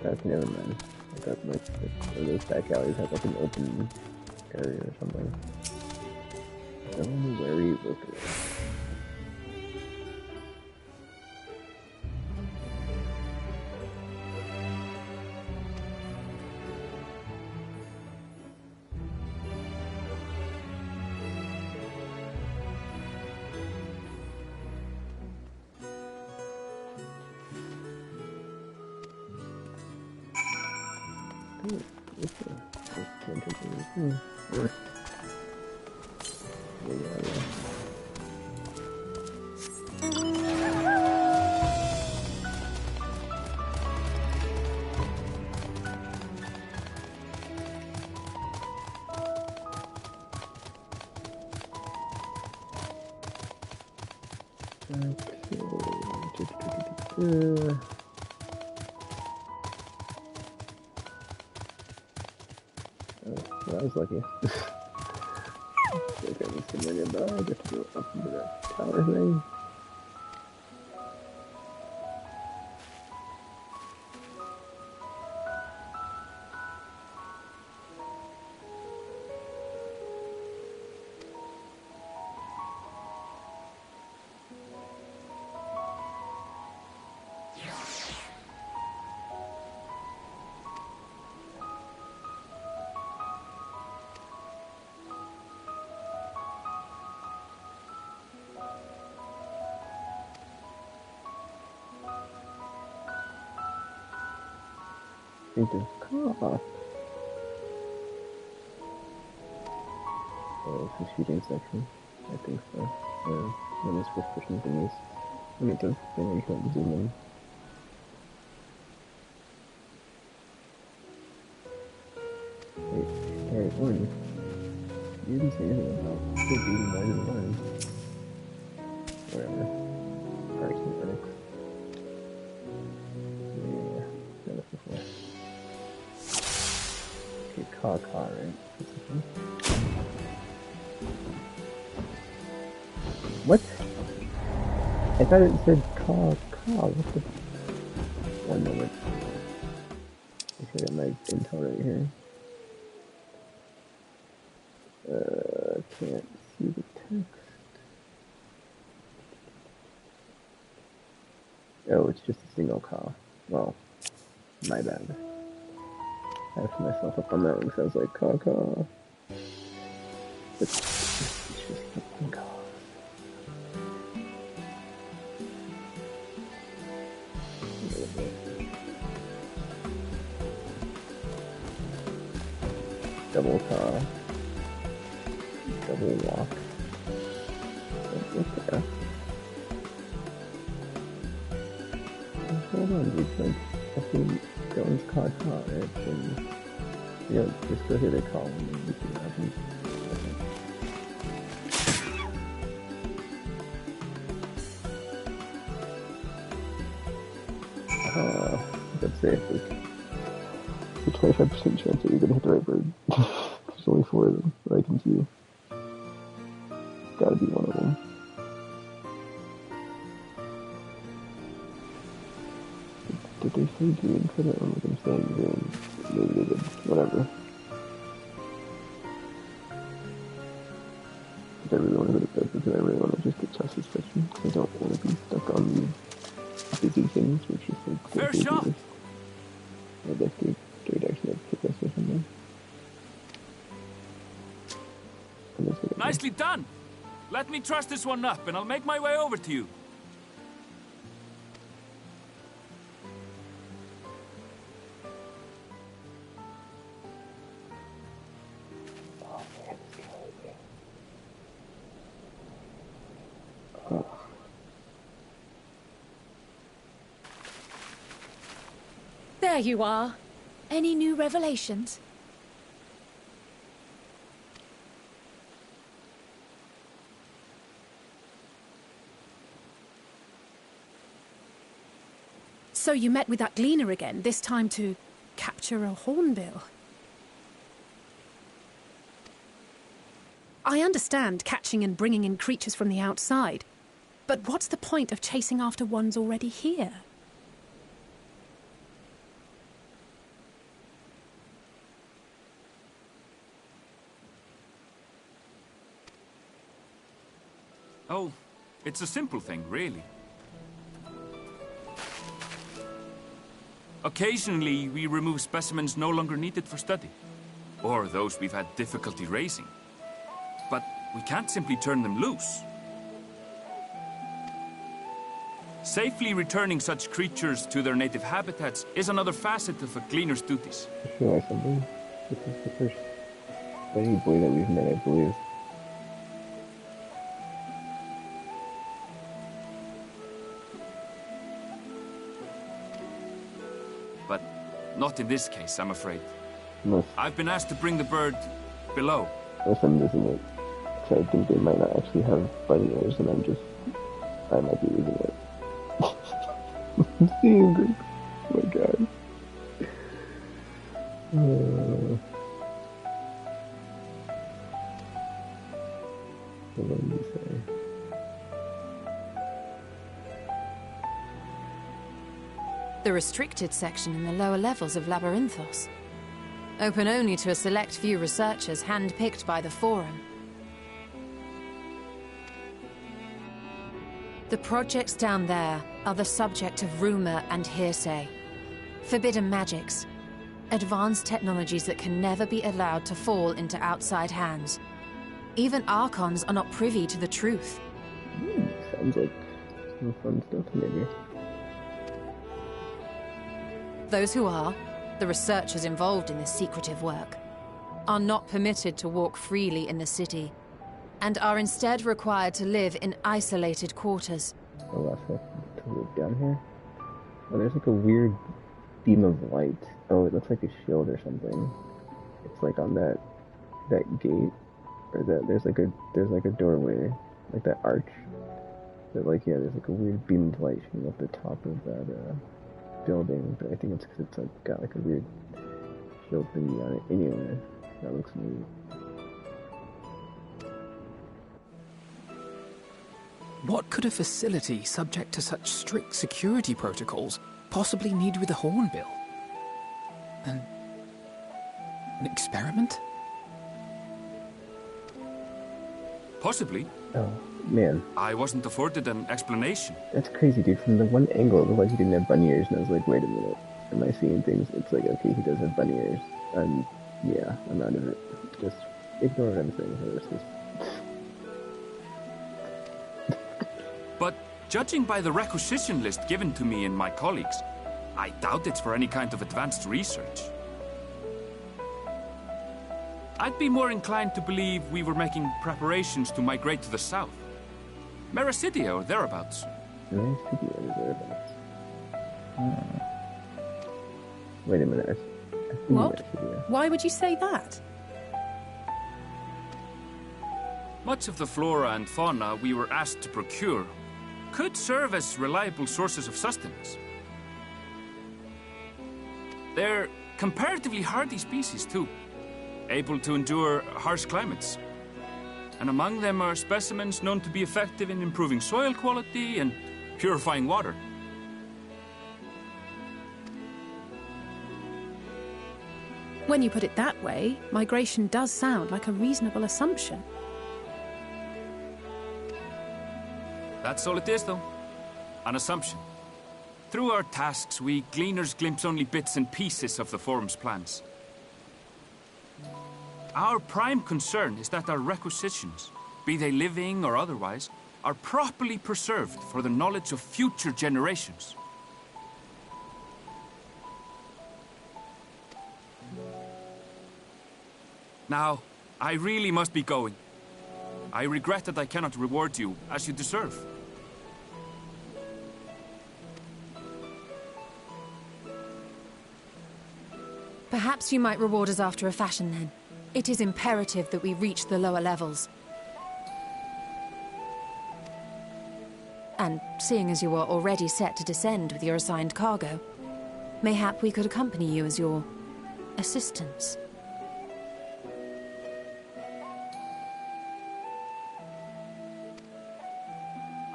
That's never mind. I thought like one of those back alleys have like an open area or something. Don't worry, worker. I was lucky. Okay, I'm somewhere nearby. I get to go up into that tower thing. Into car. Oh, it's a shooting section. I think so. One is for pushing thingies. I need to finish up zoom in. Wait, one. You didn't say anything about it being more than one. Whatever. Parts mechanics. Yeah, done it before. Okay, car, right? What? I thought it said car. What the? One moment. I should have my intel right here. Can't see the text. Oh, it's just a single car. Well, my bad. I have myself up on that one because I was like, car. But it's just fucking car. Double car. Double walk. Okay. Hold on, dude. Like, if we go into car, right? Then, you know, just go here, they call and we see what happens. Let's say it's a 25% chance that you're gonna hit the right bird. There's only 4 of them that I can see. Gotta be one of them. Did they say green? Because I don't remember them saying green. Maybe they did. Whatever. Because I really want to go to bed because I really want to just get justice fiction. Because I don't want to be stuck on the busy things, which is like... Fair shot! I'd like to straight actually like kick us or something. Nicely done! Let me truss this one up and I'll make my way over to you. There you are. Any new revelations? So you met with that gleaner again, this time to capture a hornbill. I understand catching and bringing in creatures from the outside, but what's the point of chasing after ones already here? Oh, it's a simple thing, really. Occasionally, we remove specimens no longer needed for study, or those we've had difficulty raising. But we can't simply turn them loose. Safely returning such creatures to their native habitats is another facet of a cleaner's duties. I feel like something. This is the first lady boy that we've met, I believe. But not in this case, I'm afraid. No. I've been asked to bring the bird below. Listen, isn't it? So I think they might not actually have bunny ears, and I might be losing it. I'm seeing this. Oh my god. What did you say? The restricted section in the lower levels of Labyrinthos. Open only to a select few researchers handpicked by the Forum. The projects down there are the subject of rumor and hearsay. Forbidden magics. Advanced technologies that can never be allowed to fall into outside hands. Even Archons are not privy to the truth. Sounds like some fun stuff, maybe. Those who are, the researchers involved in this secretive work, are not permitted to walk freely in the city, and are instead required to live in isolated quarters. Oh, last to live down here? Oh, there's like a weird beam of light. Oh, it looks like a shield or something. It's like on that gate, or there's like a doorway, like that arch. But like, yeah, there's like a weird beam of light shooting up the top of that building. But I think it's because it's like got like a weird shield thingy on it. Anyway, that looks neat. What could a facility subject to such strict security protocols possibly need with a hornbill? An experiment? Possibly. Oh, man. I wasn't afforded an explanation. That's crazy, dude. From the one angle, it looked like he didn't have bunny ears, and I was like, wait a minute. Am I seeing things? It's like, okay, he does have bunny ears. Yeah, I'm out of it. Just ignore what I'm saying for the rest of this. But judging by the requisition list given to me and my colleagues, I doubt it's for any kind of advanced research. I'd be more inclined to believe we were making preparations to migrate to the south. Mericidia or thereabouts. Mericidia or thereabouts. Wait a minute. What? Why would you say that? Much of the flora and fauna we were asked to procure could serve as reliable sources of sustenance. They're comparatively hardy species, too, able to endure harsh climates. And among them are specimens known to be effective in improving soil quality and purifying water. When you put it that way, migration does sound like a reasonable assumption. That's all it is, though. An assumption. Through our tasks, we gleaners glimpse only bits and pieces of the Forum's plans. Our prime concern is that our requisitions, be they living or otherwise, are properly preserved for the knowledge of future generations. Now, I really must be going. I regret that I cannot reward you as you deserve. Perhaps you might reward us after a fashion, then. It is imperative that we reach the lower levels. And seeing as you are already set to descend with your assigned cargo, mayhap we could accompany you as your assistants.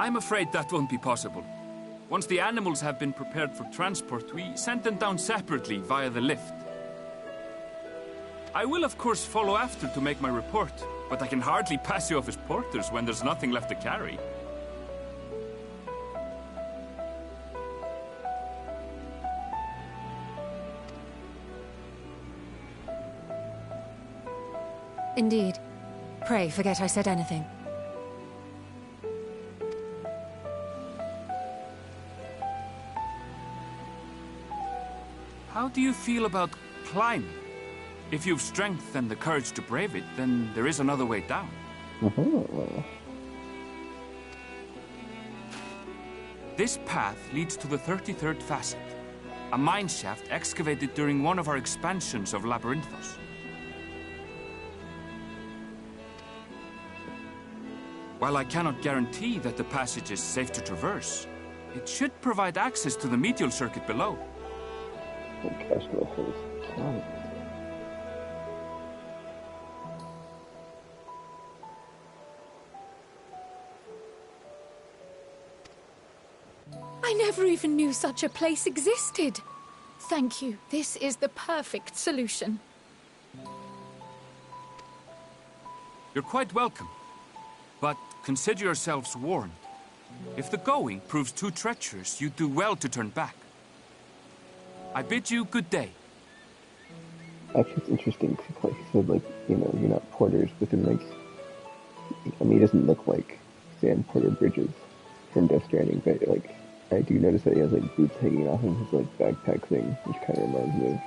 I'm afraid that won't be possible. Once the animals have been prepared for transport, we send them down separately via the lift. I will, of course, follow after to make my report, but I can hardly pass you off as porters when there's nothing left to carry. Indeed. Pray, forget I said anything. How do you feel about climbing? If you've strength and the courage to brave it, then there is another way down. This path leads to the 33rd facet, a mine shaft excavated during one of our expansions of Labyrinthos. While I cannot guarantee that the passage is safe to traverse, it should provide access to the medial circuit below. I never even knew such a place existed. Thank you. This is the perfect solution. You're quite welcome. But consider yourselves warned. If the going proves too treacherous, you do well to turn back. I bid you good day. Actually, it's interesting because, like he said, like, you know, you're not porters within, like, I mean, he doesn't look like Sam Porter Bridges from Death Stranding, but, like, I do notice that he has, like, boots hanging off of his, like, backpack thing, which kind of reminds me of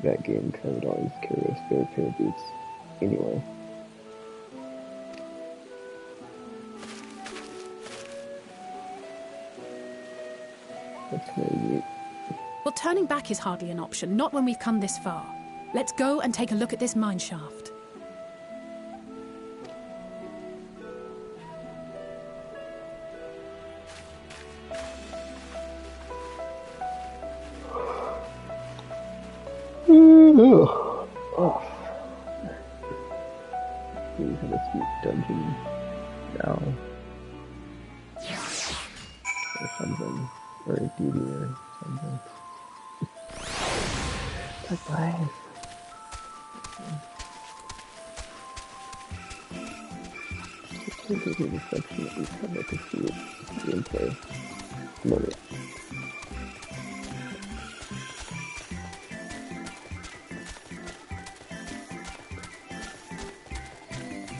that game. Kind of always carry a spare pair of boots. Anyway. That's kind of neat. Well, turning back is hardly an option, not when we've come this far. Let's go and take a look at this mine shaft. Oh. We have a sweet dungeon now. Or something. Or a duty or something. It's like life. I think there's a section that we have like a see gameplay. Moment.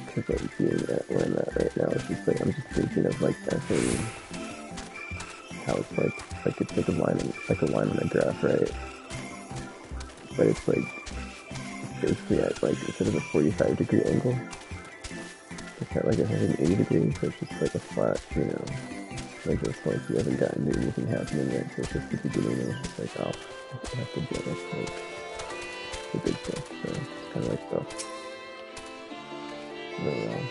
Because like being at where I'm at right now, it's just like I'm just thinking of like that thing. How it's like it's like a line on a graph, right? But it's like basically at like instead of a 45-degree angle, it's at like 180 degrees, so it's just like a flat, you know, like this. Like you haven't gotten to anything happening yet, so it's just the beginning, and it's just like, oh, I have to deal with like the big stuff. So it's kind of like stuff. Really well.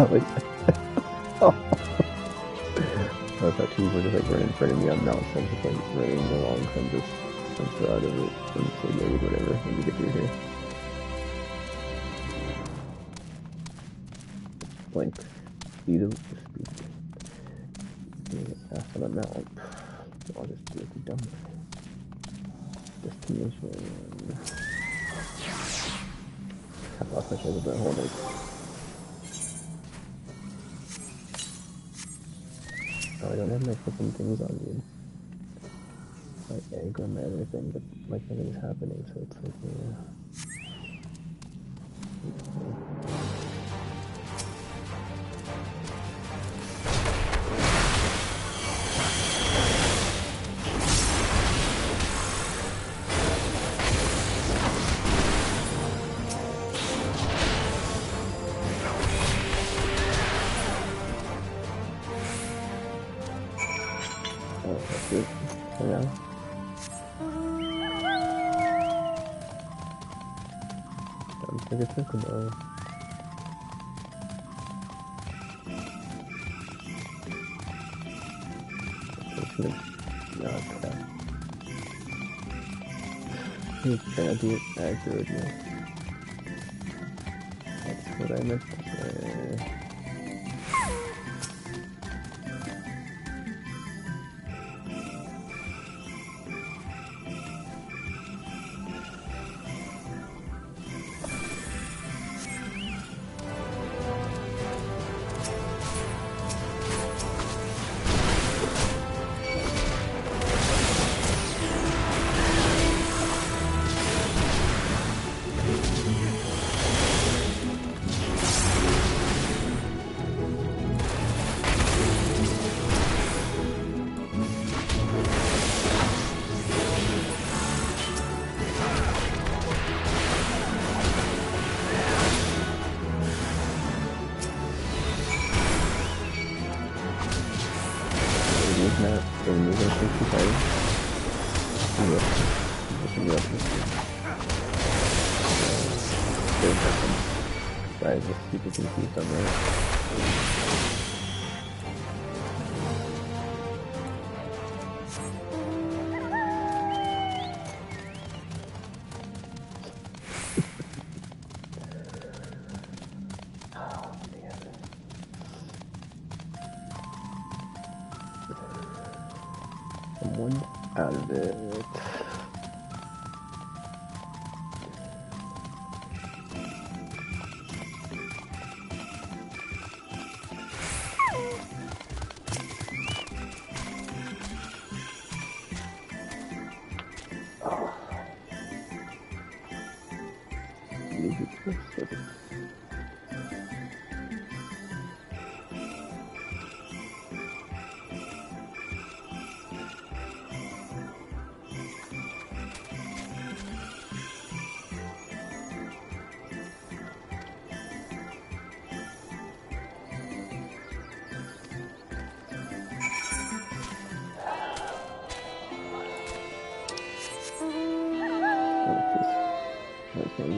Like, oh. I thought two were just like running in front of me on mouse, so I'm just like running along, so I'm so out of it. I'm just like, maybe whatever, let me get through here. Blank speed of speed. After the mount. I'll just do it the dumb way. Destination. I lost my train of thought. Hold it. Oh, I don't have my flipping things on me. Like egg on my other thing, but like nothing's happening, so it's like, yeah. Oh, that's it. For now. I'm thinking it's about. No, crap. He's gonna do it accurately. That's what I meant to say. Sorry, I was just super confused on that. Someone out of it.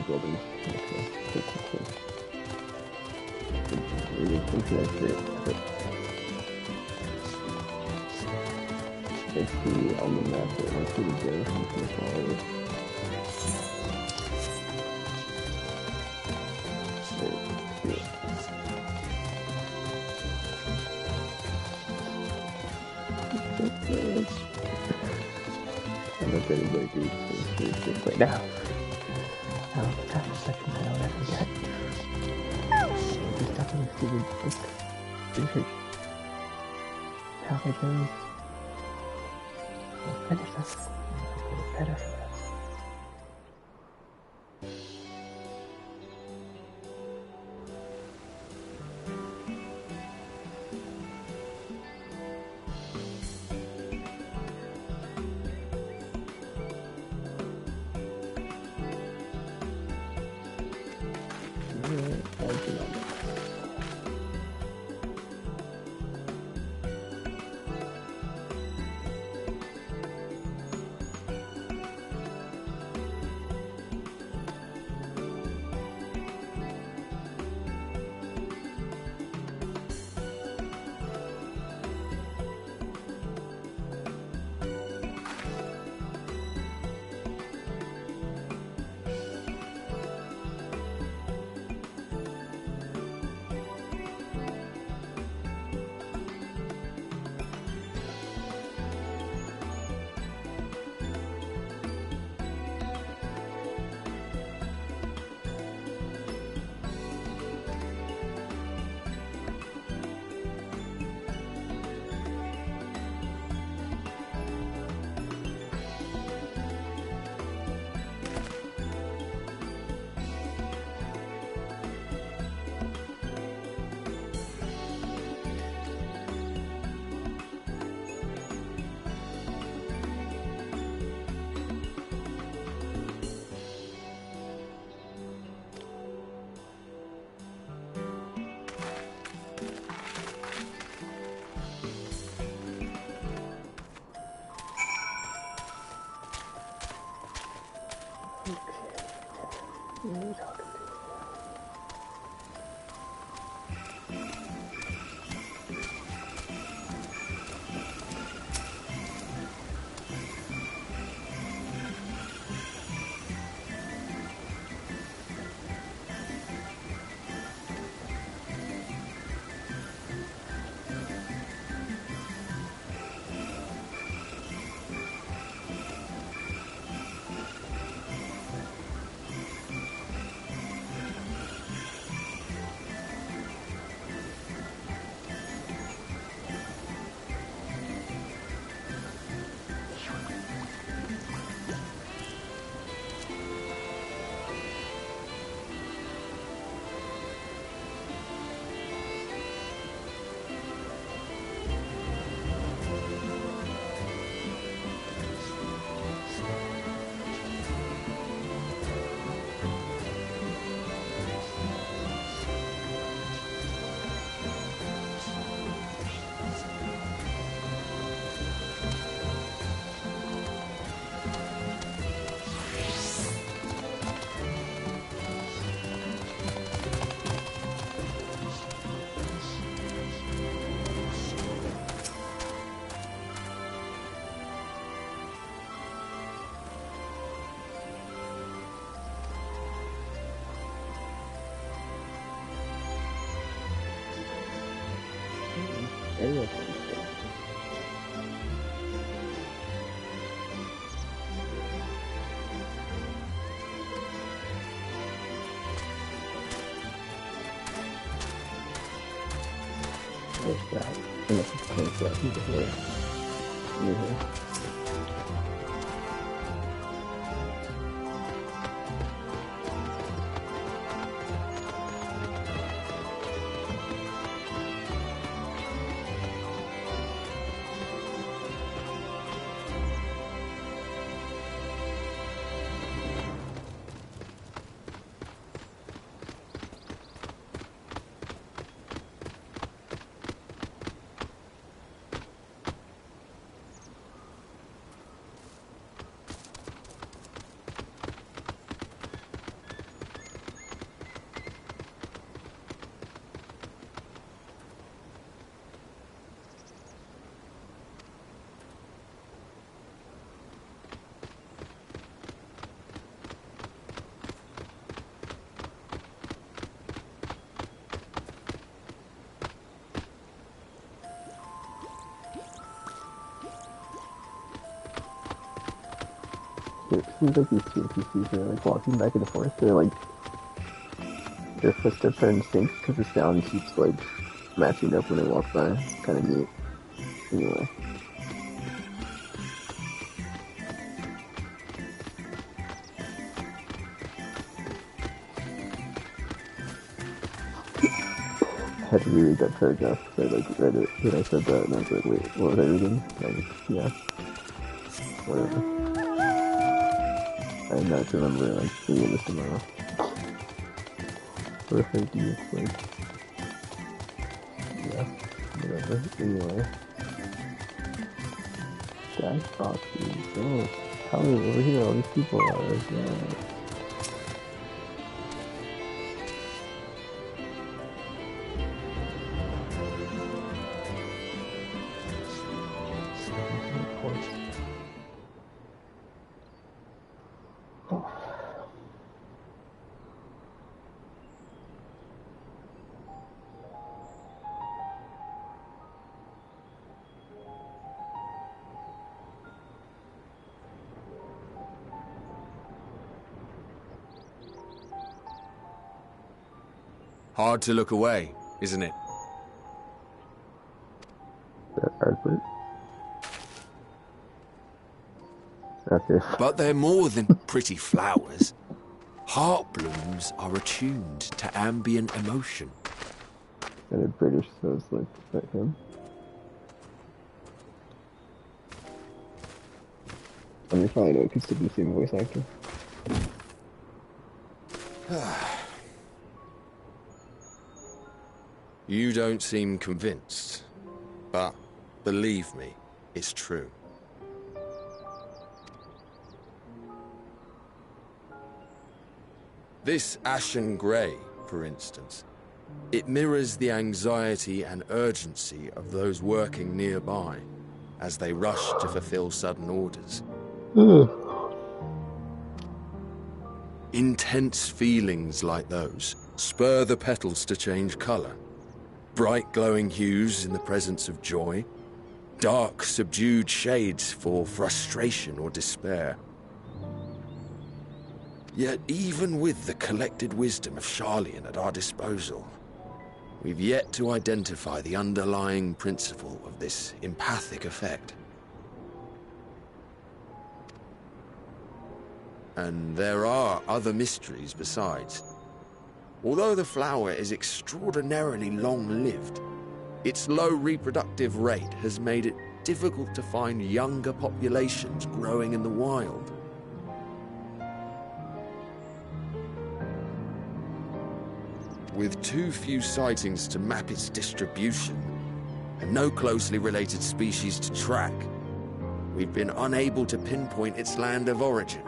Buildings. Okay, cool. Really think that's it. Let's see on the map that I see the day from the forward. I'm not ready to do this right now. Oh, that's a second I don't ever get. Just talking to stupid book. Different. How I goes. I'll finish this. I'll get better for this. Area. There's that. Unless it's close to that before. It seems like these two NPCs are like walking back and forth. They're like, their footsteps are in sync because the sound keeps like matching up when they walk by. It's kind of neat. Anyway. I had to reread that paragraph because I like read it when I said that and I was like, wait, what was I reading? Like, yeah. Whatever. I'm not remember like reading this tomorrow. What if I do like, yeah, whatever. Anyway. Skyboxes. Oh, tell me over here all these people are. Yeah. Hard to look away, isn't it? That artwork. That's it. But they're more than pretty flowers. Heart blooms are attuned to ambient emotion. And a British, so it's like him. I mean, probably know it could still be the same voice actor. You don't seem convinced, but believe me, it's true. This ashen grey, for instance, it mirrors the anxiety and urgency of those working nearby as they rush to fulfill sudden orders. Intense feelings like those spur the petals to change colour. Bright glowing hues in the presence of joy, dark subdued shades for frustration or despair. Yet even with the collected wisdom of Charlian at our disposal, we've yet to identify the underlying principle of this empathic effect. And there are other mysteries besides. Although the flower is extraordinarily long-lived, its low reproductive rate has made it difficult to find younger populations growing in the wild. With too few sightings to map its distribution, and no closely related species to track, we've been unable to pinpoint its land of origin.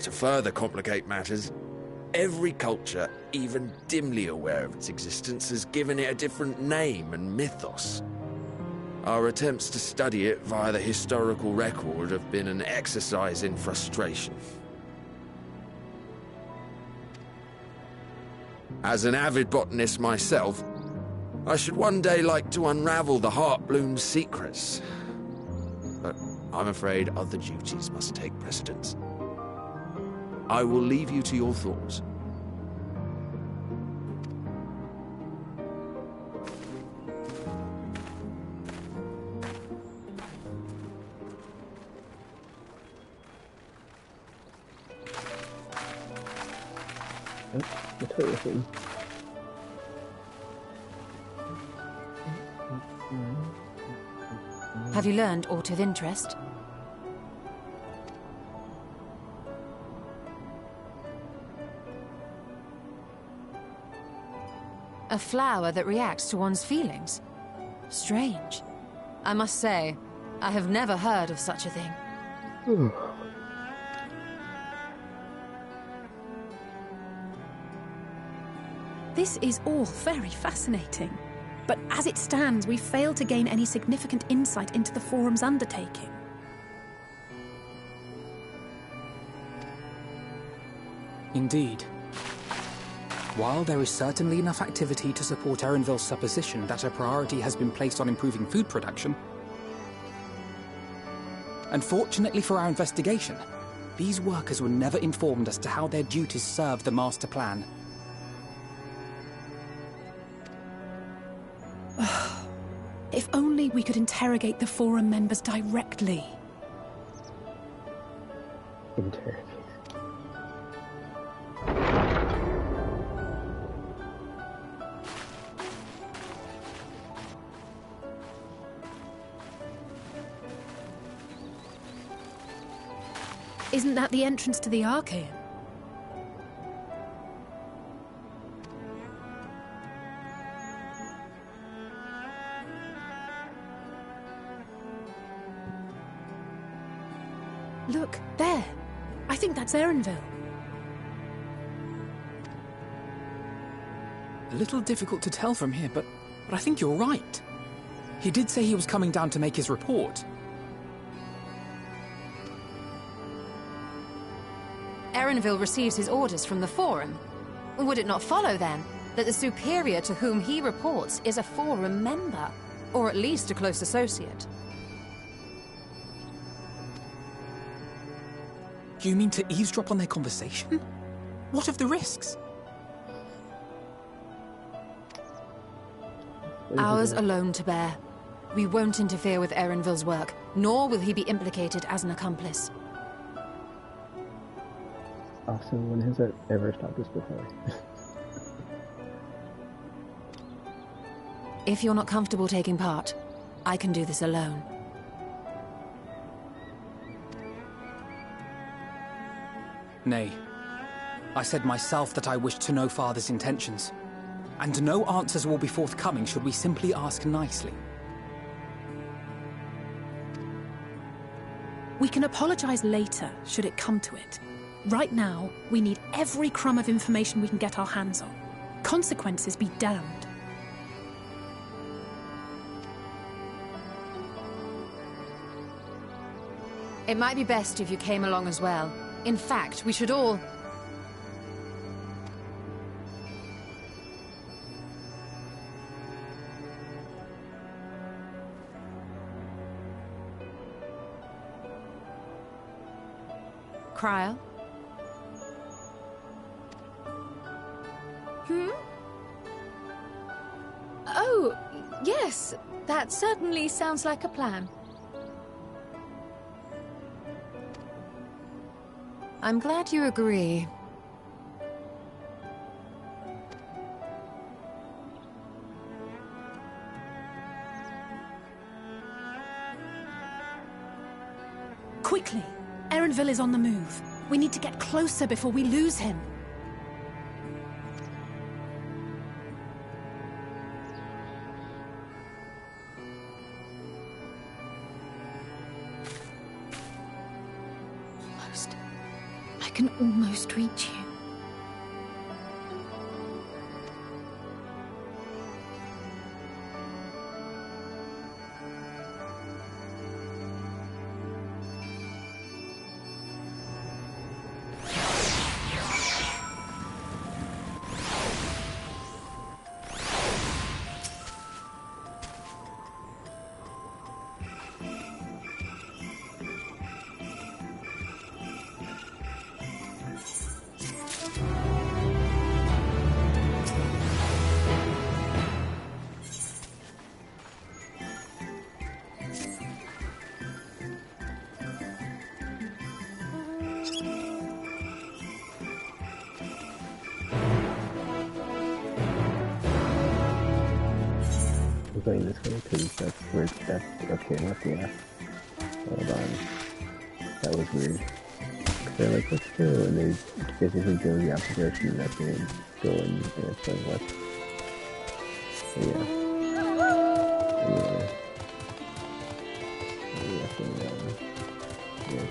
To further complicate matters, every culture, even dimly aware of its existence, has given it a different name and mythos. Our attempts to study it via the historical record have been an exercise in frustration. As an avid botanist myself, I should one day like to unravel the Heartbloom's secrets. But I'm afraid other duties must take precedence. I will leave you to your thoughts. Have you learned aught of interest? A flower that reacts to one's feelings? Strange. I must say, I have never heard of such a thing. This is all very fascinating. But as it stands, we've failed to gain any significant insight into the Forum's undertaking. Indeed. While there is certainly enough activity to support Erenville's supposition that a priority has been placed on improving food production, unfortunately for our investigation, these workers were never informed as to how their duties serve the master plan. If only we could interrogate the Forum members directly. Interrogate. Isn't that the entrance to the Archaean? Look, there. I think that's Erenville. A little difficult to tell from here, but I think you're right. He did say he was coming down to make his report. Erenville receives his orders from the Forum. Would it not follow, then, that the superior to whom he reports is a Forum member, or at least a close associate? You mean to eavesdrop on their conversation? What of the risks? Ours alone to bear. We won't interfere with Erenville's work, nor will he be implicated as an accomplice. Austin, when has that ever stopped us before? If you're not comfortable taking part, I can do this alone. Nay. I said myself that I wished to know Father's intentions. And no answers will be forthcoming should we simply ask nicely. We can apologize later, should it come to it. Right now, we need every crumb of information we can get our hands on. Consequences be damned. It might be best if you came along as well. In fact, we should all... Cryle? Oh, yes. That certainly sounds like a plan. I'm glad you agree. Quickly! Erenville is on the move. We need to get closer before we lose him. Almost. I can almost reach you. Going this way because that's where that's okay. Not yeah. Hold on. That was weird. They're like, let's go, and they basically go the opposite direction that they go in, and it's like what? Yeah. Anyway. Yeah.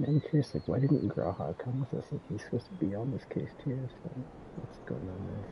I'm curious, like, why didn't Graha come with us? Like, he's supposed to be on this case too, so what's going on there?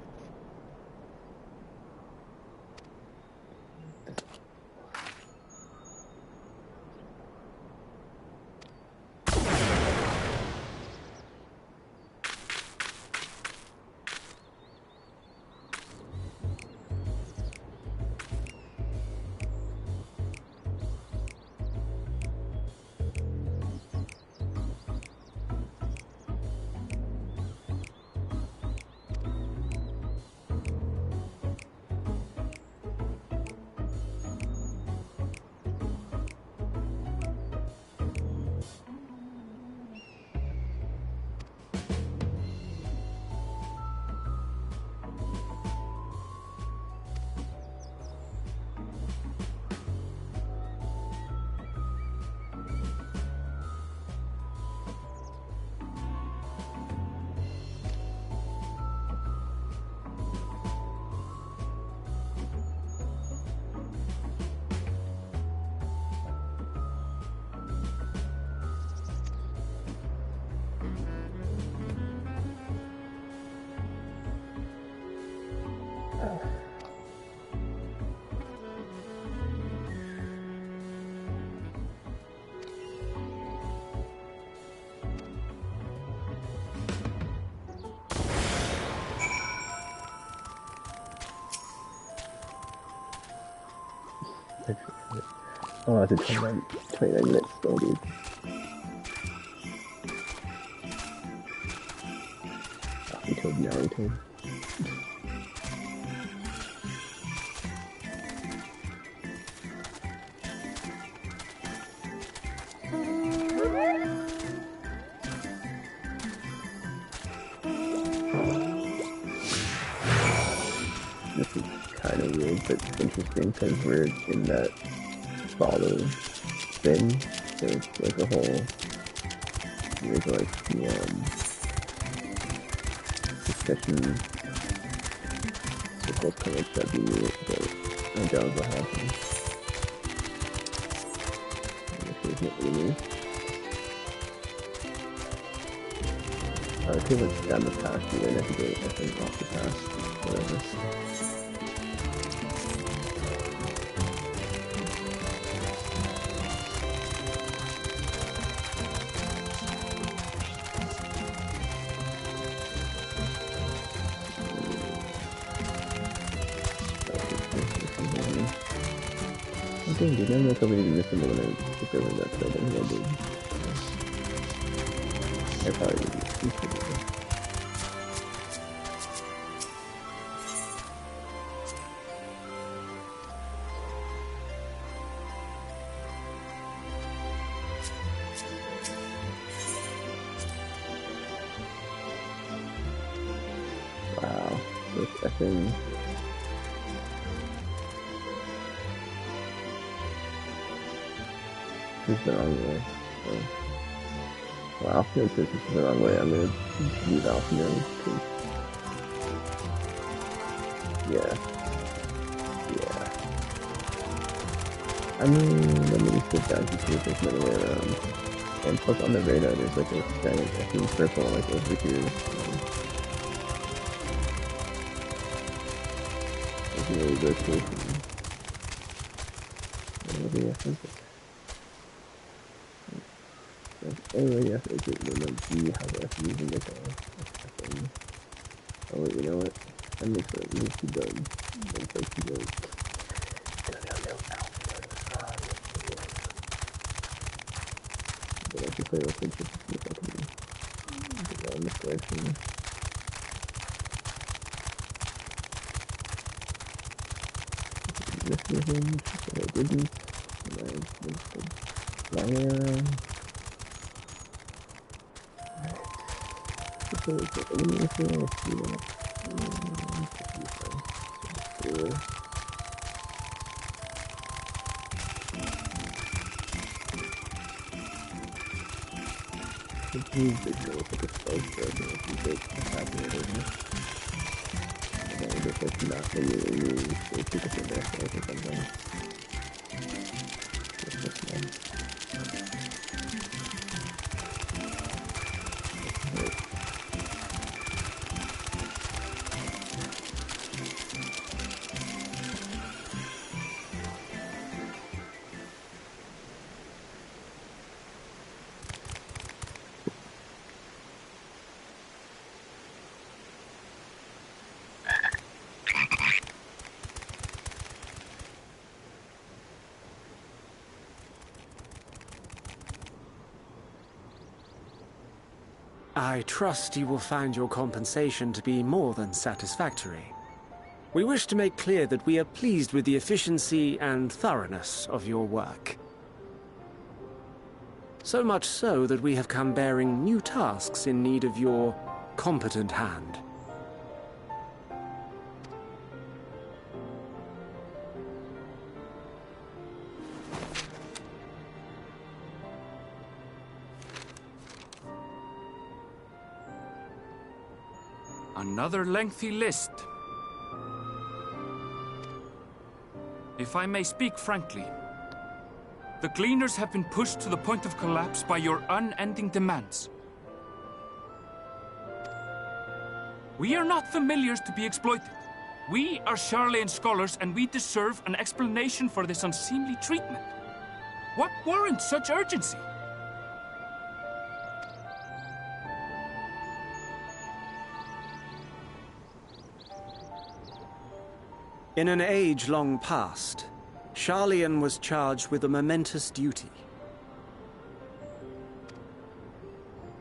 Oh, that's a 29 minutes still, dude. Until Naruto. This is kind of weird, but interesting because we're in that follow thing, so it's like a whole, there's like the discussion circles kind of that be weird, but I doubt what happened. There's not really news. I feel like down the path, you then have to go, I think, off the path, whatever. Okay, dude, I'm not coming to miss him when I took over that side, I think I did. I probably didn't. Wow, this effing. This is the wrong way. Oh. Wow, since this is the wrong way, I'm gonna leave out here. Yeah. Yeah. I mean, let me just sit down to see if there's another way around. And plus on the radar, there's like a giant effing circle like over here. There's no rotation. Maybe I think oh yeah, it's it. No, G, how do I using it? Oh wait, you know what? That makes it move too dumb. That's like too dumb. But I should play real quick just to see if I can get that in this direction. This is him, but I didn't. And I just flying around. So it's an enemy here, I see that. Please just go with like a spell spread and if you take what's happening over here. And then just like not maybe so take it from there so I think I'm done. Just this one. I trust you will find your compensation to be more than satisfactory. We wish to make clear that we are pleased with the efficiency and thoroughness of your work. So much so that we have come bearing new tasks in need of your competent hand. Another lengthy list. If I may speak frankly, the Gleaners have been pushed to the point of collapse by your unending demands. We are not familiars to be exploited. We are Sharlayan scholars, and we deserve an explanation for this unseemly treatment. What warrants such urgency? In an age long past, Sharlayan was charged with a momentous duty.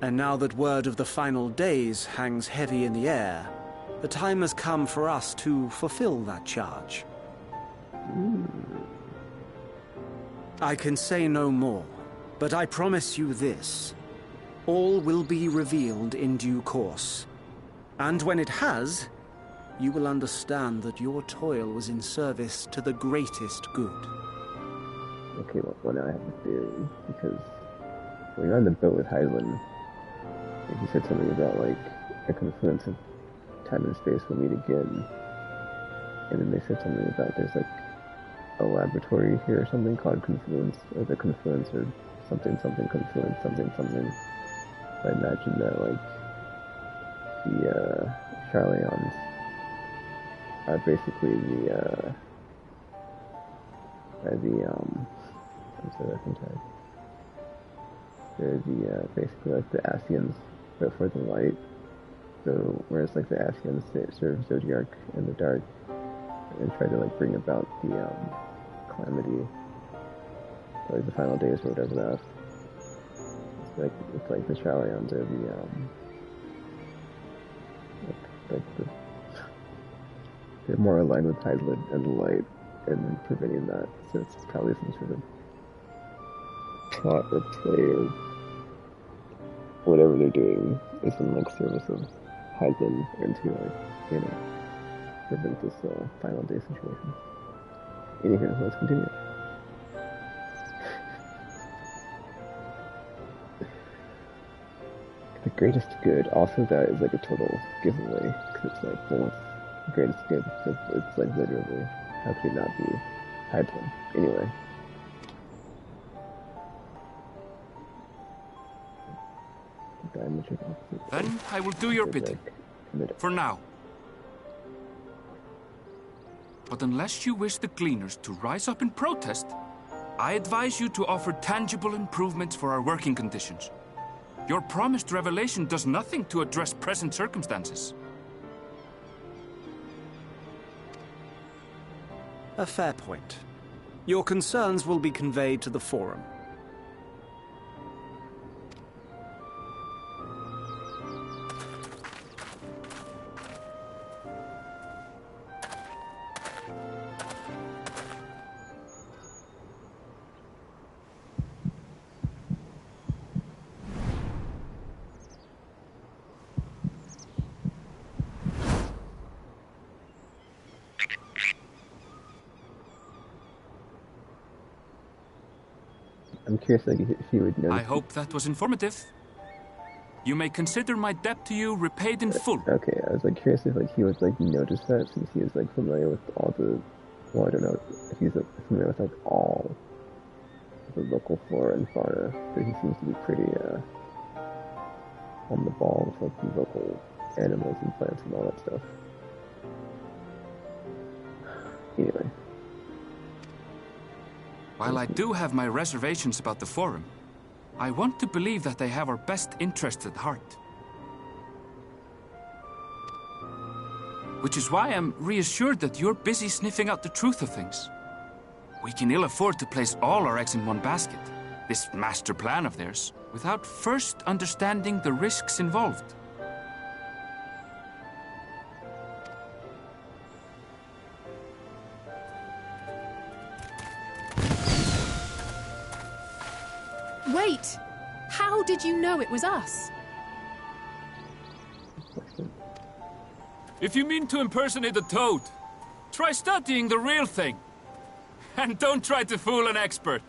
And now that word of the final days hangs heavy in the air, the time has come for us to fulfill that charge. I can say no more, but I promise you this. All will be revealed in due course. And when it has, you will understand that your toil was in service to the greatest good. Okay, well now I have a theory, because when you're on the boat with Heidland, he said something about, like, a confluence of time and space will meet again. And then they said something about there's, like, a laboratory here or something called Confluence, or the Confluence, or something, Confluence, something. So I imagine that, like, the, Sharlayans are basically they're the, basically like the Ascians, but for the light. So, whereas like the Ascians serve Zodiark in the dark, and try to like bring about the, calamity, or the final days or whatever that is. It's like the Sharlayans are the, they're more aligned with Heidland and the light, and preventing that. So it's probably some sort of plot or play or whatever they're doing is in like service of Heidland and to like, prevent this final day situation. Anyhow, let's continue. The greatest good, also that is like a total giveaway, because it's like, well, what's the greatest good? It's like literally, how could it not be Heidland? Anyway. Then I will do your bidding. For now. But unless you wish the Gleaners to rise up in protest, I advise you to offer tangible improvements for our working conditions. Your promised revelation does nothing to address present circumstances. A fair point. Your concerns will be conveyed to the Forum. I'm curious, like, if you would notice. I hope that was informative. You may consider my debt to you repaid in full. Okay, I was like curious if like he would like notice that, since he is like familiar with all the. Well, I don't know if he's like, familiar with like all the local flora and fauna, but he seems to be pretty on the ball with like the local animals and plants and all that stuff. Anyway. While I do have my reservations about the Forum, I want to believe that they have our best interests at heart. Which is why I'm reassured that you're busy sniffing out the truth of things. We can ill afford to place all our eggs in one basket, this master plan of theirs, without first understanding the risks involved. Wait! How did you know it was us? If you mean to impersonate a toad, try studying the real thing. And don't try to fool an expert.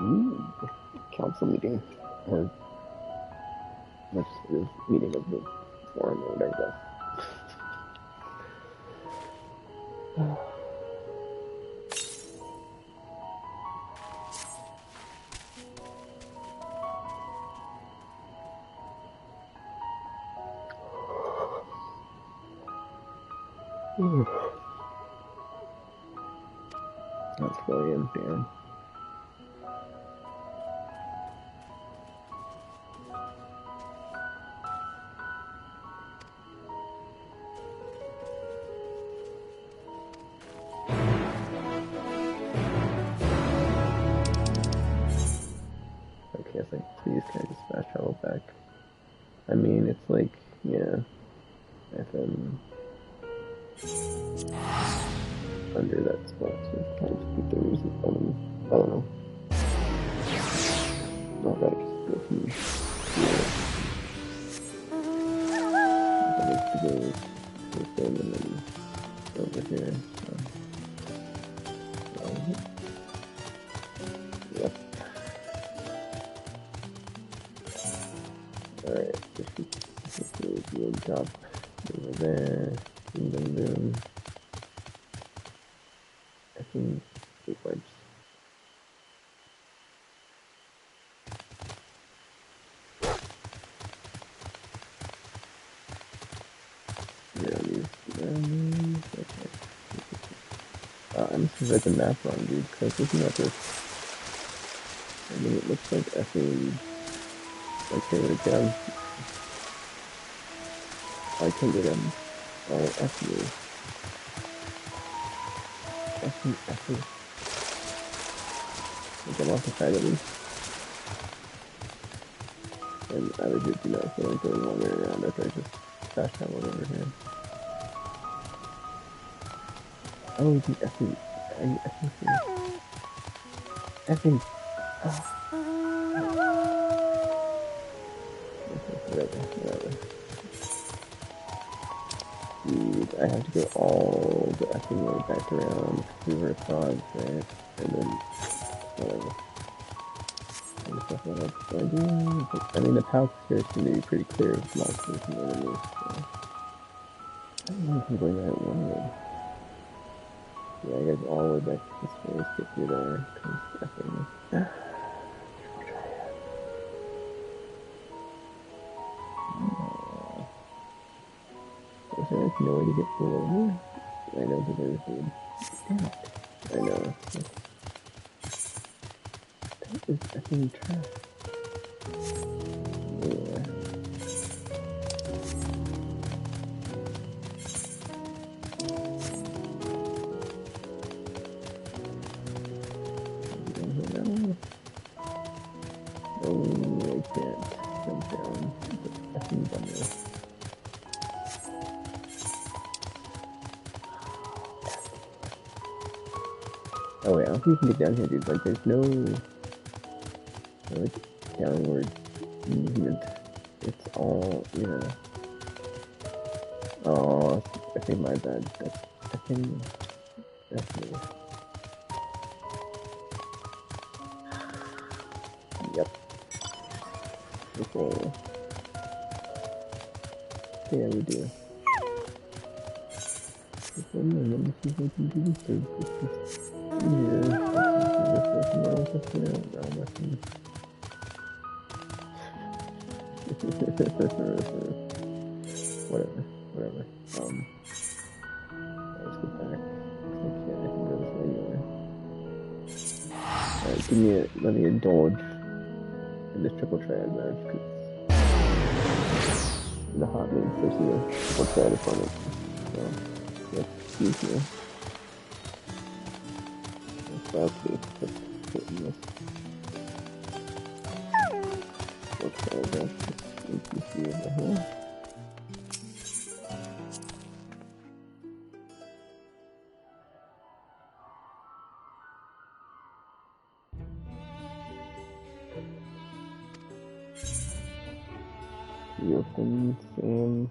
Ooh, council meeting. Or legislative meeting of the forum or whatever that. That's William, damn. Okay, it's like, please can I just fast travel back? I mean, it's like, yeah, FM under that spot, so it's kind of keep the reason. I don't know. Not that I just go from here. I have to go this thing and then over here. So. Yep. Alright, this is the top. Over there. Boom, boom, boom. I think it wipes. Okay. I'm just like the map wrong, dude, because looking at this, I mean, it looks like effing, like here we go. I can get them all effing. Effing. Like I'm off the side at least. And I legit do not feel like going all the way around after I just fast traveled over here. Oh, the effing. Are you effing serious? Effing. Oh. Okay, whatever. Dude, I have to go all the effing way back around Hoover Pods, right? And then, whatever. I mean, the path here is going to be pretty clear with monsters and enemies, so. I don't know if I'm going that one way. Yeah, I gotta go all the way back to this way, skip through there, because effing. Is there like no way to get through over here? I know that there's food. Damn it. I know. That is effing trash. Yeah. No, I can't jump down. It's a effing bummer. Oh wait, I don't think you can get down here, dude. Like, there's no like downward movement. It's all, you know. Oh, I think my bad. That's me. Yep. Okay. Yeah, we do. Let me see if I can do this thing. Whatever. Let's go back. I can go this way anyway. Alright, let me indulge in this triple triad match, because the hot means there's a triple triad opponent. So, yep, excuse me. That's hitting this. Triple triad match, NPC over here. Open, same.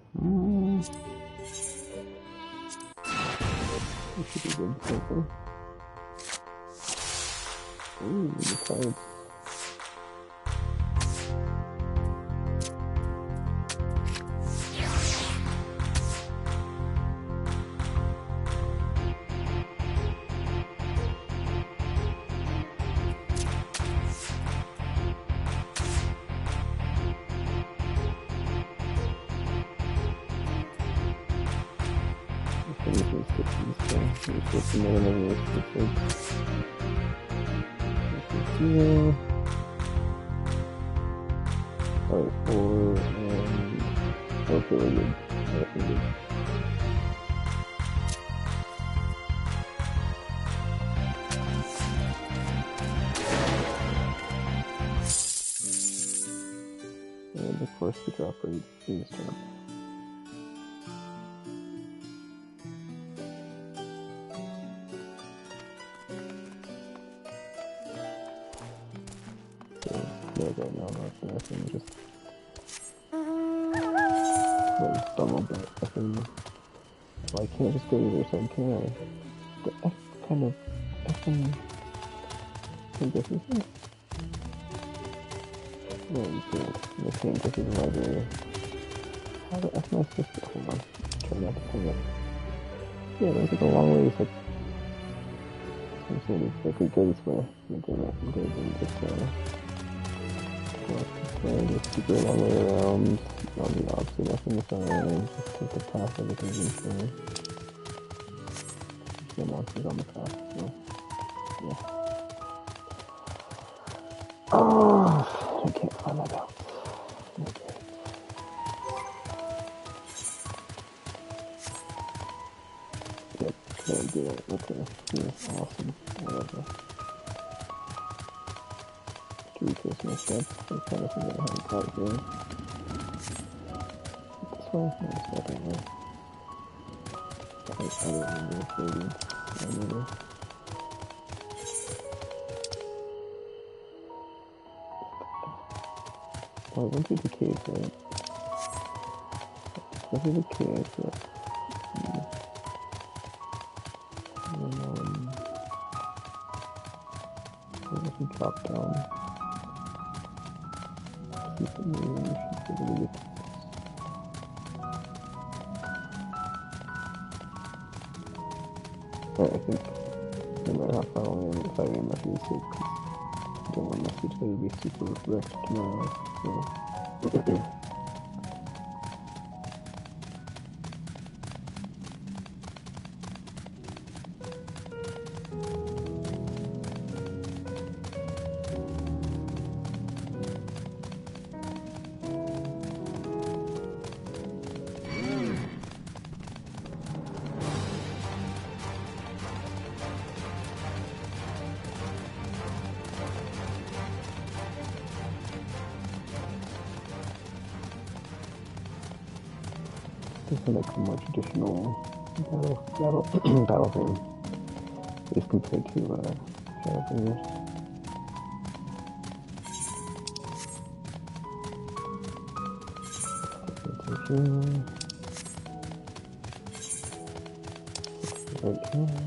This should be good. Okay. Ooh, the cards. Alright, 4 and okay, we're good. Alright, we're good. And of course the drop rate is down. So right now I'm not finessing, just funnel back. Well, I can't just go either side, can I? The F kind of I guess is it? No, you can't get to the library. How the F am I supposed to? Hold on. Try not to pull it. Yeah, that took a long way. So I'm saying if I could go this way, I'm going this way. Just keep it a long way around on the opposite left hand side and just take the path that it is in front. There's no monsters on the path, so yeah. Oh, I can't find that out. Okay. Yep, can't do it. Okay, yeah, awesome. Whatever. Retrace my steps. I'm trying to figure out how to call it here. This way? No, it's not that way. I don't remember if they did. I remember. Oh, I went through the cave, right? I went through the cave, but... And then, I guess we drop down. See if we should be able to get to this. Alright, I think no matter how far away I am, if I am not going to be safe, because I don't want my switch to be super wrecked tomorrow, so... This is like a more traditional battle thing, as compared to Shadowbringers. Right here.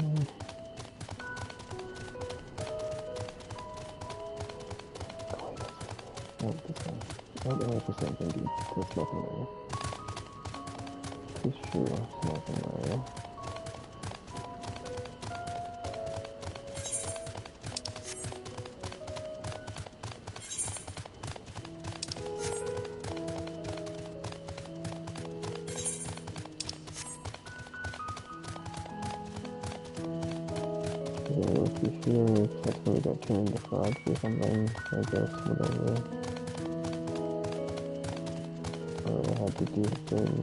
Oh, this one. I don't know if it's indeed. There's nothing there. It's true, there's nothing there. Here, that's where we got turned into frogs or something, I guess, whatever. Or I had to do the thing.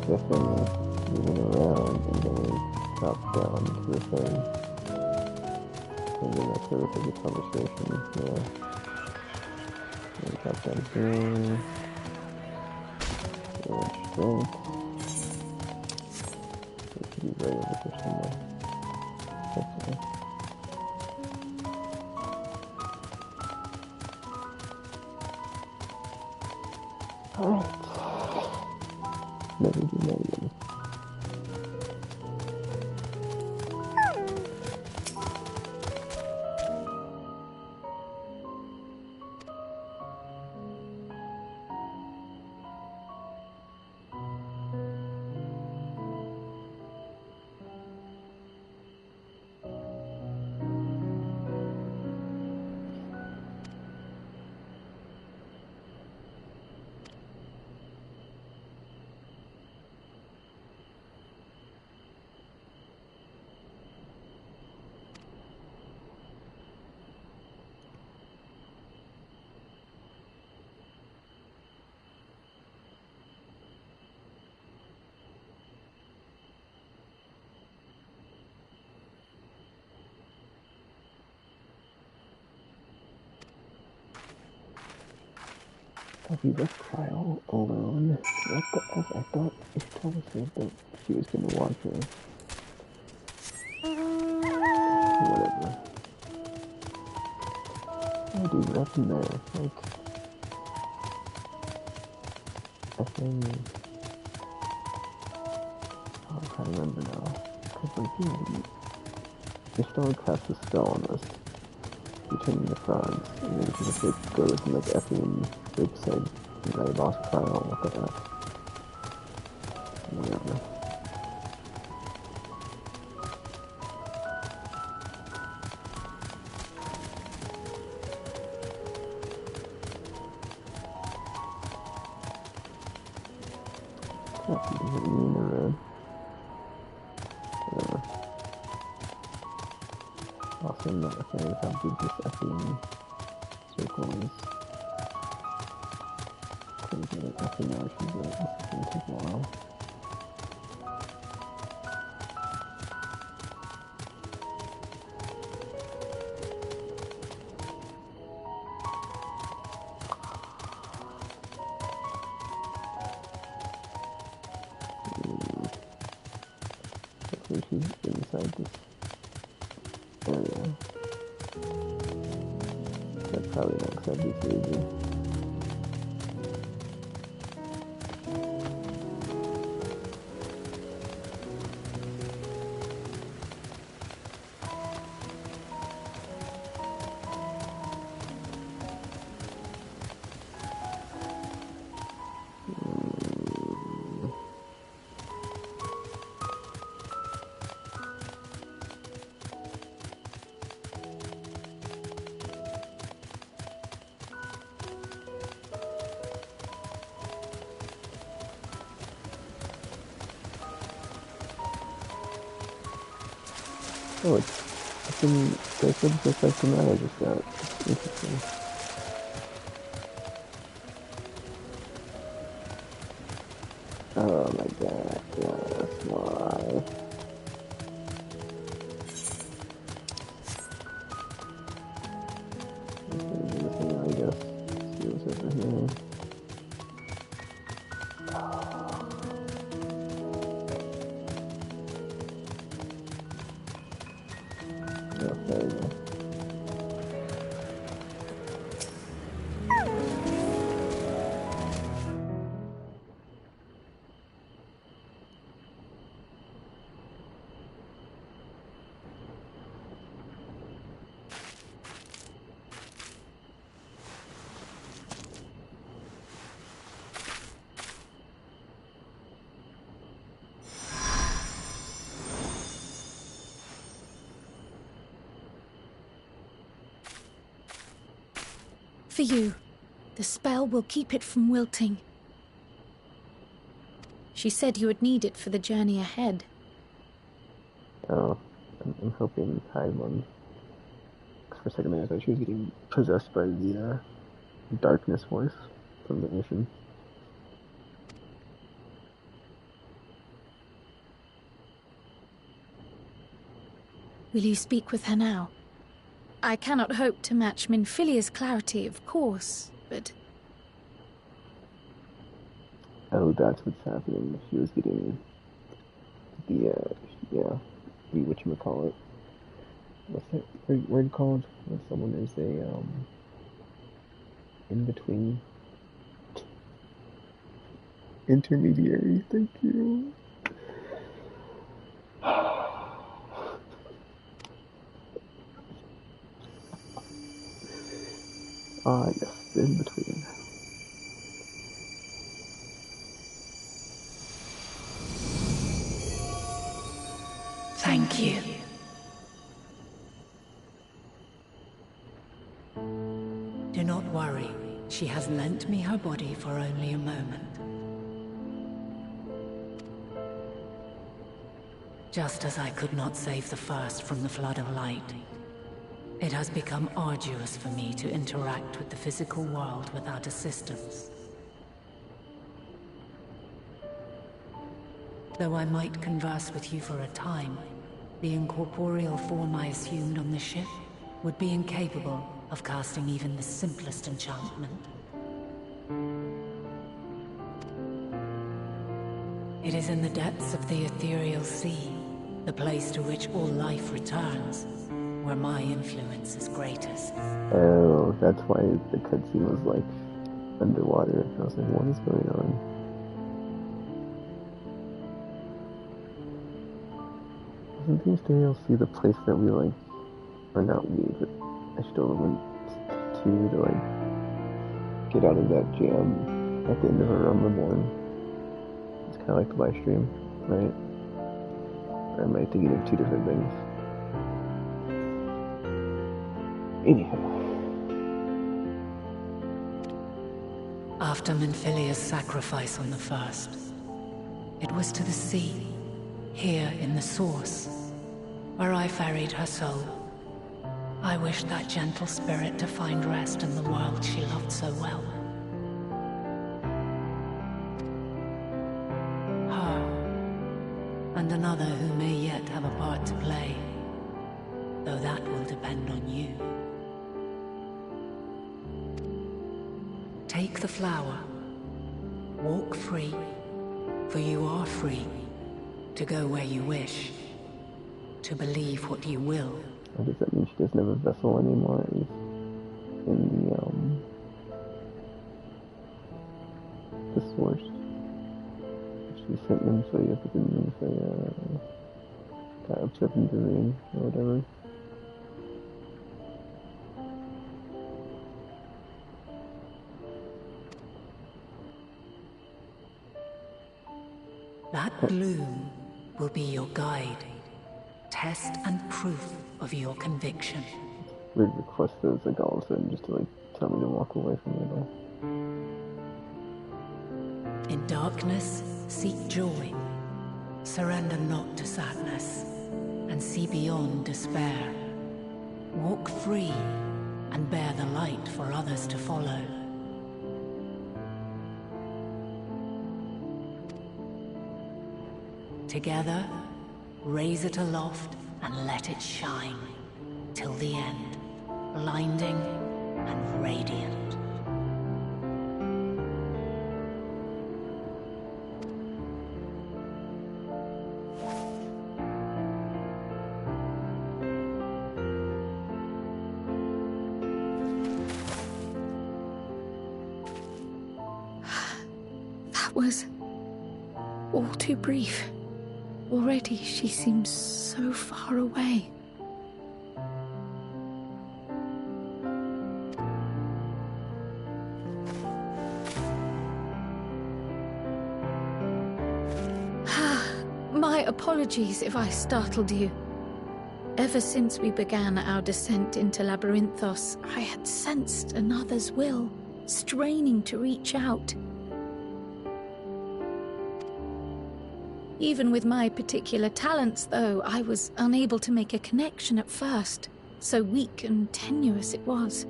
Definitely moving around and then we drop down to the thing. And then that's where we take the conversation. Yeah. And drop down here. And strength. It should be right over here somewhere. Hopefully. Alright. Never do that again. Have you left Trial alone? I thought Ishtar said that she was gonna watch her. Whatever. Oh, dude, what happened there? Like, I think... Oh, I can't remember now. Cause like, yeah, Ishtar cast a spell on us. We turned into frogs, and then she just like goes and like effing like said, I lost Trial, what the heck? Whatever. Also, I'm not a fan of how big this effing circle is. Crazy, like, effing now she's like, this is gonna take a while. Hopefully she's inside this area. That's probably not because I'd be crazy. Oh, it's been, they said it's just like the man I just got. Interesting. Oh my god, yes, why? I guess. See what's over here. There we go. For you. The spell will keep it from wilting. She said you would need it for the journey ahead. Oh, I'm hoping Paimon. Because for a second there I thought she was getting possessed by the darkness voice from the mission. Will you speak with her now? I cannot hope to match Minfilia's clarity, of course, but... Oh, that's what's happening. She was getting the, whatchamacallit. What's that word called? When someone is a, in-between intermediary. Thank you. Ah, yes, the in-between. Thank you. Do not worry. She has lent me her body for only a moment. Just as I could not save the first from the flood of light, it has become arduous for me to interact with the physical world without assistance. Though I might converse with you for a time, the incorporeal form I assumed on the ship would be incapable of casting even the simplest enchantment. It is in the depths of the ethereal sea, the place to which all life returns, where my influence is greatest. Oh, that's why the cutscene was like underwater. I was like, what is going on? Isn't the ethereal sea the place that we like, or not we, but I still went to like get out of that jam at the end of a Realm Reborn? It's kind of like the live stream, right? Or am I thinking of two different things? Anyhow. After Minfilia's sacrifice on the first, it was to the sea, here in the Source, where I ferried her soul. I wished that gentle spirit to find rest in the world she loved so well. Her, and another who may yet have a part to play, though that will depend on you. Take the flower, walk free, for you are free, to go where you wish, to believe what you will. Or does that mean she doesn't have a vessel anymore, at least in the Source? She sent Nymphoea, but then Nymphoea got absorbed into the ring, or whatever. That bloom will be your guide, test and proof of your conviction. Weird request those like all of a sudden just to like tell me to walk away from it all. In darkness, seek joy. Surrender not to sadness, and see beyond despair. Walk free, and bear the light for others to follow. Together, raise it aloft and let it shine, till the end, blinding and radiant. That was all too brief. Already she seems so far away. My apologies if I startled you. Ever since we began our descent into Labyrinthos, I had sensed another's will, straining to reach out. Even with my particular talents, though, I was unable to make a connection at first, so weak and tenuous it was.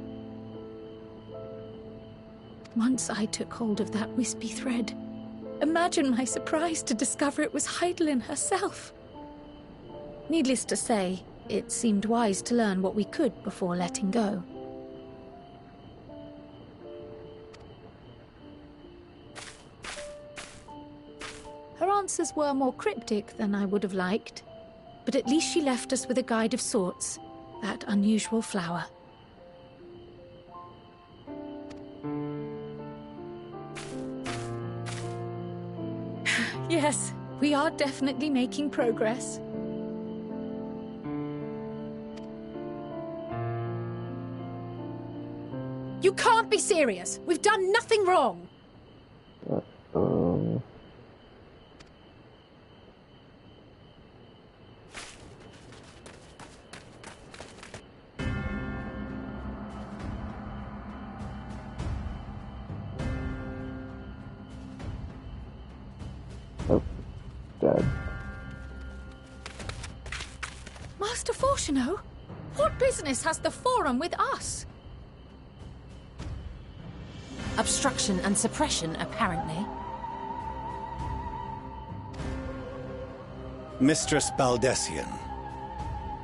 Once I took hold of that wispy thread, imagine my surprise to discover it was Heidelin herself. Needless to say, it seemed wise to learn what we could before letting go. Her answers were more cryptic than I would have liked, but at least she left us with a guide of sorts, that unusual flower. Yes, we are definitely making progress. You can't be serious! We've done nothing wrong! Dad. Master Fortuno? What business has the Forum with us? Obstruction and suppression, apparently. Mistress Baldessian,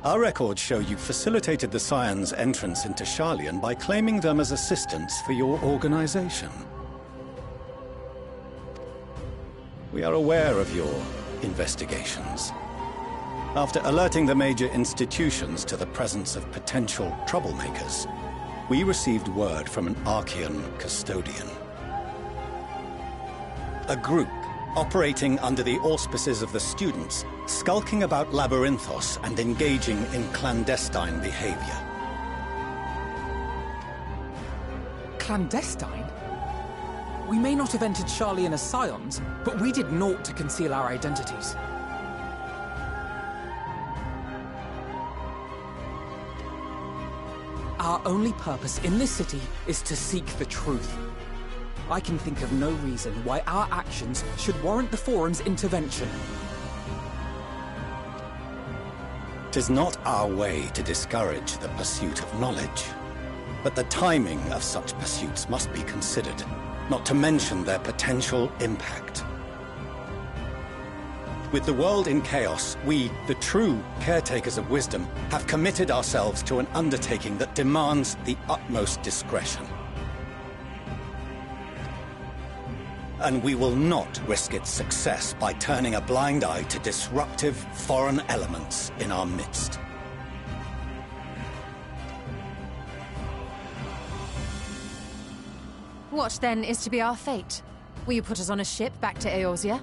our records show you facilitated the Scions' entrance into Sharlayan by claiming them as assistants for your organization. We are aware of your investigations. After alerting the major institutions to the presence of potential troublemakers, we received word from an Archean custodian. A group operating under the auspices of the students, skulking about Labyrinthos and engaging in clandestine behavior. Clandestine? We may not have entered Sharlayan as scions, but we did naught to conceal our identities. Our only purpose in this city is to seek the truth. I can think of no reason why our actions should warrant the Forum's intervention. 'Tis not our way to discourage the pursuit of knowledge, but the timing of such pursuits must be considered, not to mention their potential impact. With the world in chaos, we, the true caretakers of wisdom, have committed ourselves to an undertaking that demands the utmost discretion. And we will not risk its success by turning a blind eye to disruptive foreign elements in our midst. What, then, is to be our fate? Will you put us on a ship back to Eorzea?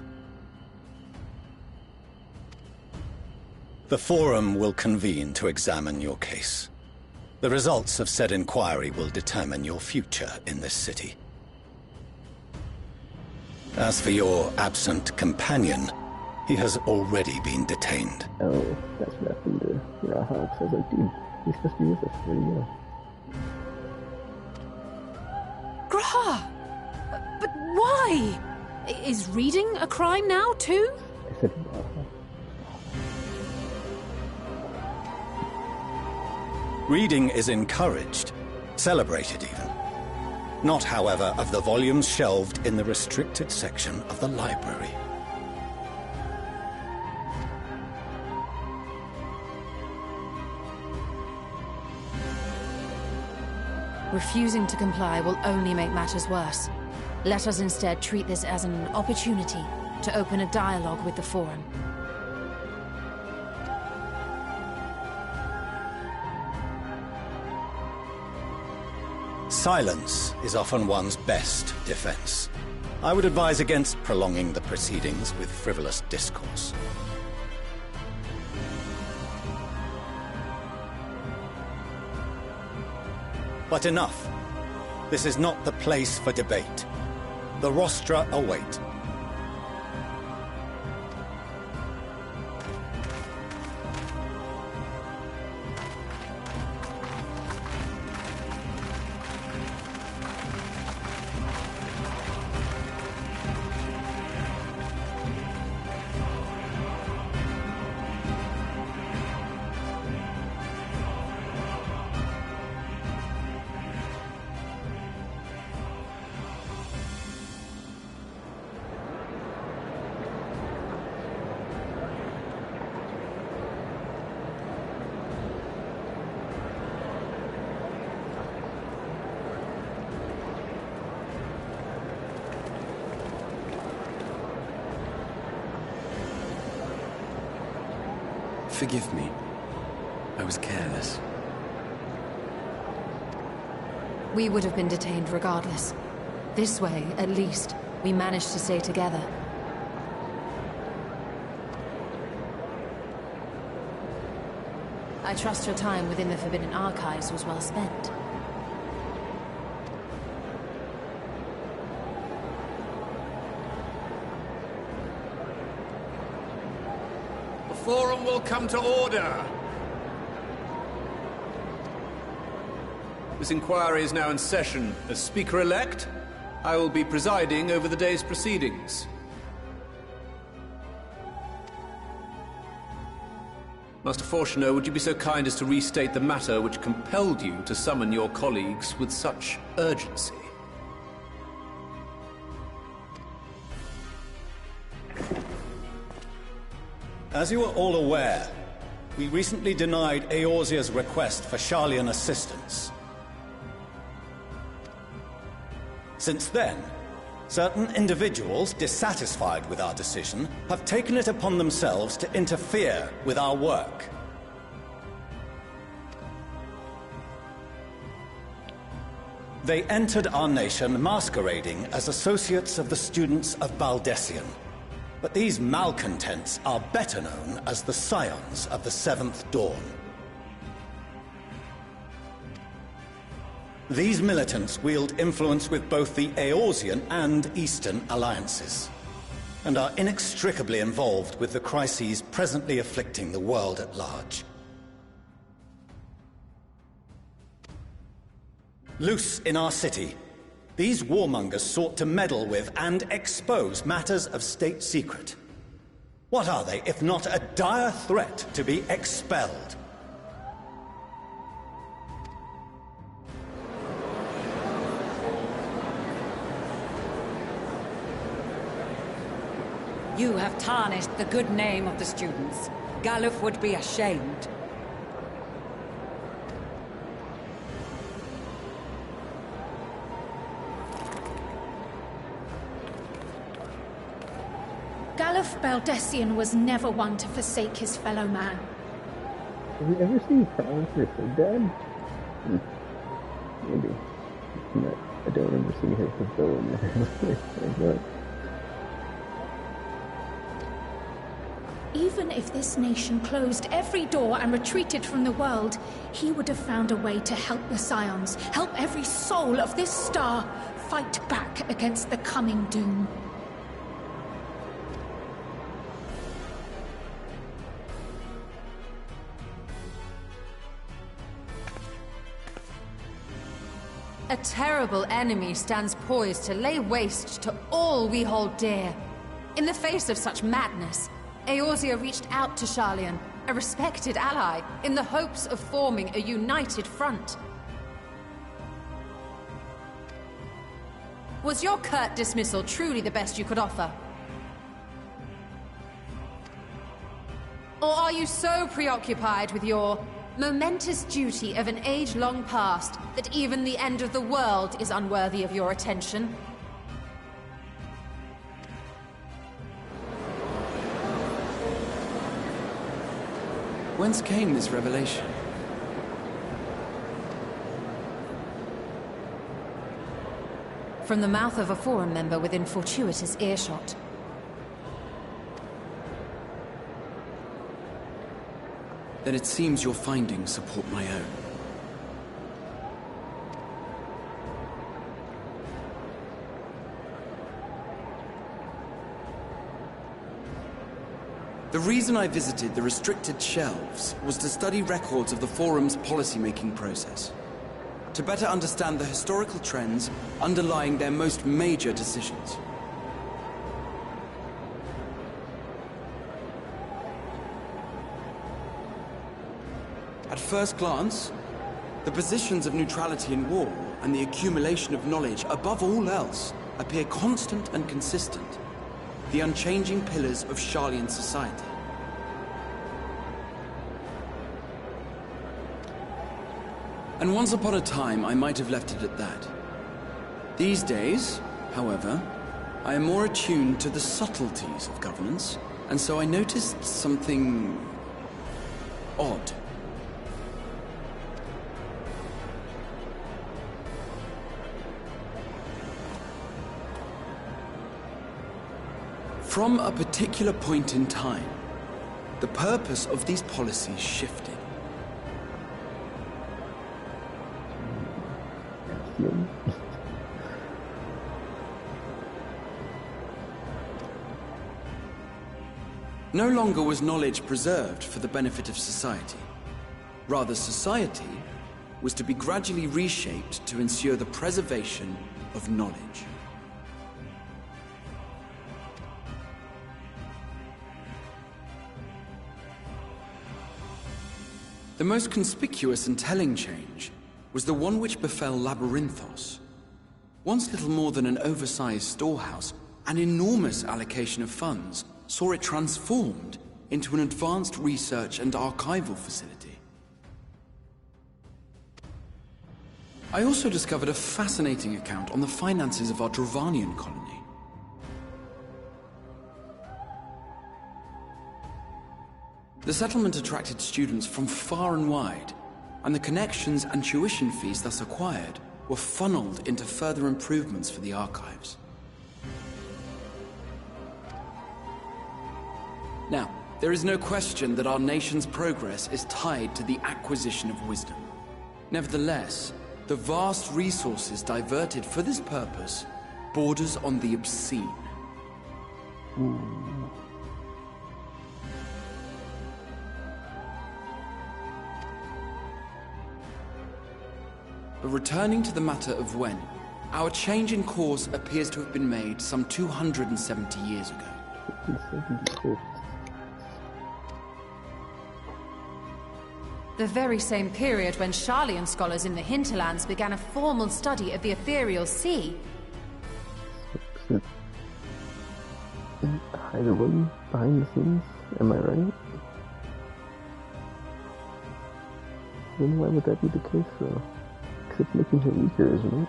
The Forum will convene to examine your case. The results of said inquiry will determine your future in this city. As for your absent companion, he has already been detained. Oh, that's what happened to Raha. So I was like, dude, he's supposed to be with us. Where'd he go? Graha! But why? Is reading a crime now, too? I said Raha. Reading is encouraged, celebrated even. Not, however, of the volumes shelved in the restricted section of the library. Refusing to comply will only make matters worse. Let us instead treat this as an opportunity to open a dialogue with the Forum. Silence is often one's best defense. I would advise against prolonging the proceedings with frivolous discourse. But enough. This is not the place for debate. The rostra await. Forgive me. I was careless. We would have been detained regardless. This way, at least, we managed to stay together. I trust your time within the Forbidden Archives was well spent. The Forum will come to order. This inquiry is now in session. As Speaker-elect, I will be presiding over the day's proceedings. Master Fortuno, would you be so kind as to restate the matter which compelled you to summon your colleagues with such urgency? As you are all aware, we recently denied Eorzea's request for Sharlayan assistance. Since then, Certain individuals, dissatisfied with our decision, have taken it upon themselves to interfere with our work. They entered our nation masquerading as associates of the students of Baldessian. But these malcontents are better known as the Scions of the Seventh Dawn. These militants wield influence with both the Eorzean and Eastern alliances, and are inextricably involved with the crises presently afflicting the world at large. Loose in our city, these warmongers sought to meddle with and expose matters of state secret. What are they, if not a dire threat to be expelled? You have tarnished the good name of the students. Galuf would be ashamed. Galuf Baldessian was never one to forsake his fellow man. Have we ever seen Provincer Dead? Maybe. No, I don't remember seeing her fulfill in there. Even if this nation closed every door and retreated from the world, he would have found a way to help the Scions, help every soul of this star fight back against the coming doom. A terrible enemy stands poised to lay waste to all we hold dear. In the face of such madness, Eorzea reached out to Sharlayan, a respected ally, in the hopes of forming a united front. Was your curt dismissal truly the best you could offer? Or are you so preoccupied with your momentous duty of an age long past that even the end of the world is unworthy of your attention? Whence came this revelation? From the mouth of a forum member within fortuitous earshot. Then it seems your findings support my own. The reason I visited the restricted shelves was to study records of the Forum's policy-making process, to better understand the historical trends underlying their most major decisions. At first glance, the positions of neutrality in war and the accumulation of knowledge above all else appear constant and consistent, the unchanging pillars of Sharlayan society. And once upon a time, I might have left it at that. These days, however, I am more attuned to the subtleties of governance, and so I noticed something odd. From a particular point in time, the purpose of these policies shifted. No longer was knowledge preserved for the benefit of society. Rather, society was to be gradually reshaped to ensure the preservation of knowledge. The most conspicuous and telling change was the one which befell Labyrinthos. Once little more than an oversized storehouse, an enormous allocation of funds saw it transformed into an advanced research and archival facility. I also discovered a fascinating account on the finances of our Dravanian colony. The settlement attracted students from far and wide, and the connections and tuition fees thus acquired were funneled into further improvements for the archives. Now, there is no question that our nation's progress is tied to the acquisition of wisdom. Nevertheless, the vast resources diverted for this purpose borders on the obscene. But returning to the matter of when, our change in course appears to have been made some 270 years ago. The very same period when Sharlayan scholars in the hinterlands began a formal study of the ethereal sea. Hidden behind the scenes, am I right? Then why would that be the case though? Because it's making her weaker, isn't it?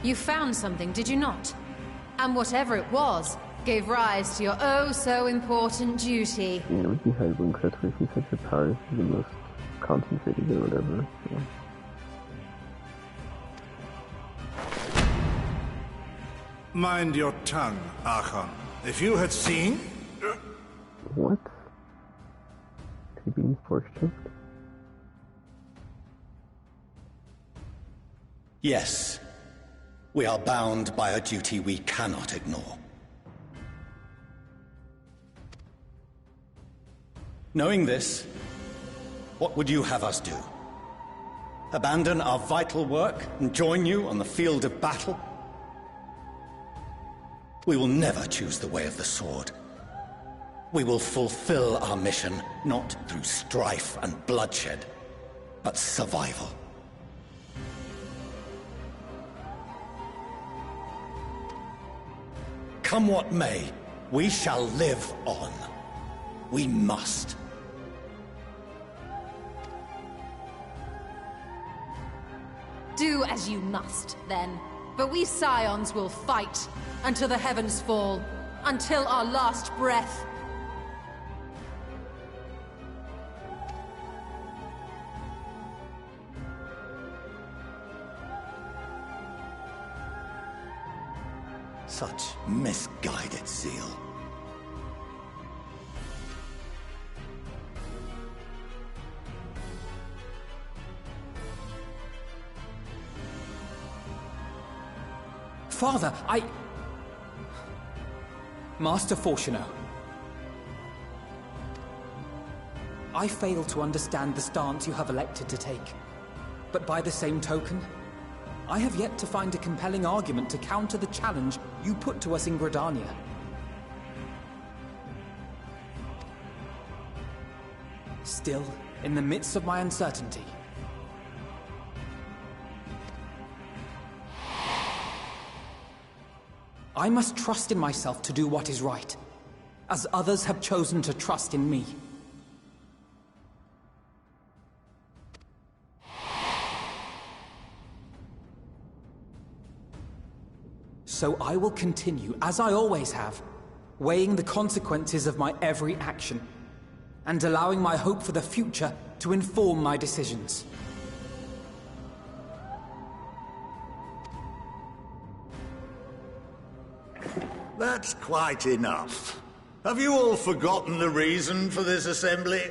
You found something, did you not? And whatever it was, gave rise to your oh-so-important duty. Yeah, it would be hard when correctly such a power is the most concentrated or whatever. Yeah. Mind your tongue, Archon. If you had seen... What? To being force-choked? Yes. We are bound by a duty we cannot ignore. Knowing this, what would you have us do? Abandon our vital work and join you on the field of battle? We will never choose the way of the sword. We will fulfill our mission not through strife and bloodshed, but survival. Come what may, we shall live on. We must. Do as you must, then. But we Scions will fight until the heavens fall, until our last breath. Such misguided zeal. Father, Master Fortuno. I fail to understand the stance you have elected to take. But by the same token, I have yet to find a compelling argument to counter the challenge you put to us in Gridania. Still, in the midst of my uncertainty, I must trust in myself to do what is right, as others have chosen to trust in me. So I will continue, as I always have, weighing the consequences of my every action, and allowing my hope for the future to inform my decisions. That's quite enough. Have you all forgotten the reason for this assembly?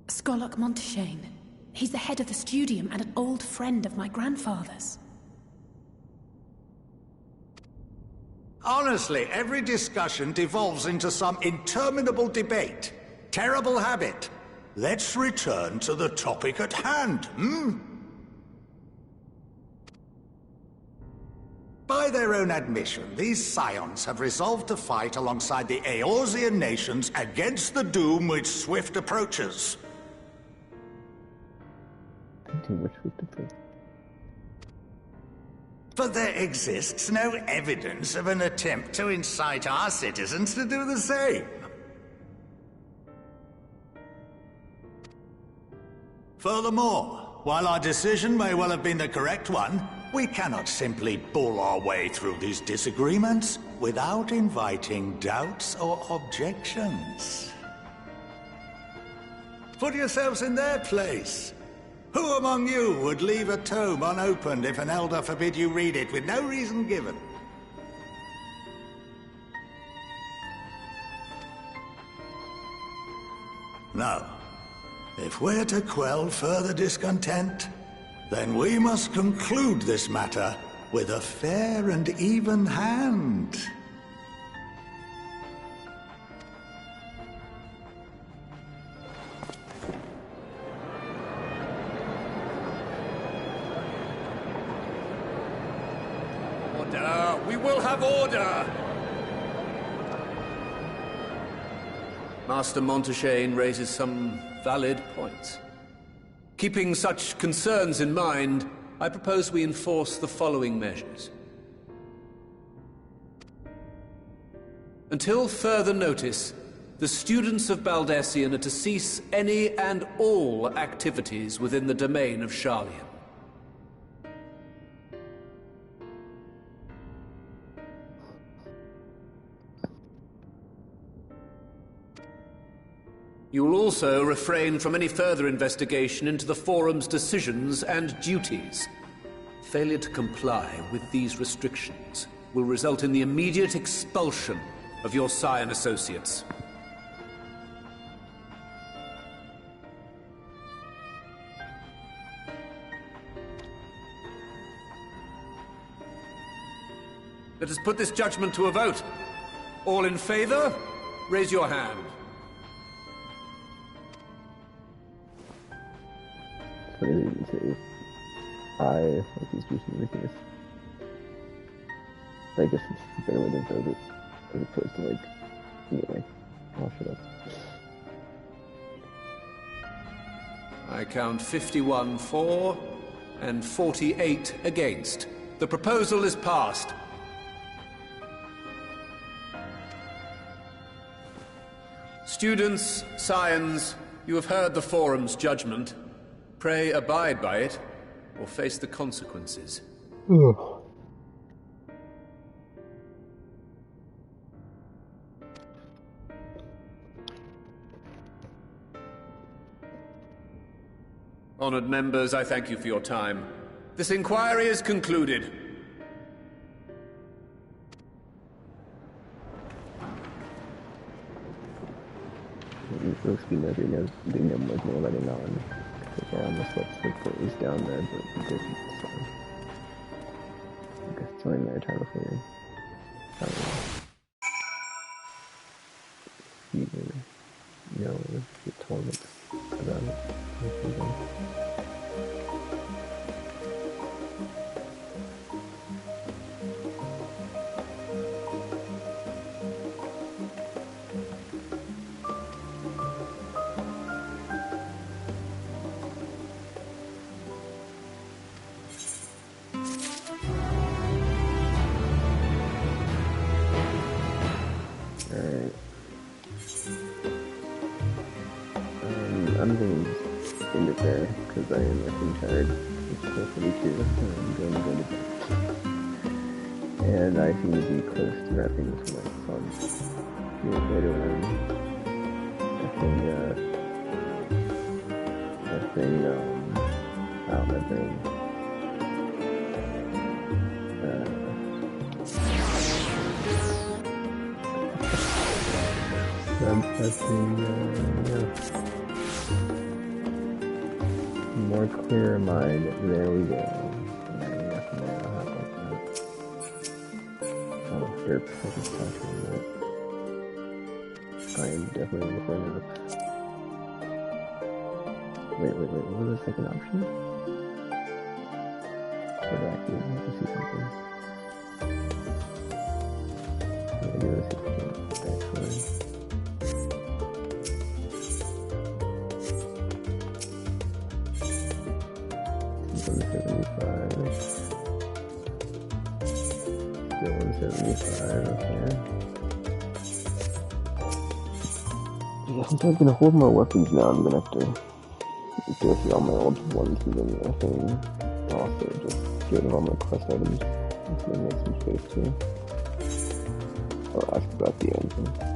Skolok Monteshane. He's the head of the Studium and an old friend of my grandfather's. Honestly, every discussion devolves into some interminable debate. Terrible habit. Let's return to the topic at hand, By their own admission, these Scions have resolved to fight alongside the Eorzean nations against the doom which swift approaches. But there exists no evidence of an attempt to incite our citizens to do the same. Furthermore, while our decision may well have been the correct one, we cannot simply bull our way through these disagreements without inviting doubts or objections. Put yourselves in their place. Who among you would leave a tome unopened if an elder forbid you read it with no reason given? No. If we're to quell further discontent, then we must conclude this matter with a fair and even hand. Order! We will have order! Master Montaigne raises some valid points. Keeping such concerns in mind, I propose we enforce the following measures. Until further notice, the students of Baldessian are to cease any and all activities within the domain of Sharlayan. You will also refrain from any further investigation into the Forum's decisions and duties. Failure to comply with these restrictions will result in the immediate expulsion of your Scion associates. Let us put this judgment to a vote. All in favor, raise your hand. What did it say? Like these pieces ridiculous. I guess it's a better way to build it, as opposed to like, anyway, I'll shut up. I count 51 for and 48 against. The proposal is passed. Students, Scions, you have heard the Forum's judgment. Pray abide by it, or face the consequences. Honored members, I thank you for your time. This inquiry is concluded. These folks be never, they never like no letting on. I almost left the police down there, but we didn't, so I guess it's only a matter of time before you know, get told about it. I'm going to just end it there, because I am getting tired. It's 4:42, I'm going to go to bed. And I seem to be close to wrapping this one up, so I'll just do it later on. That thing, yeah. More clear mind. There we go. Oh, derp. I just talked about that. I am definitely looking up. Wait. What was the second option? Go back here. I can see something. Maybe this is actually. Still 175, okay. Yeah, since I'm gonna hold more weapons now, I'm gonna have to just go through all my old ones and then I can also just get rid of all my quest items. It's gonna make some space too. I'll ask about the end then.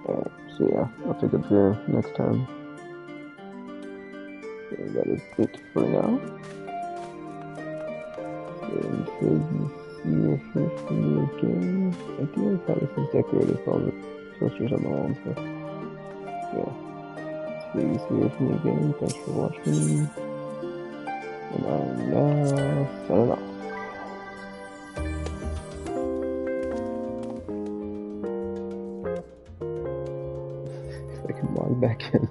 Alright, so yeah, I'll pick up here next time. So that is it for now. And so you see here for me again. I do like how this is decorated with all the posters on the wall and stuff. Yeah. So you see here for me again. Thanks for watching. And I'm now signing off. I can log back in.